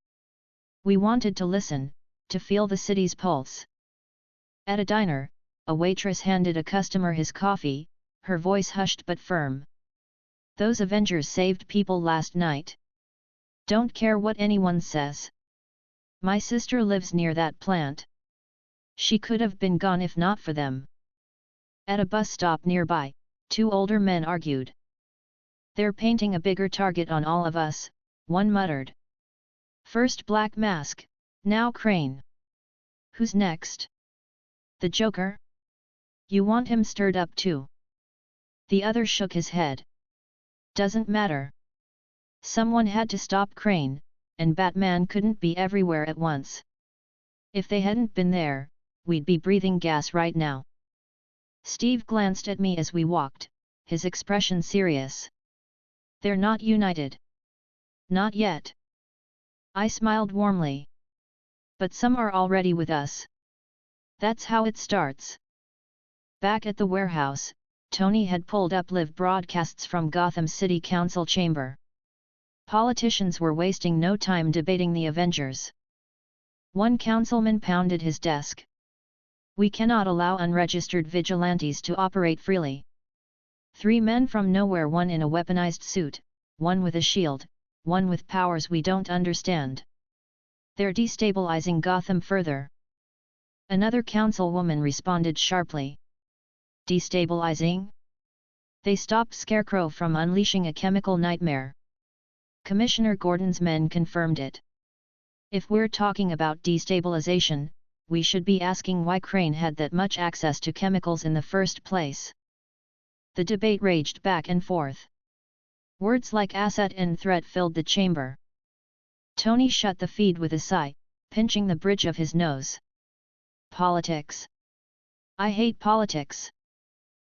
We wanted to listen, to feel the city's pulse. At a diner, a waitress handed a customer his coffee, her voice hushed but firm. Those Avengers saved people last night. Don't care what anyone says. My sister lives near that plant. She could have been gone if not for them. At a bus stop nearby, two older men argued. They're painting a bigger target on all of us, one muttered. First Black Mask, now Crane. Who's next? The Joker? You want him stirred up too? The other shook his head. Doesn't matter. Someone had to stop Crane, and Batman couldn't be everywhere at once. If they hadn't been there, we'd be breathing gas right now. Steve glanced at me as we walked, his expression serious. They're not united. Not yet. I smiled warmly. But some are already with us. That's how it starts. Back at the warehouse, Tony had pulled up live broadcasts from Gotham City Council chamber. Politicians were wasting no time debating the Avengers. One councilman pounded his desk. We cannot allow unregistered vigilantes to operate freely. 3 men from nowhere, one in a weaponized suit, one with a shield, one with powers we don't understand. They're destabilizing Gotham further. Another councilwoman responded sharply. Destabilizing? They stopped Scarecrow from unleashing a chemical nightmare. Commissioner Gordon's men confirmed it. If we're talking about destabilization, we should be asking why Crane had that much access to chemicals in the first place. The debate raged back and forth. Words like asset and threat filled the chamber. Tony shut the feed with a sigh, pinching the bridge of his nose. Politics. I hate politics.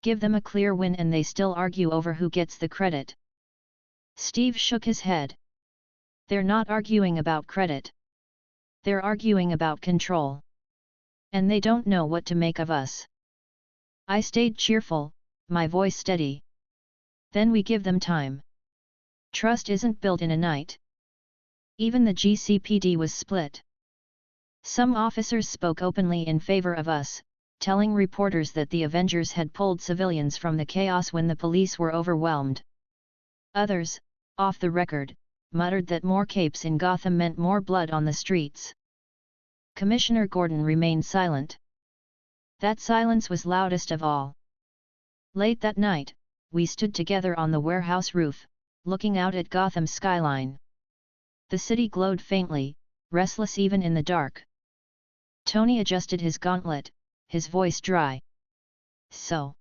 Give them a clear win and they still argue over who gets the credit. Steve shook his head. They're not arguing about credit. They're arguing about control. And they don't know what to make of us. I stayed cheerful, my voice steady. Then we give them time. Trust isn't built in a night. Even the GCPD was split. Some officers spoke openly in favor of us, telling reporters that the Avengers had pulled civilians from the chaos when the police were overwhelmed. Others, off the record, muttered that more capes in Gotham meant more blood on the streets. Commissioner Gordon remained silent. That silence was loudest of all. Late that night, we stood together on the warehouse roof, looking out at Gotham's skyline. The city glowed faintly, restless even in the dark. Tony adjusted his gauntlet, his voice dry. So,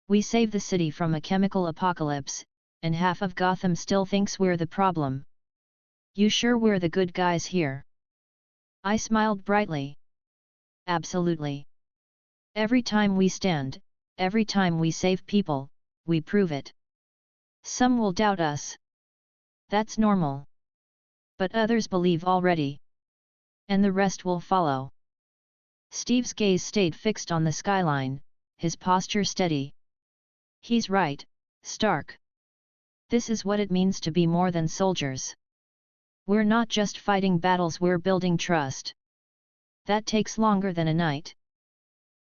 we save the city from a chemical apocalypse, and half of Gotham still thinks we're the problem. You sure we're the good guys here? I smiled brightly. Absolutely. Every time we stand, every time we save people, we prove it. Some will doubt us. That's normal. But others believe already. And the rest will follow. Steve's gaze stayed fixed on the skyline, his posture steady. He's right, Stark. This is what it means to be more than soldiers. We're not just fighting battles, we're building trust. That takes longer than a night.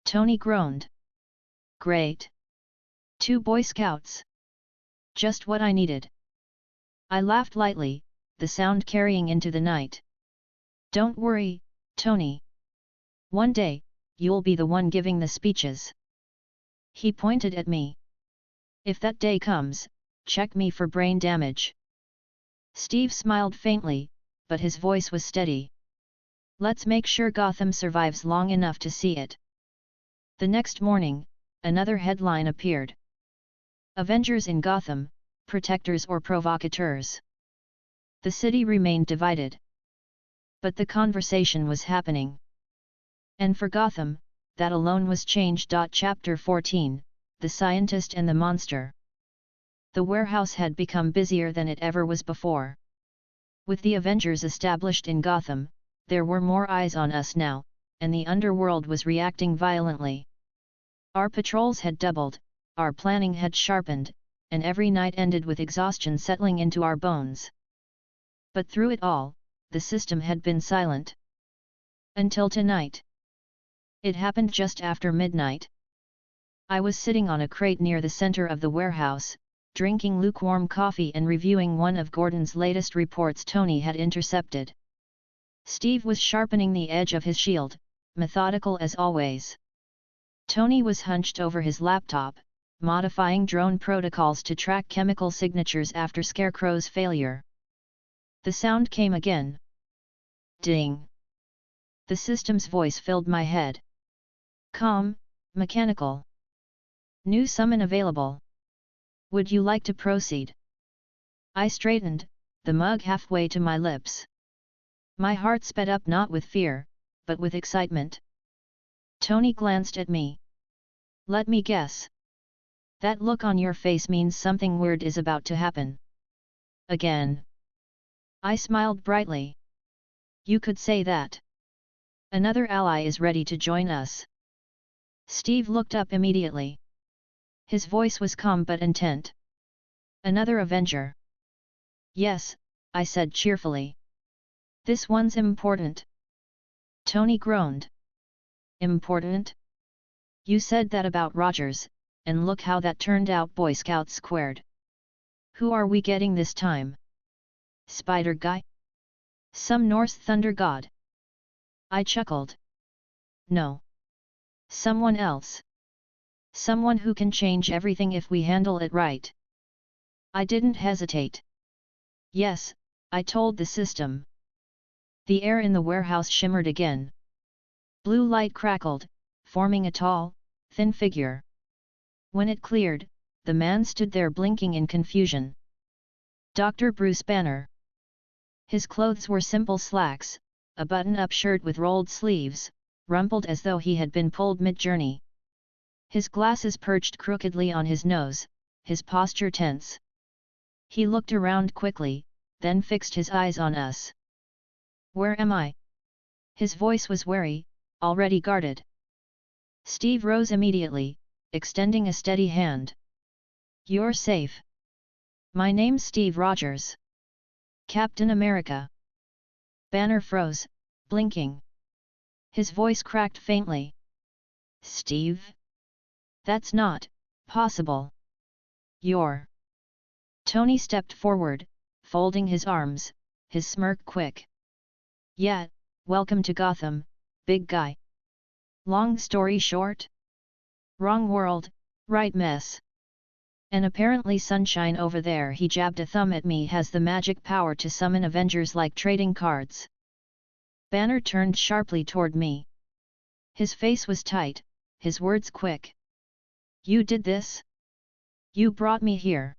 Tony groaned. Great. 2 Boy Scouts. Just what I needed. I laughed lightly, the sound carrying into the night. Don't worry, Tony. One day, you'll be the one giving the speeches. He pointed at me. If that day comes, check me for brain damage. Steve smiled faintly, but his voice was steady. Let's make sure Gotham survives long enough to see it. The next morning, another headline appeared. Avengers in Gotham, protectors or provocateurs. The city remained divided. But the conversation was happening. And for Gotham, that alone was change. Chapter 14, The Scientist and the Monster. The warehouse had become busier than it ever was before. With the Avengers established in Gotham, there were more eyes on us now, and the underworld was reacting violently. Our patrols had doubled, our planning had sharpened, and every night ended with exhaustion settling into our bones. But through it all, the system had been silent. Until tonight. It happened just after midnight. I was sitting on a crate near the center of the warehouse, drinking lukewarm coffee and reviewing one of Gordon's latest reports Tony had intercepted. Steve was sharpening the edge of his shield, methodical as always. Tony was hunched over his laptop, modifying drone protocols to track chemical signatures after Scarecrow's failure. The sound came again. Ding! The system's voice filled my head. Mechanical. New summon available. Would you like to proceed? I straightened, the mug halfway to my lips. My heart sped up not with fear, but with excitement. Tony glanced at me. Let me guess. That look on your face means something weird is about to happen. Again. I smiled brightly. You could say that. Another ally is ready to join us. Steve looked up immediately. His voice was calm but intent. Another Avenger. Yes, I said cheerfully. This one's important. Tony groaned. Important? You said that about Rogers, and look how that turned out. Boy Scouts squared. Who are we getting this time? Spider guy? Some Norse thunder god? I chuckled. No. Someone else. Someone who can change everything if we handle it right. I didn't hesitate. Yes, I told the system. The air in the warehouse shimmered again. Blue light crackled, forming a tall, thin figure. When it cleared, the man stood there blinking in confusion. Dr. Bruce Banner. His clothes were simple slacks, a button-up shirt with rolled sleeves, rumpled as though he had been pulled mid-journey. His glasses perched crookedly on his nose, his posture tense. He looked around quickly, then fixed his eyes on us. Where am I? His voice was wary, already guarded. Steve rose immediately, extending a steady hand. You're safe. My name's Steve Rogers. Captain America. Banner froze, blinking. His voice cracked faintly. Steve? That's not possible. You're... Tony stepped forward, folding his arms, his smirk quick. Yeah, welcome to Gotham, big guy. Long story short? Wrong world, right mess. And apparently sunshine over there, he jabbed a thumb at me, has the magic power to summon Avengers like trading cards. Banner turned sharply toward me. His face was tight, his words quick. You did this? You brought me here.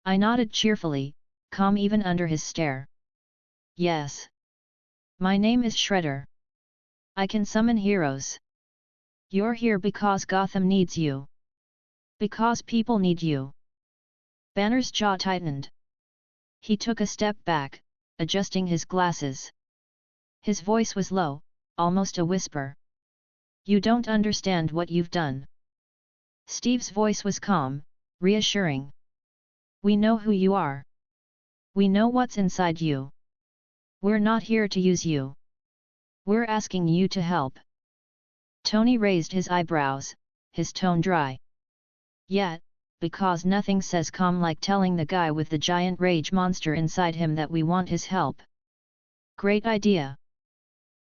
I nodded cheerfully, calm even under his stare. Yes. My name is Shredder. I can summon heroes. You're here because Gotham needs you. Because people need you. Banner's jaw tightened. He took a step back, adjusting his glasses. His voice was low, almost a whisper. You don't understand what you've done. Steve's voice was calm, reassuring. We know who you are. We know what's inside you. We're not here to use you. We're asking you to help. Tony raised his eyebrows, his tone dry. Yet, because nothing says calm like telling the guy with the giant rage monster inside him that we want his help. Great idea.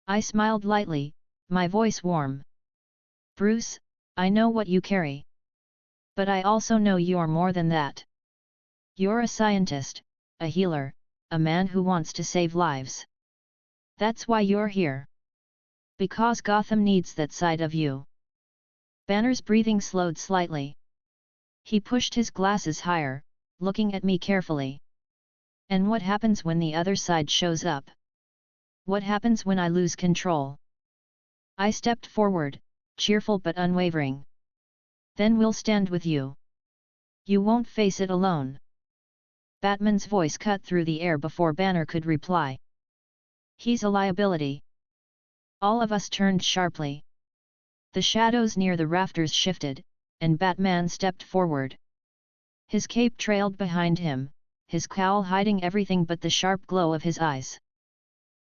I smiled lightly, my voice warm. Bruce, I know what you carry. But I also know you're more than that. You're a scientist, a healer, a man who wants to save lives. That's why you're here. Because Gotham needs that side of you. Banner's breathing slowed slightly. He pushed his glasses higher, looking at me carefully. And what happens when the other side shows up? What happens when I lose control? I stepped forward, cheerful but unwavering. Then we'll stand with you. You won't face it alone. Batman's voice cut through the air before Banner could reply. He's a liability. All of us turned sharply. The shadows near the rafters shifted, and Batman stepped forward. His cape trailed behind him, his cowl hiding everything but the sharp glow of his eyes.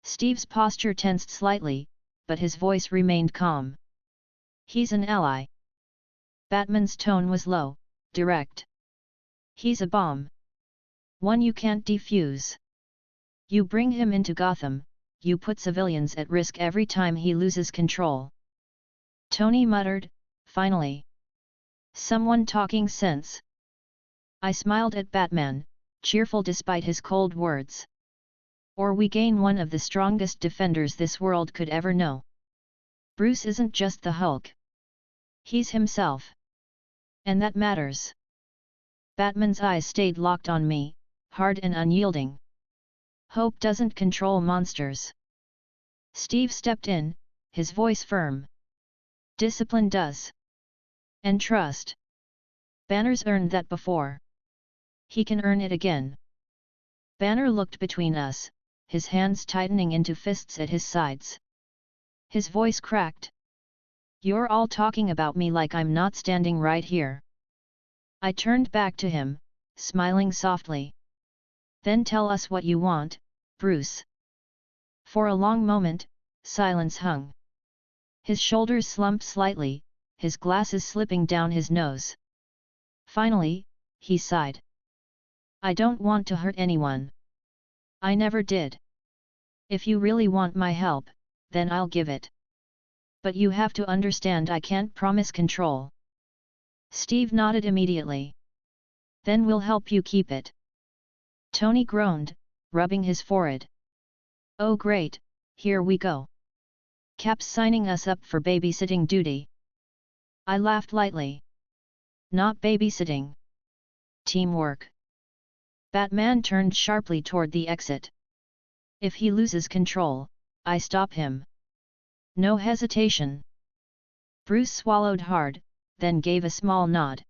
Steve's posture tensed slightly, but his voice remained calm. He's an ally. Batman's tone was low, direct. He's a bomb. One you can't defuse. You bring him into Gotham, you put civilians at risk every time he loses control. Tony muttered, finally. Someone talking sense. I smiled at Batman, cheerful despite his cold words. Or we gain one of the strongest defenders this world could ever know. Bruce isn't just the Hulk. He's himself. And that matters. Batman's eyes stayed locked on me, hard and unyielding. Hope doesn't control monsters. Steve stepped in, his voice firm. Discipline does. And trust. Banner's earned that before. He can earn it again. Banner looked between us, his hands tightening into fists at his sides. His voice cracked. You're all talking about me like I'm not standing right here. I turned back to him, smiling softly. Then tell us what you want, Bruce. For a long moment, silence hung. His shoulders slumped slightly, his glasses slipping down his nose. Finally, he sighed. I don't want to hurt anyone. I never did. If you really want my help, then I'll give it. But you have to understand I can't promise control. Steve nodded immediately. Then we'll help you keep it. Tony groaned, rubbing his forehead. Oh great, here we go. Cap's signing us up for babysitting duty. I laughed lightly. Not babysitting. Teamwork. Batman turned sharply toward the exit. If he loses control, I stop him. No hesitation. Bruce swallowed hard, then gave a small nod.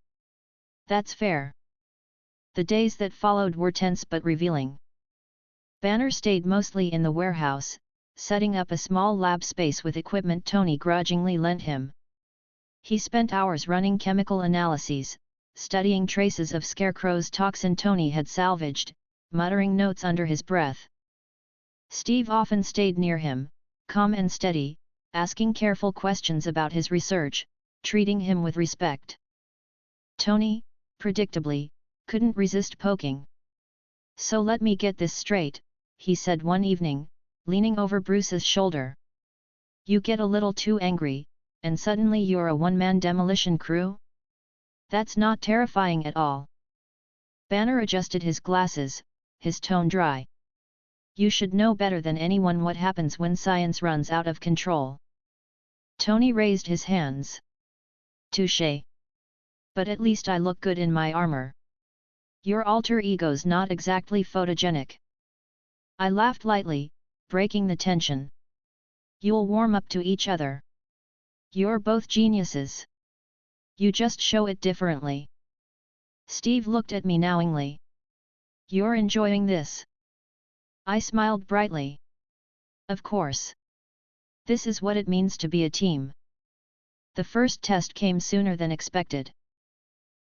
That's fair. The days that followed were tense but revealing. Banner stayed mostly in the warehouse, setting up a small lab space with equipment Tony grudgingly lent him. He spent hours running chemical analyses, studying traces of Scarecrow's toxin Tony had salvaged, muttering notes under his breath. Steve often stayed near him, calm and steady, asking careful questions about his research, treating him with respect. Tony, predictably, couldn't resist poking. So let me get this straight, he said one evening, leaning over Bruce's shoulder. You get a little too angry, and suddenly you're a one-man demolition crew? That's not terrifying at all. Banner adjusted his glasses, his tone dry. You should know better than anyone what happens when science runs out of control. Tony raised his hands. Touché. But at least I look good in my armor. Your alter ego's not exactly photogenic. I laughed lightly, breaking the tension. You'll warm up to each other. You're both geniuses. You just show it differently. Steve looked at me knowingly. You're enjoying this? I smiled brightly. Of course. This is what it means to be a team. The first test came sooner than expected.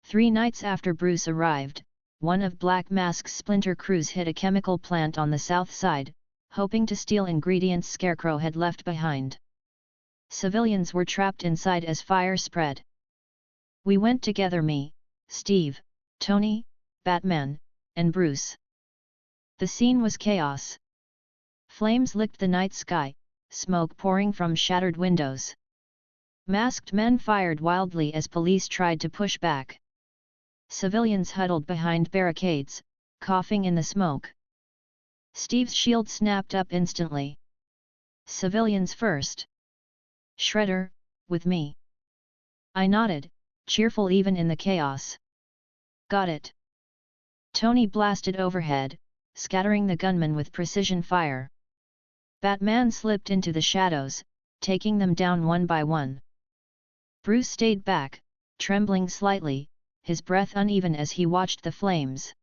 3 nights after Bruce arrived, one of Black Mask's splinter crews hit a chemical plant on the south side, hoping to steal ingredients Scarecrow had left behind. Civilians were trapped inside as fire spread. We went together, me, Steve, Tony, Batman, and Bruce. The scene was chaos. Flames licked the night sky, smoke pouring from shattered windows. Masked men fired wildly as police tried to push back. Civilians huddled behind barricades, coughing in the smoke. Steve's shield snapped up instantly. Civilians first. Shredder, with me. I nodded, cheerful even in the chaos. Got it. Tony blasted overhead, scattering the gunmen with precision fire. Batman slipped into the shadows, taking them down one by one. Bruce stayed back, trembling slightly, his breath uneven as he watched the flames.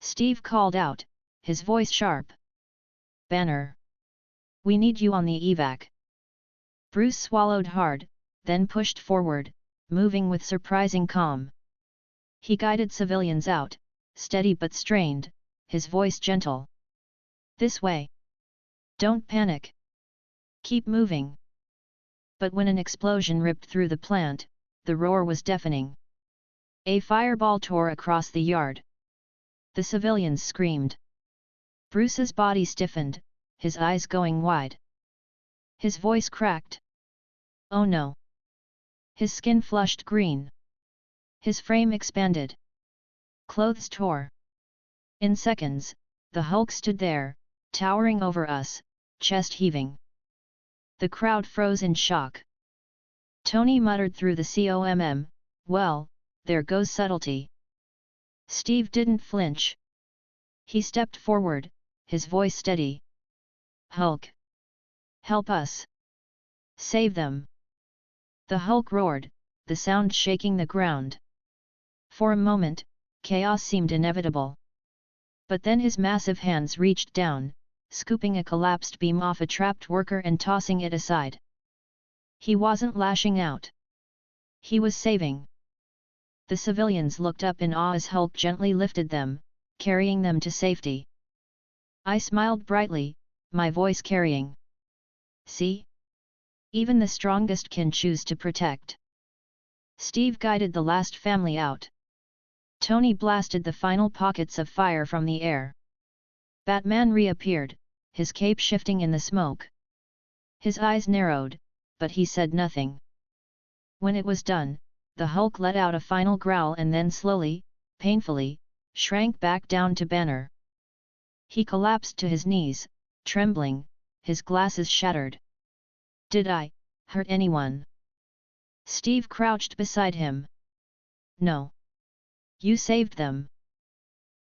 Steve called out, his voice sharp. Banner! We need you on the evac. Bruce swallowed hard, then pushed forward, moving with surprising calm. He guided civilians out, steady but strained, his voice gentle. This way. Don't panic. Keep moving. But when an explosion ripped through the plant, the roar was deafening. A fireball tore across the yard. The civilians screamed. Bruce's body stiffened, his eyes going wide. His voice cracked. Oh no! His skin flushed green. His frame expanded. Clothes tore. In seconds, the Hulk stood there, towering over us, chest heaving. The crowd froze in shock. Tony muttered through the COMM, well, there goes subtlety. Steve didn't flinch. He stepped forward, his voice steady. Hulk! Help us! Save them! The Hulk roared, the sound shaking the ground. For a moment, chaos seemed inevitable. But then his massive hands reached down, scooping a collapsed beam off a trapped worker and tossing it aside. He wasn't lashing out. He was saving. The civilians looked up in awe as Hulk gently lifted them, carrying them to safety. I smiled brightly, my voice carrying. See? Even the strongest can choose to protect. Steve guided the last family out. Tony blasted the final pockets of fire from the air. Batman reappeared, his cape shifting in the smoke. His eyes narrowed, but he said nothing. When it was done, the Hulk let out a final growl and then slowly, painfully, shrank back down to Banner. He collapsed to his knees, trembling, his glasses shattered. Did I hurt anyone? Steve crouched beside him. No. You saved them.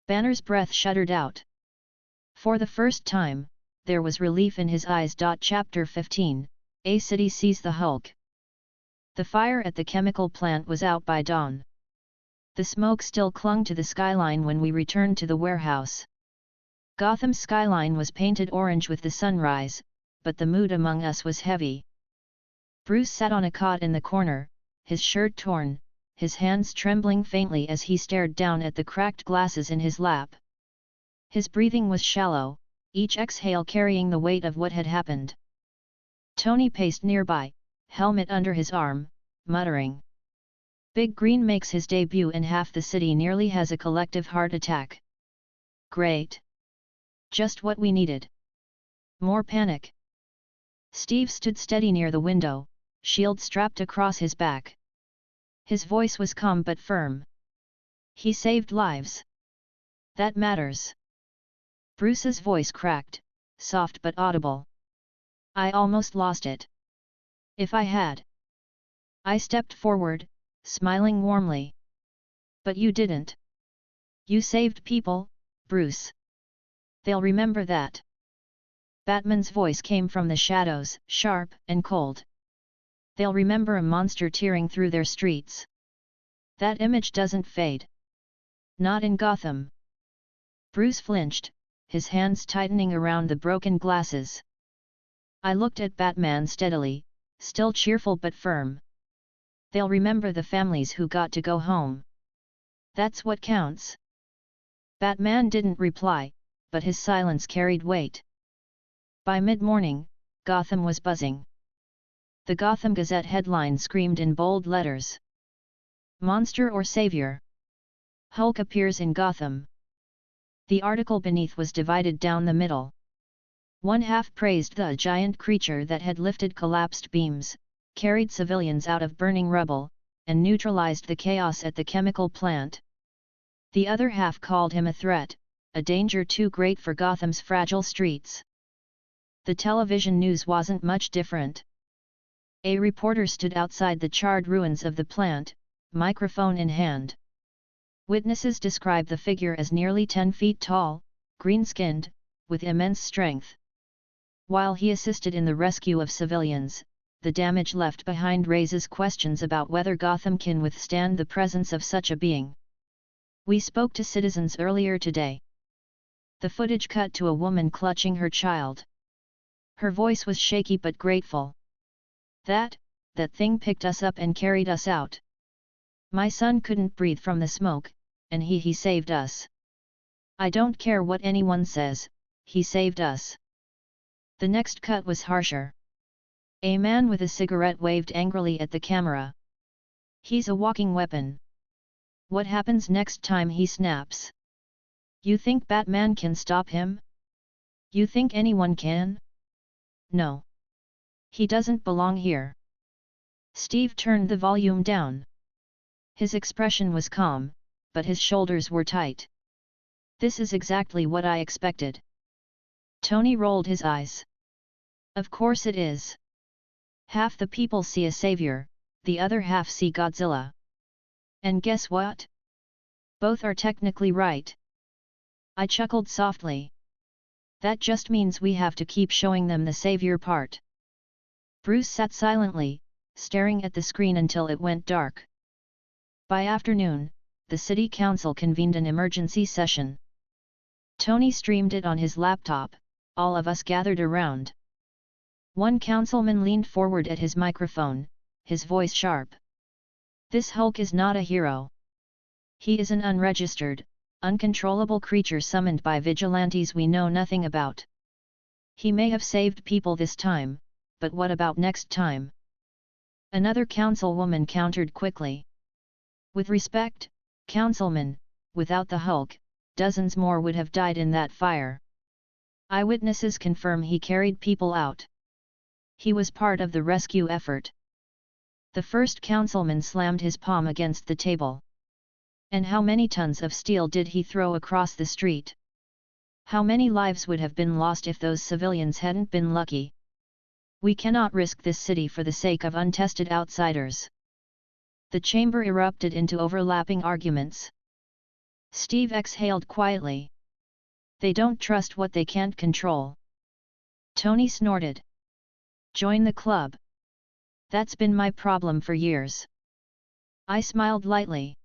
Banner's breath shuddered out. For the first time, there was relief in his eyes. Chapter 15, A City Sees the Hulk. The fire at the chemical plant was out by dawn. The smoke still clung to the skyline when we returned to the warehouse. Gotham's skyline was painted orange with the sunrise, but the mood among us was heavy. Bruce sat on a cot in the corner, his shirt torn, his hands trembling faintly as he stared down at the cracked glasses in his lap. His breathing was shallow, each exhale carrying the weight of what had happened. Tony paced nearby, helmet under his arm, muttering. Big Green makes his debut and half the city nearly has a collective heart attack. Great! Just what we needed. More panic. Steve stood steady near the window, shield strapped across his back. His voice was calm but firm. He saved lives. That matters. Bruce's voice cracked, soft but audible. I almost lost it. If I had. I stepped forward, smiling warmly. But you didn't. You saved people, Bruce. They'll remember that. Batman's voice came from the shadows, sharp and cold. They'll remember a monster tearing through their streets. That image doesn't fade. Not in Gotham. Bruce flinched, his hands tightening around the broken glasses. I looked at Batman steadily, still cheerful but firm. They'll remember the families who got to go home. That's what counts. Batman didn't reply, but his silence carried weight. By mid-morning, Gotham was buzzing. The Gotham Gazette headline screamed in bold letters. Monster or Savior? Hulk appears in Gotham. The article beneath was divided down the middle. One half praised the giant creature that had lifted collapsed beams, carried civilians out of burning rubble, and neutralized the chaos at the chemical plant. The other half called him a threat, a danger too great for Gotham's fragile streets. The television news wasn't much different. A reporter stood outside the charred ruins of the plant, microphone in hand. Witnesses describe the figure as nearly 10 feet tall, green-skinned, with immense strength. While he assisted in the rescue of civilians, the damage left behind raises questions about whether Gotham can withstand the presence of such a being. We spoke to citizens earlier today. The footage cut to a woman clutching her child. Her voice was shaky but grateful. That thing picked us up and carried us out. My son couldn't breathe from the smoke, and he saved us. I don't care what anyone says, he saved us. The next cut was harsher. A man with a cigarette waved angrily at the camera. He's a walking weapon. What happens next time he snaps? You think Batman can stop him? You think anyone can? No. He doesn't belong here. Steve turned the volume down. His expression was calm, but his shoulders were tight. This is exactly what I expected. Tony rolled his eyes. Of course it is. Half the people see a savior, the other half see Godzilla. And guess what? Both are technically right. I chuckled softly. That just means we have to keep showing them the savior part. Bruce sat silently, staring at the screen until it went dark. By afternoon, the city council convened an emergency session. Tony streamed it on his laptop, all of us gathered around. One councilman leaned forward at his microphone, his voice sharp. This Hulk is not a hero. He is an unregistered, uncontrollable creature summoned by vigilantes we know nothing about. He may have saved people this time, but what about next time? Another councilwoman countered quickly. With respect, councilman, without the Hulk, dozens more would have died in that fire. Eyewitnesses confirm he carried people out. He was part of the rescue effort. The first councilman slammed his palm against the table. And how many tons of steel did he throw across the street? How many lives would have been lost if those civilians hadn't been lucky? We cannot risk this city for the sake of untested outsiders. The chamber erupted into overlapping arguments. Steve exhaled quietly. They don't trust what they can't control. Tony snorted. Join the club. That's been my problem for years. I smiled lightly.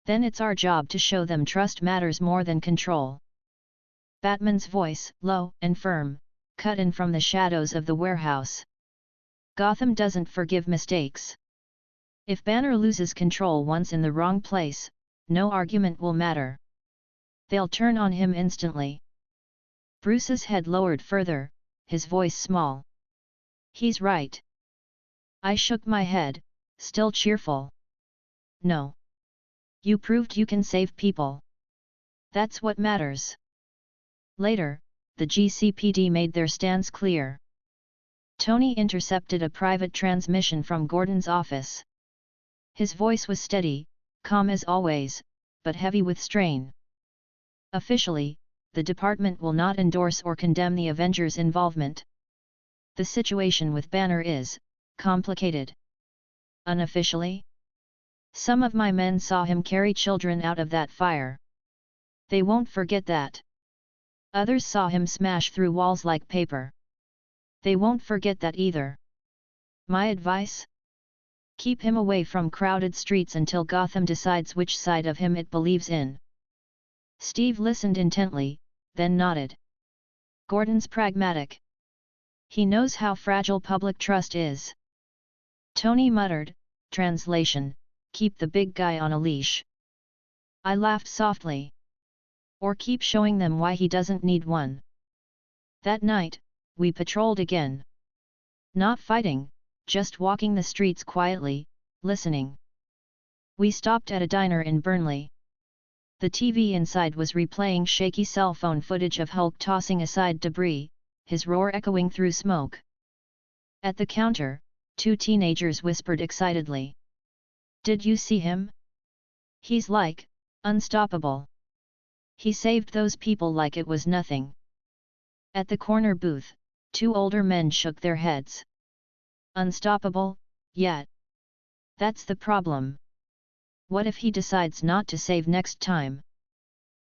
Then it's our job to show them trust matters more than control. Batman's voice, low and firm, cut in from the shadows of the warehouse. Gotham doesn't forgive mistakes. If Banner loses control once in the wrong place, no argument will matter. They'll turn on him instantly. Bruce's head lowered further, his voice small. He's right. I shook my head, still cheerful. No. You proved you can save people. That's what matters. Later, the GCPD made their stance clear. Tony intercepted a private transmission from Gordon's office. His voice was steady, calm as always, but heavy with strain. Officially, the department will not endorse or condemn the Avengers' involvement. The situation with Banner is complicated. Unofficially? Some of my men saw him carry children out of that fire. They won't forget that. Others saw him smash through walls like paper. They won't forget that either. My advice? Keep him away from crowded streets until Gotham decides which side of him it believes in. Steve listened intently, then nodded. Gordon's pragmatic. He knows how fragile public trust is. Tony muttered, translation, keep the big guy on a leash. I laughed softly. Or keep showing them why he doesn't need one. That night, we patrolled again. Not fighting, just walking the streets quietly, listening. We stopped at a diner in Burnley. The TV inside was replaying shaky cell phone footage of Hulk tossing aside debris, his roar echoing through smoke. At the counter, two teenagers whispered excitedly. Did you see him? He's like, unstoppable. He saved those people like it was nothing. At the corner booth, two older men shook their heads. Unstoppable, yet. That's the problem. What if he decides not to save next time?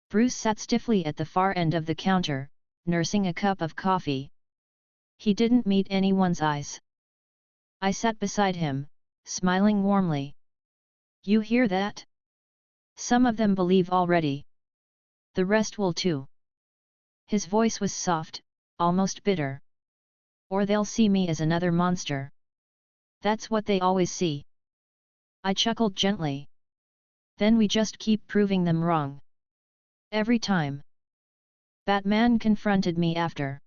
Bruce sat stiffly at the far end of the counter, nursing a cup of coffee. He didn't meet anyone's eyes. I sat beside him, smiling warmly. You hear that? Some of them believe already. The rest will too. His voice was soft, almost bitter. Or they'll see me as another monster. That's what they always see. I chuckled gently. Then we just keep proving them wrong. Every time. Batman confronted me after.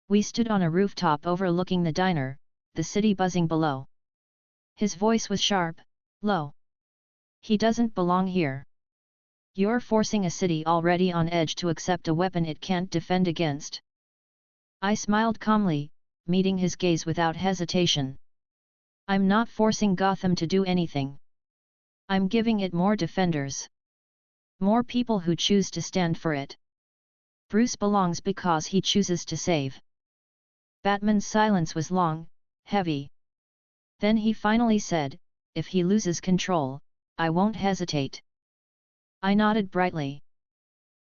We stood on a rooftop overlooking the diner, the city buzzing below. His voice was sharp, low. He doesn't belong here. You're forcing a city already on edge to accept a weapon it can't defend against. I smiled calmly, meeting his gaze without hesitation. I'm not forcing Gotham to do anything. I'm giving it more defenders. More people who choose to stand for it. Bruce belongs because he chooses to save. Batman's silence was long, heavy. Then he finally said, if he loses control, I won't hesitate. I nodded brightly.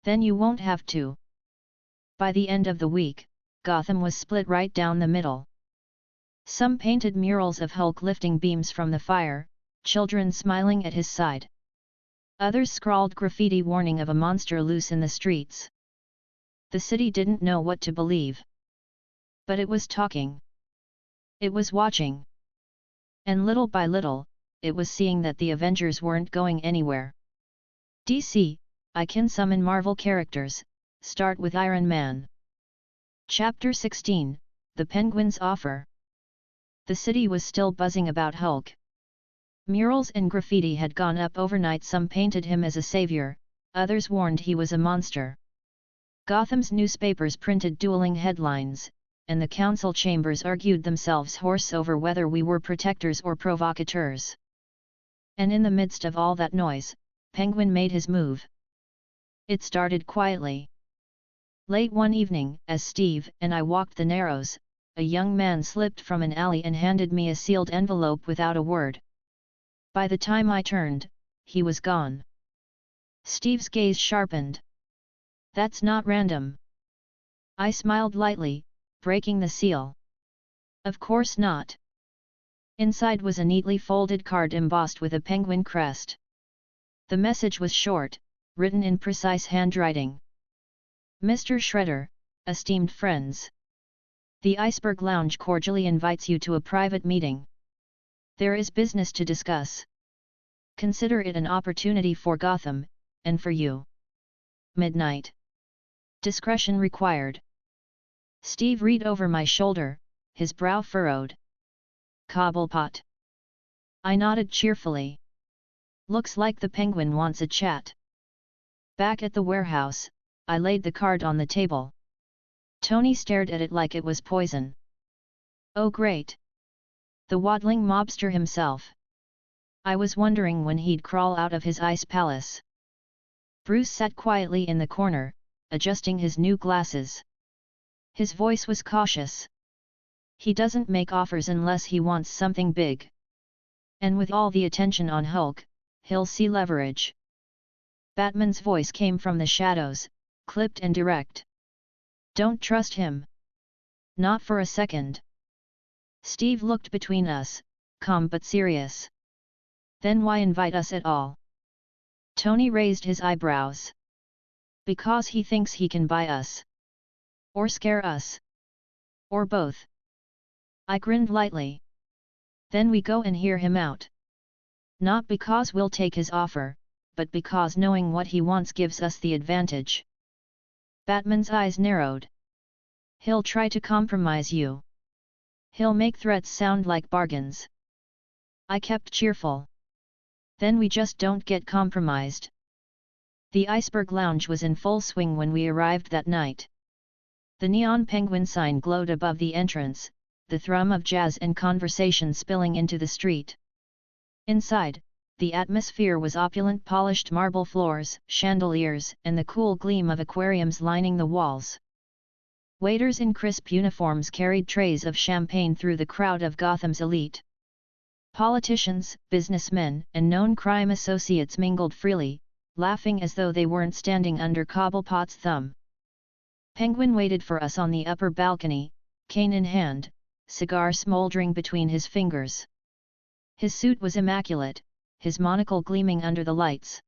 Then you won't have to. By the end of the week, Gotham was split right down the middle. Some painted murals of Hulk lifting beams from the fire, children smiling at his side. Others scrawled graffiti warning of a monster loose in the streets. The city didn't know what to believe. But it was talking. It was watching. And little by little, it was seeing that the Avengers weren't going anywhere. DC, I can summon Marvel characters, start with Iron Man. Chapter 16, The Penguin's Offer. The city was still buzzing about Hulk. Murals and graffiti had gone up overnight. Some painted him as a savior, others warned he was a monster. Gotham's newspapers printed dueling headlines, and the council chambers argued themselves hoarse over whether we were protectors or provocateurs. And in the midst of all that noise, Penguin made his move. It started quietly. Late one evening, as Steve and I walked the Narrows, a young man slipped from an alley and handed me a sealed envelope without a word. By the time I turned, he was gone. Steve's gaze sharpened. That's not random. I smiled lightly, breaking the seal. Of course not. Inside was a neatly folded card embossed with a penguin crest. The message was short, written in precise handwriting. Mr. Shredder, esteemed friends. The Iceberg Lounge cordially invites you to a private meeting. There is business to discuss. Consider it an opportunity for Gotham, and for you. Midnight. Discretion required. Steve read over my shoulder, his brow furrowed. Cobblepot. I nodded cheerfully. Looks like the Penguin wants a chat. Back at the warehouse, I laid the card on the table. Tony stared at it like it was poison. Oh great! The waddling mobster himself. I was wondering when he'd crawl out of his ice palace. Bruce sat quietly in the corner, adjusting his new glasses. His voice was cautious. He doesn't make offers unless he wants something big. And with all the attention on Hulk, he'll see leverage. Batman's voice came from the shadows, clipped and direct. Don't trust him. Not for a second. Steve looked between us, calm but serious. Then why invite us at all? Tony raised his eyebrows. Because he thinks he can buy us. Or scare us. Or both. I grinned lightly. Then we go and hear him out. Not because we'll take his offer, but because knowing what he wants gives us the advantage. Batman's eyes narrowed. He'll try to compromise you. He'll make threats sound like bargains. I kept cheerful. Then we just don't get compromised. The Iceberg Lounge was in full swing when we arrived that night. The neon penguin sign glowed above the entrance, the thrum of jazz and conversation spilling into the street. Inside, the atmosphere was opulent, polished marble floors, chandeliers, and the cool gleam of aquariums lining the walls. Waiters in crisp uniforms carried trays of champagne through the crowd of Gotham's elite. Politicians, businessmen, and known crime associates mingled freely, laughing as though they weren't standing under Cobblepot's thumb. Penguin waited for us on the upper balcony, cane in hand, cigar smoldering between his fingers. His suit was immaculate, his monocle gleaming under the lights.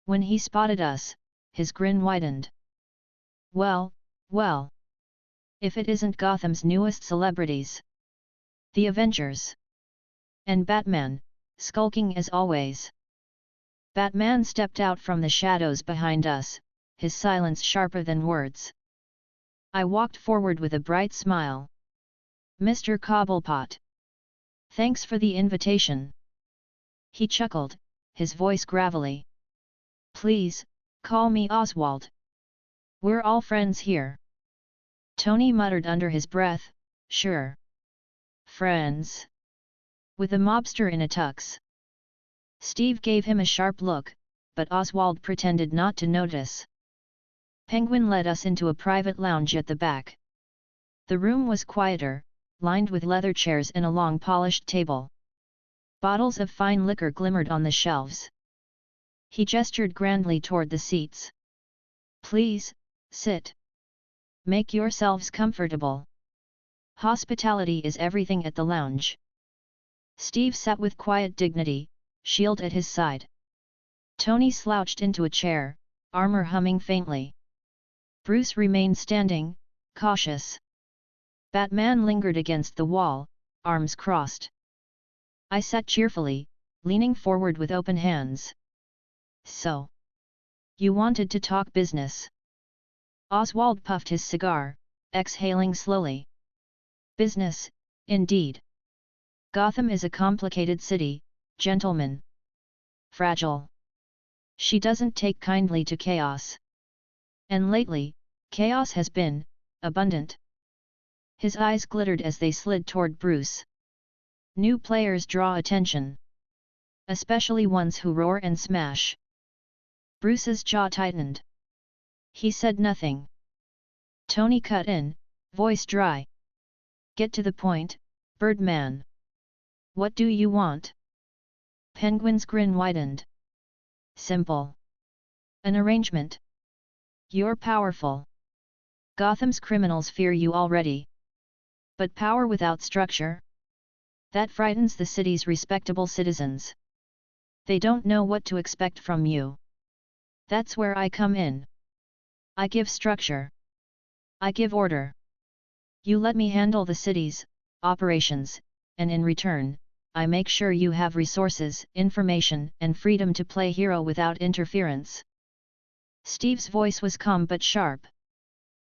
When he spotted us, his grin widened. Well, well. If it isn't Gotham's newest celebrities. The Avengers. And Batman, skulking as always. Batman stepped out from the shadows behind us, his silence sharper than words. I walked forward with a bright smile. Mr. Cobblepot. Thanks for the invitation. He chuckled, his voice gravelly. Please, call me Oswald. We're all friends here. Tony muttered under his breath, sure. Friends. With a mobster in a tux. Steve gave him a sharp look, but Oswald pretended not to notice. Penguin led us into a private lounge at the back. The room was quieter, lined with leather chairs and a long polished table. Bottles of fine liquor glimmered on the shelves. He gestured grandly toward the seats. Please, sit. Make yourselves comfortable. Hospitality is everything at the lounge. Steve sat with quiet dignity, shield at his side. Tony slouched into a chair, armor humming faintly. Bruce remained standing, cautious. Batman lingered against the wall, arms crossed. I sat cheerfully, leaning forward with open hands. So. You wanted to talk business. Oswald puffed his cigar, exhaling slowly. Business, indeed. Gotham is a complicated city, gentlemen. Fragile. She doesn't take kindly to chaos. And lately, chaos has been abundant. His eyes glittered as they slid toward Bruce. New players draw attention. Especially ones who roar and smash. Bruce's jaw tightened. He said nothing. Tony cut in, voice dry. Get to the point, Birdman. What do you want? Penguin's grin widened. Simple. An arrangement. You're powerful. Gotham's criminals fear you already. But power without structure? That frightens the city's respectable citizens. They don't know what to expect from you. That's where I come in. I give structure. I give order. You let me handle the city's operations, and in return, I make sure you have resources, information, and freedom to play hero without interference. Steve's voice was calm but sharp.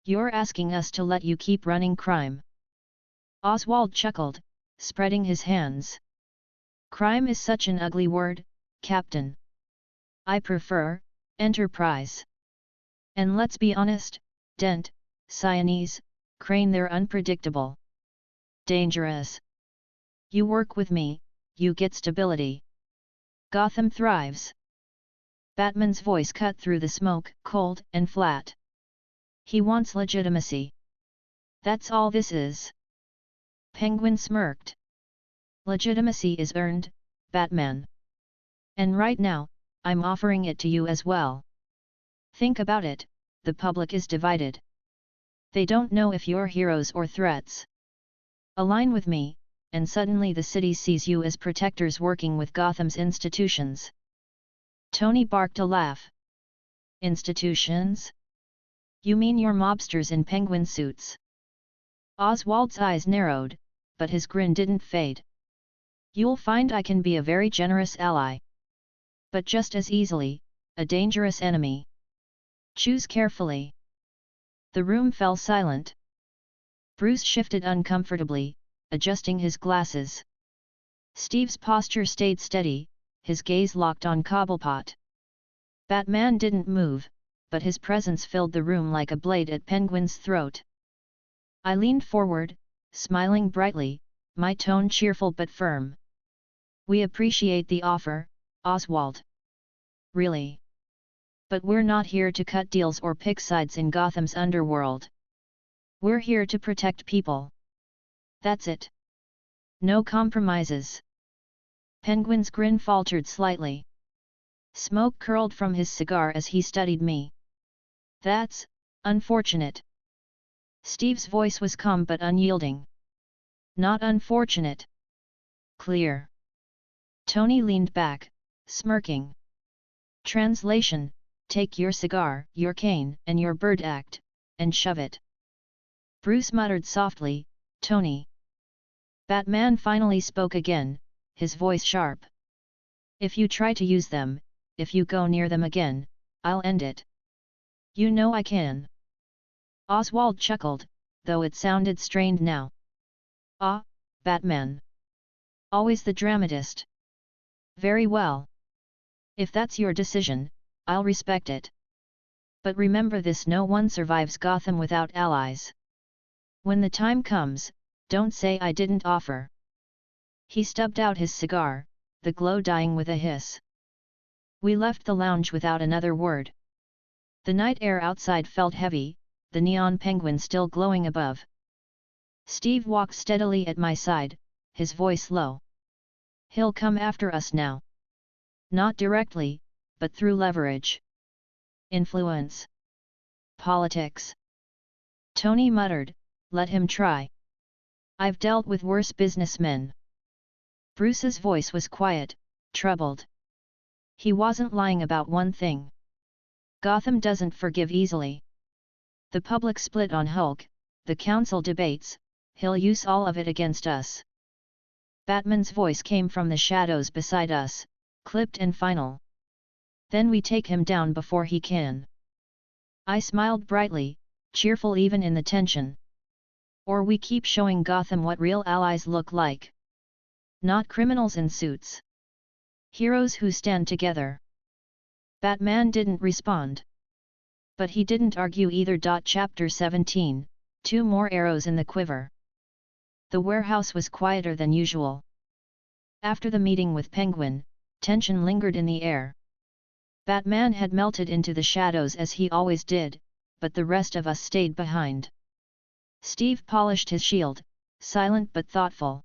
You're asking us to let you keep running crime. Oswald chuckled, spreading his hands. Crime is such an ugly word, Captain. I prefer enterprise. And let's be honest, Dent, Sienese, Crane, they're unpredictable. Dangerous. You work with me, you get stability. Gotham thrives. Batman's voice cut through the smoke, cold and flat. He wants legitimacy. That's all this is. Penguin smirked. Legitimacy is earned, Batman. And right now, I'm offering it to you as well. Think about it, the public is divided. They don't know if you're heroes or threats. Align with me, and suddenly the city sees you as protectors working with Gotham's institutions. Tony barked a laugh. Institutions? You mean your mobsters in penguin suits? Oswald's eyes narrowed, but his grin didn't fade. You'll find I can be a very generous ally. But just as easily, a dangerous enemy. Choose carefully. The room fell silent. Bruce shifted uncomfortably, adjusting his glasses. Steve's posture stayed steady, his gaze locked on Cobblepot. Batman didn't move, but his presence filled the room like a blade at Penguin's throat. I leaned forward, smiling brightly, my tone cheerful but firm. We appreciate the offer, Oswald. Really? But we're not here to cut deals or pick sides in Gotham's underworld. We're here to protect people. That's it. No compromises. Penguin's grin faltered slightly. Smoke curled from his cigar as he studied me. That's unfortunate. Steve's voice was calm but unyielding. Not unfortunate. Clear. Tony leaned back, smirking. Translation: take your cigar, your cane, and your bird act, and shove it. Bruce muttered softly, Tony. Batman finally spoke again, his voice sharp. If you try to use them, if you go near them again, I'll end it. You know I can. Oswald chuckled, though it sounded strained now. Ah, Batman. Always the dramatist. Very well. If that's your decision, I'll respect it. But remember this: no one survives Gotham without allies. When the time comes, don't say I didn't offer. He stubbed out his cigar, the glow dying with a hiss. We left the lounge without another word. The night air outside felt heavy, the neon penguin still glowing above. Steve walked steadily at my side, his voice low. He'll come after us now. Not directly, but through leverage. Influence. Politics. Tony muttered, let him try. I've dealt with worse businessmen. Bruce's voice was quiet, troubled. He wasn't lying about one thing. Gotham doesn't forgive easily. The public split on Hulk, the council debates, he'll use all of it against us. Batman's voice came from the shadows beside us, clipped and final. Then we take him down before he can. I smiled brightly, cheerful even in the tension. Or we keep showing Gotham what real allies look like. Not criminals in suits. Heroes who stand together. Batman didn't respond. But he didn't argue either. Chapter 17, 2 more arrows in the quiver. The warehouse was quieter than usual. After the meeting with Penguin, tension lingered in the air. Batman had melted into the shadows as he always did, but the rest of us stayed behind. Steve polished his shield, silent but thoughtful.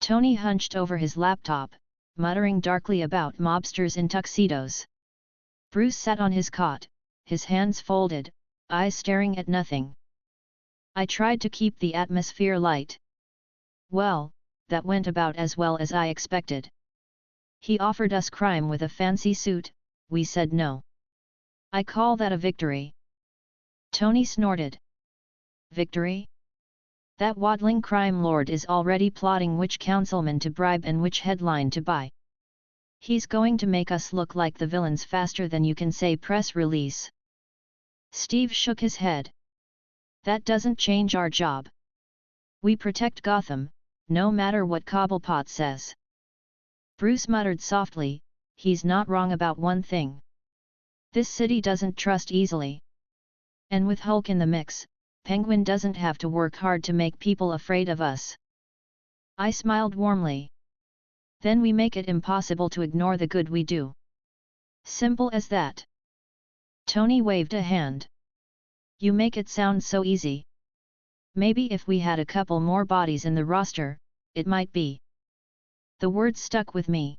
Tony hunched over his laptop, muttering darkly about mobsters in tuxedos. Bruce sat on his cot, his hands folded, eyes staring at nothing. I tried to keep the atmosphere light. Well, that went about as well as I expected. He offered us crime with a fancy suit, we said no. I call that a victory. Tony snorted. Victory? That waddling crime lord is already plotting which councilman to bribe and which headline to buy. He's going to make us look like the villains faster than you can say press release. Steve shook his head. That doesn't change our job. We protect Gotham, no matter what Cobblepot says. Bruce muttered softly, he's not wrong about one thing. This city doesn't trust easily. And with Hulk in the mix, Penguin doesn't have to work hard to make people afraid of us. I smiled warmly. Then we make it impossible to ignore the good we do. Simple as that. Tony waved a hand. You make it sound so easy. Maybe if we had a couple more bodies in the roster, it might be. The words stuck with me.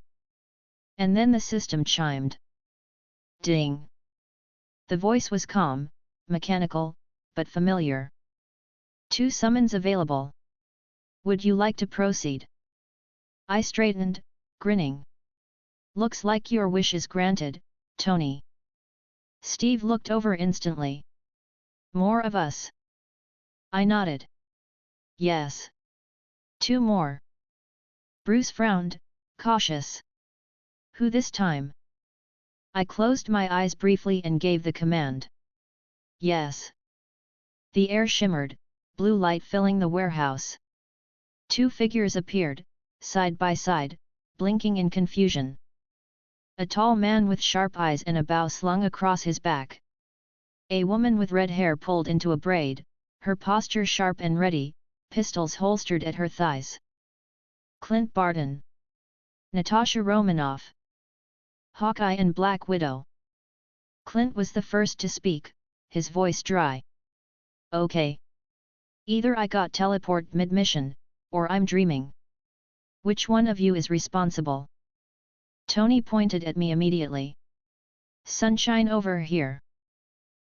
And then the system chimed. Ding! The voice was calm, mechanical, but familiar. 2 summons available. Would you like to proceed? I straightened, grinning. Looks like your wish is granted, Tony. Steve looked over instantly. More of us? I nodded. Yes. 2 more. Bruce frowned, cautious. Who this time? I closed my eyes briefly and gave the command. Yes. The air shimmered, blue light filling the warehouse. 2 figures appeared, side by side, blinking in confusion. A tall man with sharp eyes and a bow slung across his back. A woman with red hair pulled into a braid, her posture sharp and ready, pistols holstered at her thighs. Clint Barton. Natasha Romanoff. Hawkeye and Black Widow. Clint was the first to speak, his voice dry. Okay. Either I got teleport mid-mission, or I'm dreaming. Which one of you is responsible? Tony pointed at me immediately. Sunshine over here.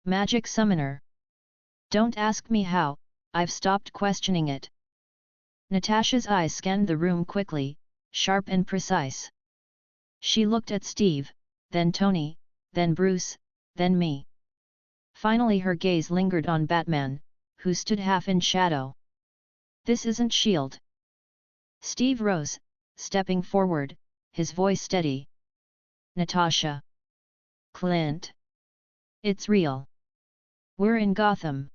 Magic summoner. Don't ask me how, I've stopped questioning it. Natasha's eyes scanned the room quickly, sharp and precise. She looked at Steve, then Tony, then Bruce, then me. Finally her gaze lingered on Batman, who stood half in shadow. This isn't S.H.I.E.L.D. Steve rose, stepping forward, his voice steady. Natasha. Clint. It's real. We're in Gotham.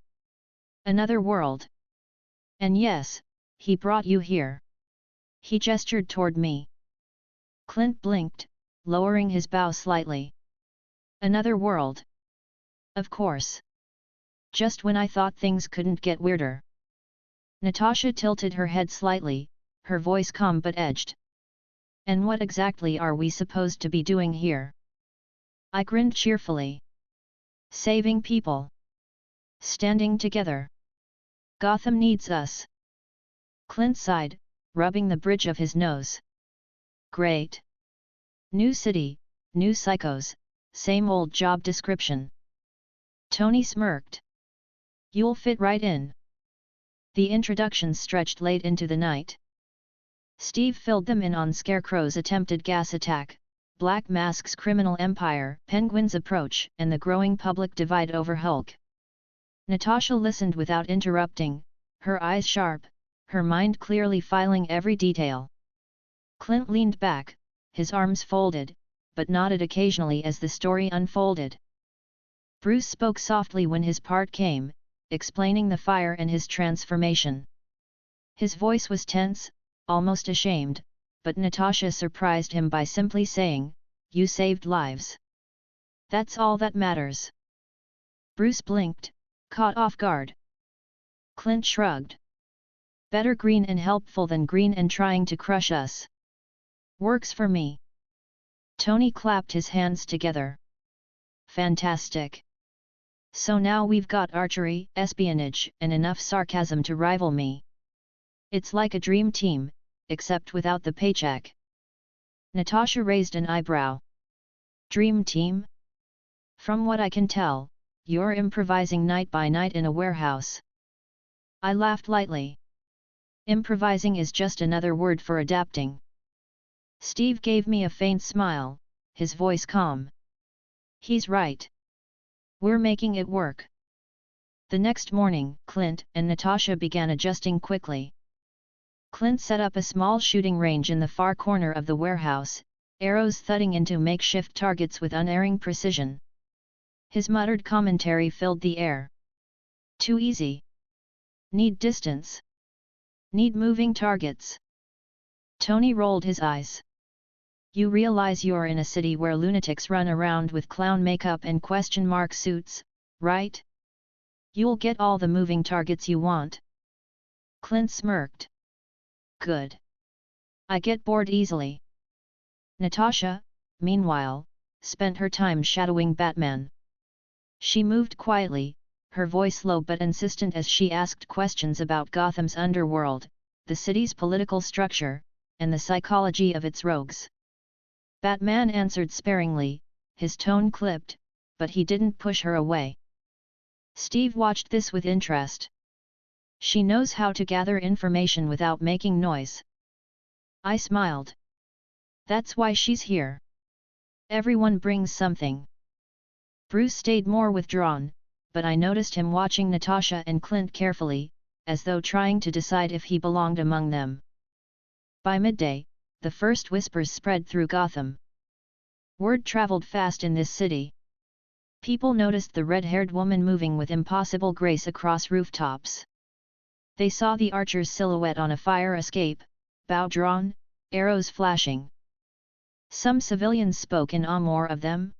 Another world. And yes, he brought you here. He gestured toward me. Clint blinked, lowering his bow slightly. Another world. Of course. Just when I thought things couldn't get weirder. Natasha tilted her head slightly, her voice calm but edged. And what exactly are we supposed to be doing here? I grinned cheerfully. Saving people. Standing together. Gotham needs us. Clint sighed, rubbing the bridge of his nose. Great. New city, new psychos, same old job description. Tony smirked. You'll fit right in. The introductions stretched late into the night. Steve filled them in on Scarecrow's attempted gas attack, Black Mask's criminal empire, Penguin's approach, and the growing public divide over Hulk. Natasha listened without interrupting, her eyes sharp, her mind clearly filing every detail. Clint leaned back, his arms folded, but nodded occasionally as the story unfolded. Bruce spoke softly when his part came, explaining the fire and his transformation. His voice was tense, almost ashamed, but Natasha surprised him by simply saying, "You saved lives. That's all that matters." Bruce blinked, caught off guard. Clint shrugged. Better green and helpful than green and trying to crush us. Works for me. Tony clapped his hands together. Fantastic. So now we've got archery, espionage, and enough sarcasm to rival me. It's like a dream team, except without the paycheck. Natasha raised an eyebrow. Dream team? From what I can tell, you're improvising night by night in a warehouse. I laughed lightly. Improvising is just another word for adapting. Steve gave me a faint smile, his voice calm. He's right. We're making it work. The next morning, Clint and Natasha began adjusting quickly. Clint set up a small shooting range in the far corner of the warehouse, arrows thudding into makeshift targets with unerring precision. His muttered commentary filled the air. Too easy. Need distance. Need moving targets. Tony rolled his eyes. You realize you're in a city where lunatics run around with clown makeup and question mark suits, right? You'll get all the moving targets you want. Clint smirked. Good. I get bored easily. Natasha, meanwhile, spent her time shadowing Batman. She moved quietly, her voice low but insistent as she asked questions about Gotham's underworld, the city's political structure, and the psychology of its rogues. Batman answered sparingly, his tone clipped, but he didn't push her away. Steve watched this with interest. She knows how to gather information without making noise. I smiled. That's why she's here. Everyone brings something. Bruce stayed more withdrawn, but I noticed him watching Natasha and Clint carefully, as though trying to decide if he belonged among them. By midday, the first whispers spread through Gotham. Word traveled fast in this city. People noticed the red-haired woman moving with impossible grace across rooftops. They saw the archer's silhouette on a fire escape, bow drawn, arrows flashing. Some civilians spoke in awe. More of them?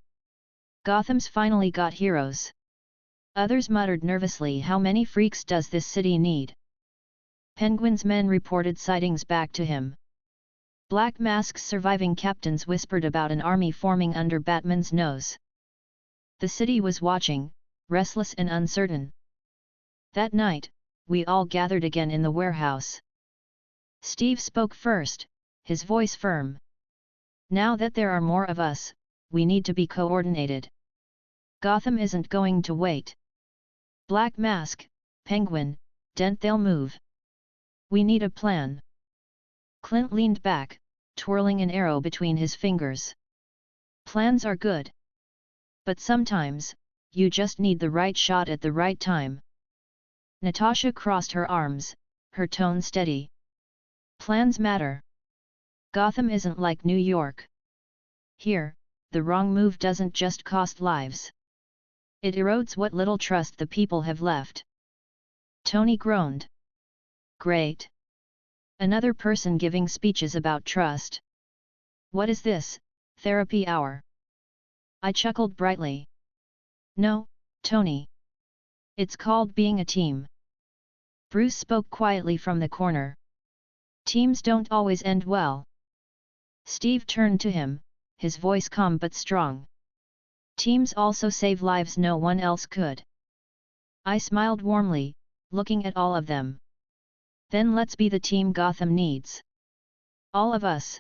Gotham's finally got heroes. Others muttered nervously, how many freaks does this city need? Penguin's men reported sightings back to him. Black Mask's surviving captains whispered about an army forming under Batman's nose. The city was watching, restless and uncertain. That night, we all gathered again in the warehouse. Steve spoke first, his voice firm. Now that there are more of us, we need to be coordinated. Gotham isn't going to wait. Black Mask, Penguin, Dent, they'll move. We need a plan. Clint leaned back, twirling an arrow between his fingers. Plans are good. But sometimes, you just need the right shot at the right time. Natasha crossed her arms, her tone steady. Plans matter. Gotham isn't like New York. Here, the wrong move doesn't just cost lives. It erodes what little trust the people have left. Tony groaned. Great. Another person giving speeches about trust. What is this, therapy hour? I chuckled brightly. No, Tony. It's called being a team. Bruce spoke quietly from the corner. Teams don't always end well. Steve turned to him, his voice calm but strong. Teams also save lives no one else could. I smiled warmly, looking at all of them. Then let's be the team Gotham needs. All of us.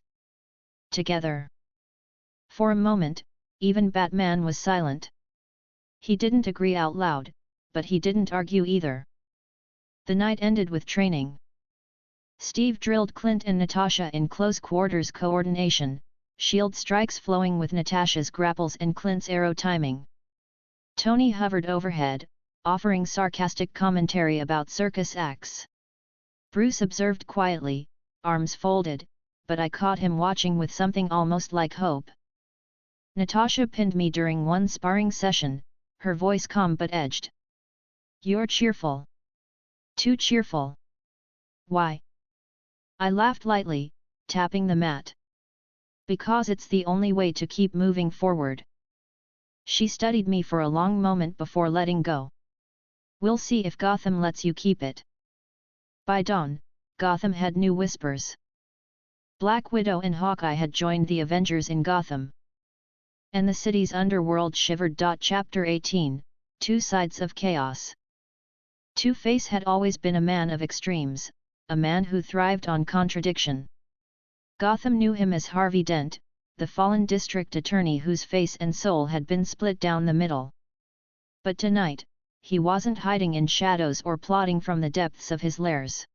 Together. For a moment, even Batman was silent. He didn't agree out loud, but he didn't argue either. The night ended with training. Steve drilled Clint and Natasha in close quarters coordination, shield strikes flowing with Natasha's grapples and Clint's arrow timing. Tony hovered overhead, offering sarcastic commentary about circus acts. Bruce observed quietly, arms folded, but I caught him watching with something almost like hope. Natasha pinned me during one sparring session, her voice calm but edged. You're cheerful. Too cheerful. Why? I laughed lightly, tapping the mat. Because it's the only way to keep moving forward. She studied me for a long moment before letting go. We'll see if Gotham lets you keep it. By dawn, Gotham had new whispers. Black Widow and Hawkeye had joined the Avengers in Gotham. And the city's underworld shivered. Chapter 18, Two Sides of Chaos. Two-Face had always been a man of extremes, a man who thrived on contradiction. Gotham knew him as Harvey Dent, the fallen district attorney whose face and soul had been split down the middle. But tonight, he wasn't hiding in shadows or plotting from the depths of his lairs.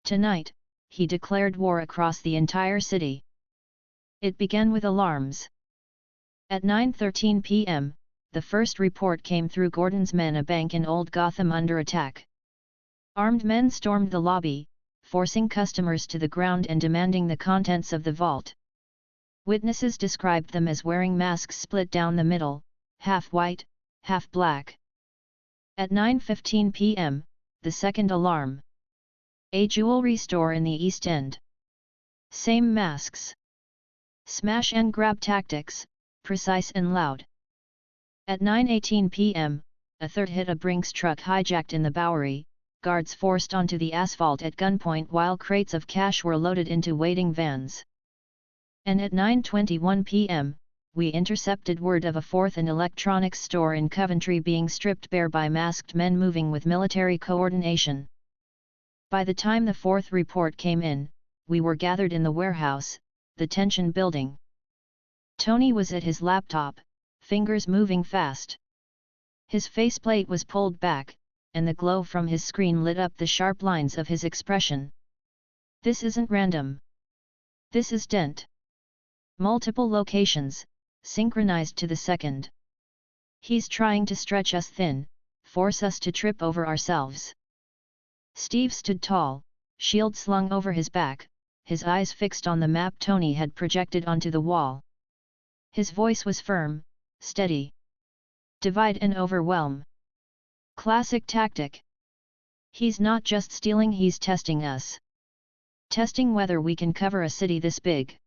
Tonight, he declared war across the entire city. It began with alarms. At 9:13 p.m., the first report came through Gordon's men: a bank in Old Gotham under attack. Armed men stormed the lobby, forcing customers to the ground and demanding the contents of the vault. Witnesses described them as wearing masks split down the middle, half white, half black. At 9:15 p.m., the second alarm. A jewelry store in the East End. Same masks. Smash and grab tactics, precise and loud. At 9:18 p.m., a third hit: a Brinks truck hijacked in the Bowery, guards forced onto the asphalt at gunpoint while crates of cash were loaded into waiting vans. And at 9:21 p.m., we intercepted word of a fourth: an electronics store in Coventry being stripped bare by masked men moving with military coordination. By the time the fourth report came in, we were gathered in the warehouse, the tension building. Tony was at his laptop, fingers moving fast. His faceplate was pulled back, and the glow from his screen lit up the sharp lines of his expression. This isn't random. This is Dent. Multiple locations, synchronized to the second. He's trying to stretch us thin, force us to trip over ourselves. Steve stood tall, shield slung over his back, his eyes fixed on the map Tony had projected onto the wall. His voice was firm, steady. Divide and overwhelm. Classic tactic. He's not just stealing, he's testing us. Testing whether we can cover a city this big.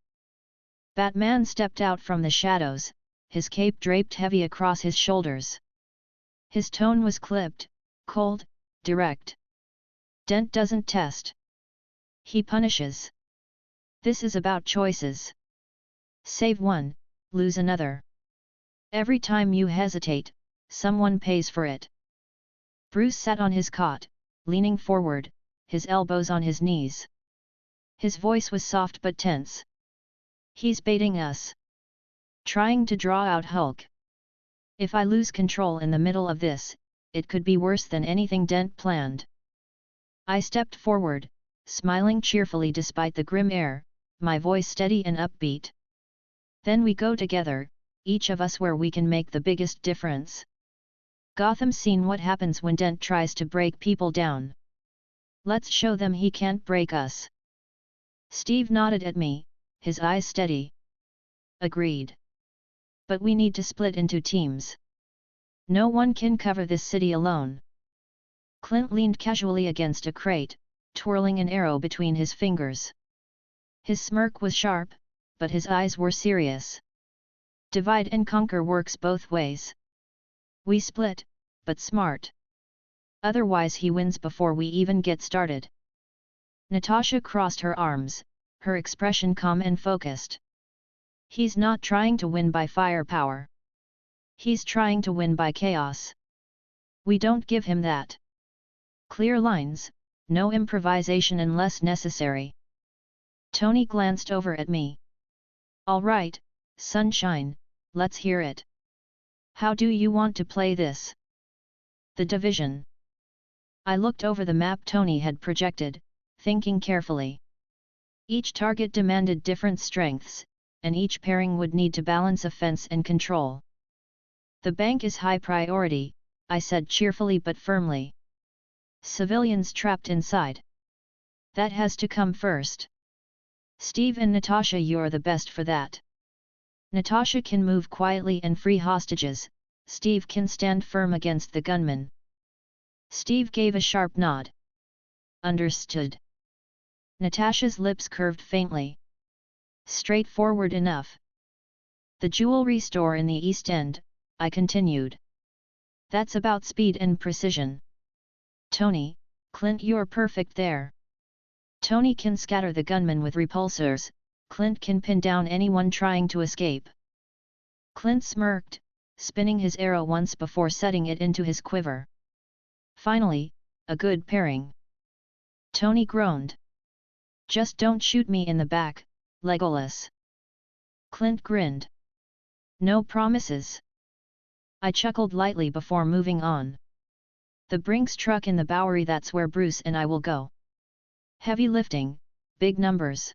Batman stepped out from the shadows, his cape draped heavy across his shoulders. His tone was clipped, cold, direct. Dent doesn't test. He punishes. This is about choices. Save one, lose another. Every time you hesitate, someone pays for it. Bruce sat on his cot, leaning forward, his elbows on his knees. His voice was soft but tense. He's baiting us. Trying to draw out Hulk. If I lose control in the middle of this, it could be worse than anything Dent planned. I stepped forward, smiling cheerfully despite the grim air, my voice steady and upbeat. Then we go together, each of us where we can make the biggest difference. Gotham's seen what happens when Dent tries to break people down. Let's show them he can't break us. Steve nodded at me, his eyes steady. Agreed. But we need to split into teams. No one can cover this city alone. Clint leaned casually against a crate, twirling an arrow between his fingers. His smirk was sharp, but his eyes were serious. Divide and conquer works both ways. We split, but smart. Otherwise he wins before we even get started. Natasha crossed her arms, her expression calm and focused. He's not trying to win by firepower. He's trying to win by chaos. We don't give him that. Clear lines, no improvisation unless necessary. Tony glanced over at me. All right, Sunshine, let's hear it. How do you want to play this? The division. I looked over the map Tony had projected, thinking carefully. Each target demanded different strengths, and each pairing would need to balance offense and control. The bank is high priority, I said cheerfully but firmly. Civilians trapped inside. That has to come first. Steve and Natasha, you're the best for that. Natasha can move quietly and free hostages, Steve can stand firm against the gunmen. Steve gave a sharp nod. Understood. Natasha's lips curved faintly. Straightforward enough. The jewelry store in the East End, I continued. That's about speed and precision. Tony, Clint, you're perfect there. Tony can scatter the gunmen with repulsors, Clint can pin down anyone trying to escape. Clint smirked, spinning his arrow once before setting it into his quiver. Finally, a good pairing. Tony groaned. Just don't shoot me in the back, Legolas. Clint grinned. No promises. I chuckled lightly before moving on. The Brinks truck in the Bowery, that's where Bruce and I will go. Heavy lifting, big numbers.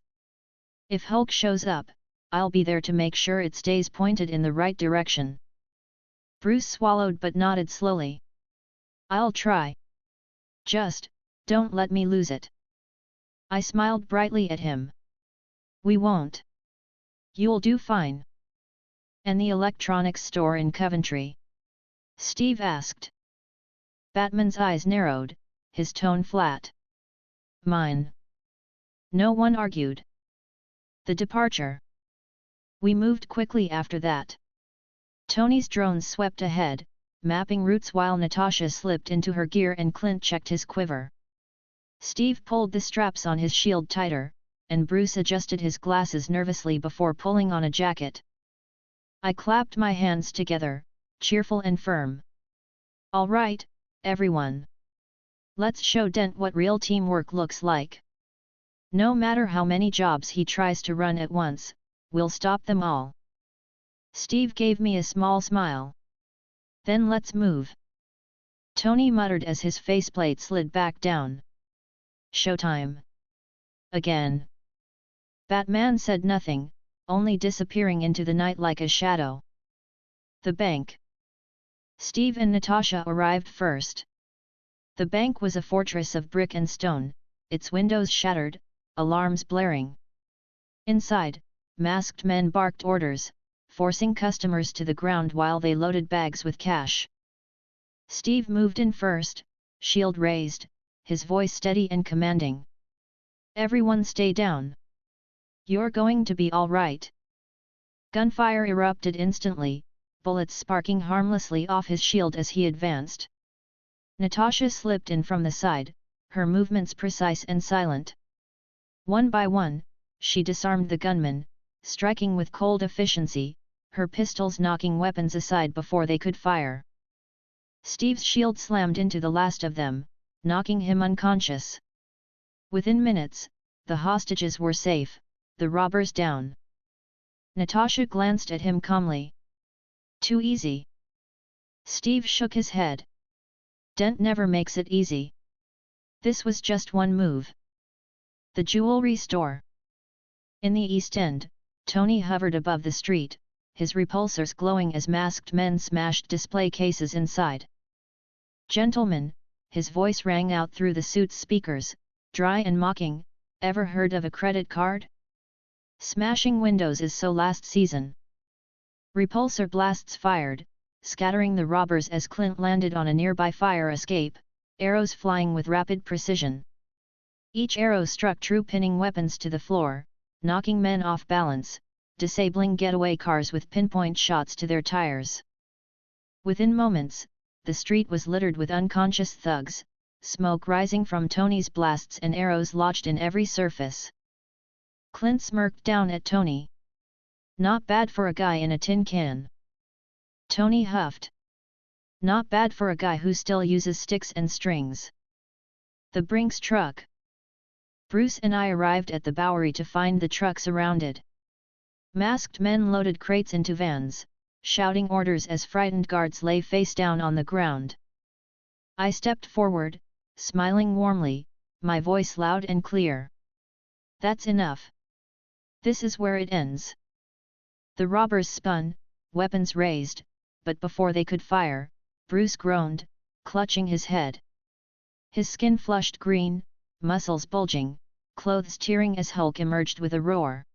If Hulk shows up, I'll be there to make sure it stays pointed in the right direction. Bruce swallowed but nodded slowly. I'll try. Just, don't let me lose it. I smiled brightly at him. We won't. You'll do fine. And the electronics store in Coventry? Steve asked. Batman's eyes narrowed, his tone flat. Mine. No one argued. The departure. We moved quickly after that. Tony's drones swept ahead, mapping routes while Natasha slipped into her gear and Clint checked his quiver. Steve pulled the straps on his shield tighter, and Bruce adjusted his glasses nervously before pulling on a jacket. I clapped my hands together, cheerful and firm. All right, everyone. Let's show Dent what real teamwork looks like. No matter how many jobs he tries to run at once, we'll stop them all. Steve gave me a small smile. Then let's move. Tony muttered as his faceplate slid back down. Showtime. Again. Batman said nothing, only disappearing into the night like a shadow. The bank. Steve and Natasha arrived first. The bank was a fortress of brick and stone, its windows shattered, alarms blaring. Inside, masked men barked orders, forcing customers to the ground while they loaded bags with cash. Steve moved in first, shield raised, his voice steady and commanding. Everyone stay down. You're going to be all right. Gunfire erupted instantly, bullets sparking harmlessly off his shield as he advanced. Natasha slipped in from the side, her movements precise and silent. One by one, she disarmed the gunmen, striking with cold efficiency, her pistols knocking weapons aside before they could fire. Steve's shield slammed into the last of them, knocking him unconscious. Within minutes, the hostages were safe, the robbers down. Natasha glanced at him calmly. Too easy. Steve shook his head. Dent never makes it easy. This was just one move. The jewelry store. In the East End, Tony hovered above the street, his repulsors glowing as masked men smashed display cases inside. Gentlemen, his voice rang out through the suit's speakers, dry and mocking, ever heard of a credit card? Smashing windows is so last season. Repulsor blasts fired, scattering the robbers as Clint landed on a nearby fire escape, arrows flying with rapid precision. Each arrow struck true, pinning weapons to the floor, knocking men off balance, disabling getaway cars with pinpoint shots to their tires. Within moments, the street was littered with unconscious thugs, smoke rising from Tony's blasts and arrows lodged in every surface. Clint smirked down at Tony. Not bad for a guy in a tin can. Tony huffed. Not bad for a guy who still uses sticks and strings. The Brinks truck. Bruce and I arrived at the Bowery to find the truck surrounded. Masked men loaded crates into vans, shouting orders as frightened guards lay face down on the ground. I stepped forward, smiling warmly, my voice loud and clear. That's enough. This is where it ends. The robbers spun, weapons raised, but before they could fire, Bruce groaned, clutching his head. His skin flushed green, muscles bulging, clothes tearing as Hulk emerged with a roar.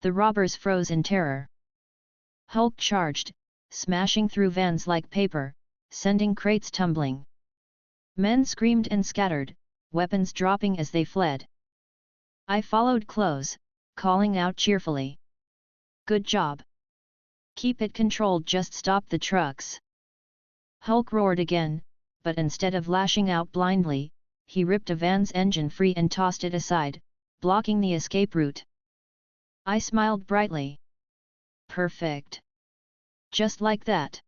The robbers froze in terror. Hulk charged, smashing through vans like paper, sending crates tumbling. Men screamed and scattered, weapons dropping as they fled. I followed close, calling out cheerfully. Good job. Keep it controlled, just stop the trucks. Hulk roared again, but instead of lashing out blindly, he ripped a van's engine free and tossed it aside, blocking the escape route. I smiled brightly. Perfect. Just like that.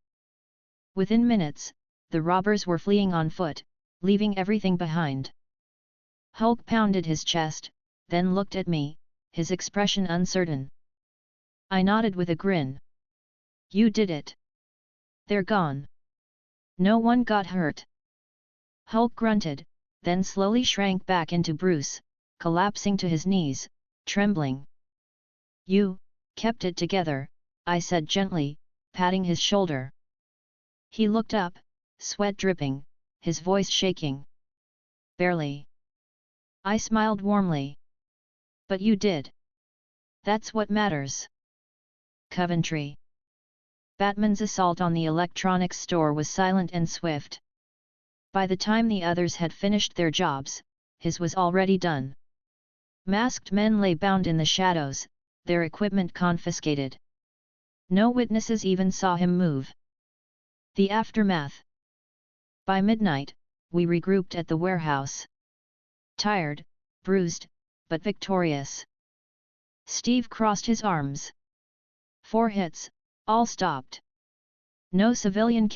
Within minutes, the robbers were fleeing on foot, leaving everything behind. Hulk pounded his chest, then looked at me, his expression uncertain. I nodded with a grin. You did it. They're gone. No one got hurt. Hulk grunted, then slowly shrank back into Bruce, collapsing to his knees, trembling. You kept it together, I said gently, patting his shoulder. He looked up, sweat dripping, his voice shaking. Barely. I smiled warmly. But you did. That's what matters. Coventry. Batman's assault on the electronics store was silent and swift. By the time the others had finished their jobs, his was already done. Masked men lay bound in the shadows, their equipment confiscated. No witnesses even saw him move. The aftermath. By midnight, we regrouped at the warehouse. Tired, bruised, but victorious. Steve crossed his arms. 4 hits, all stopped. No civilian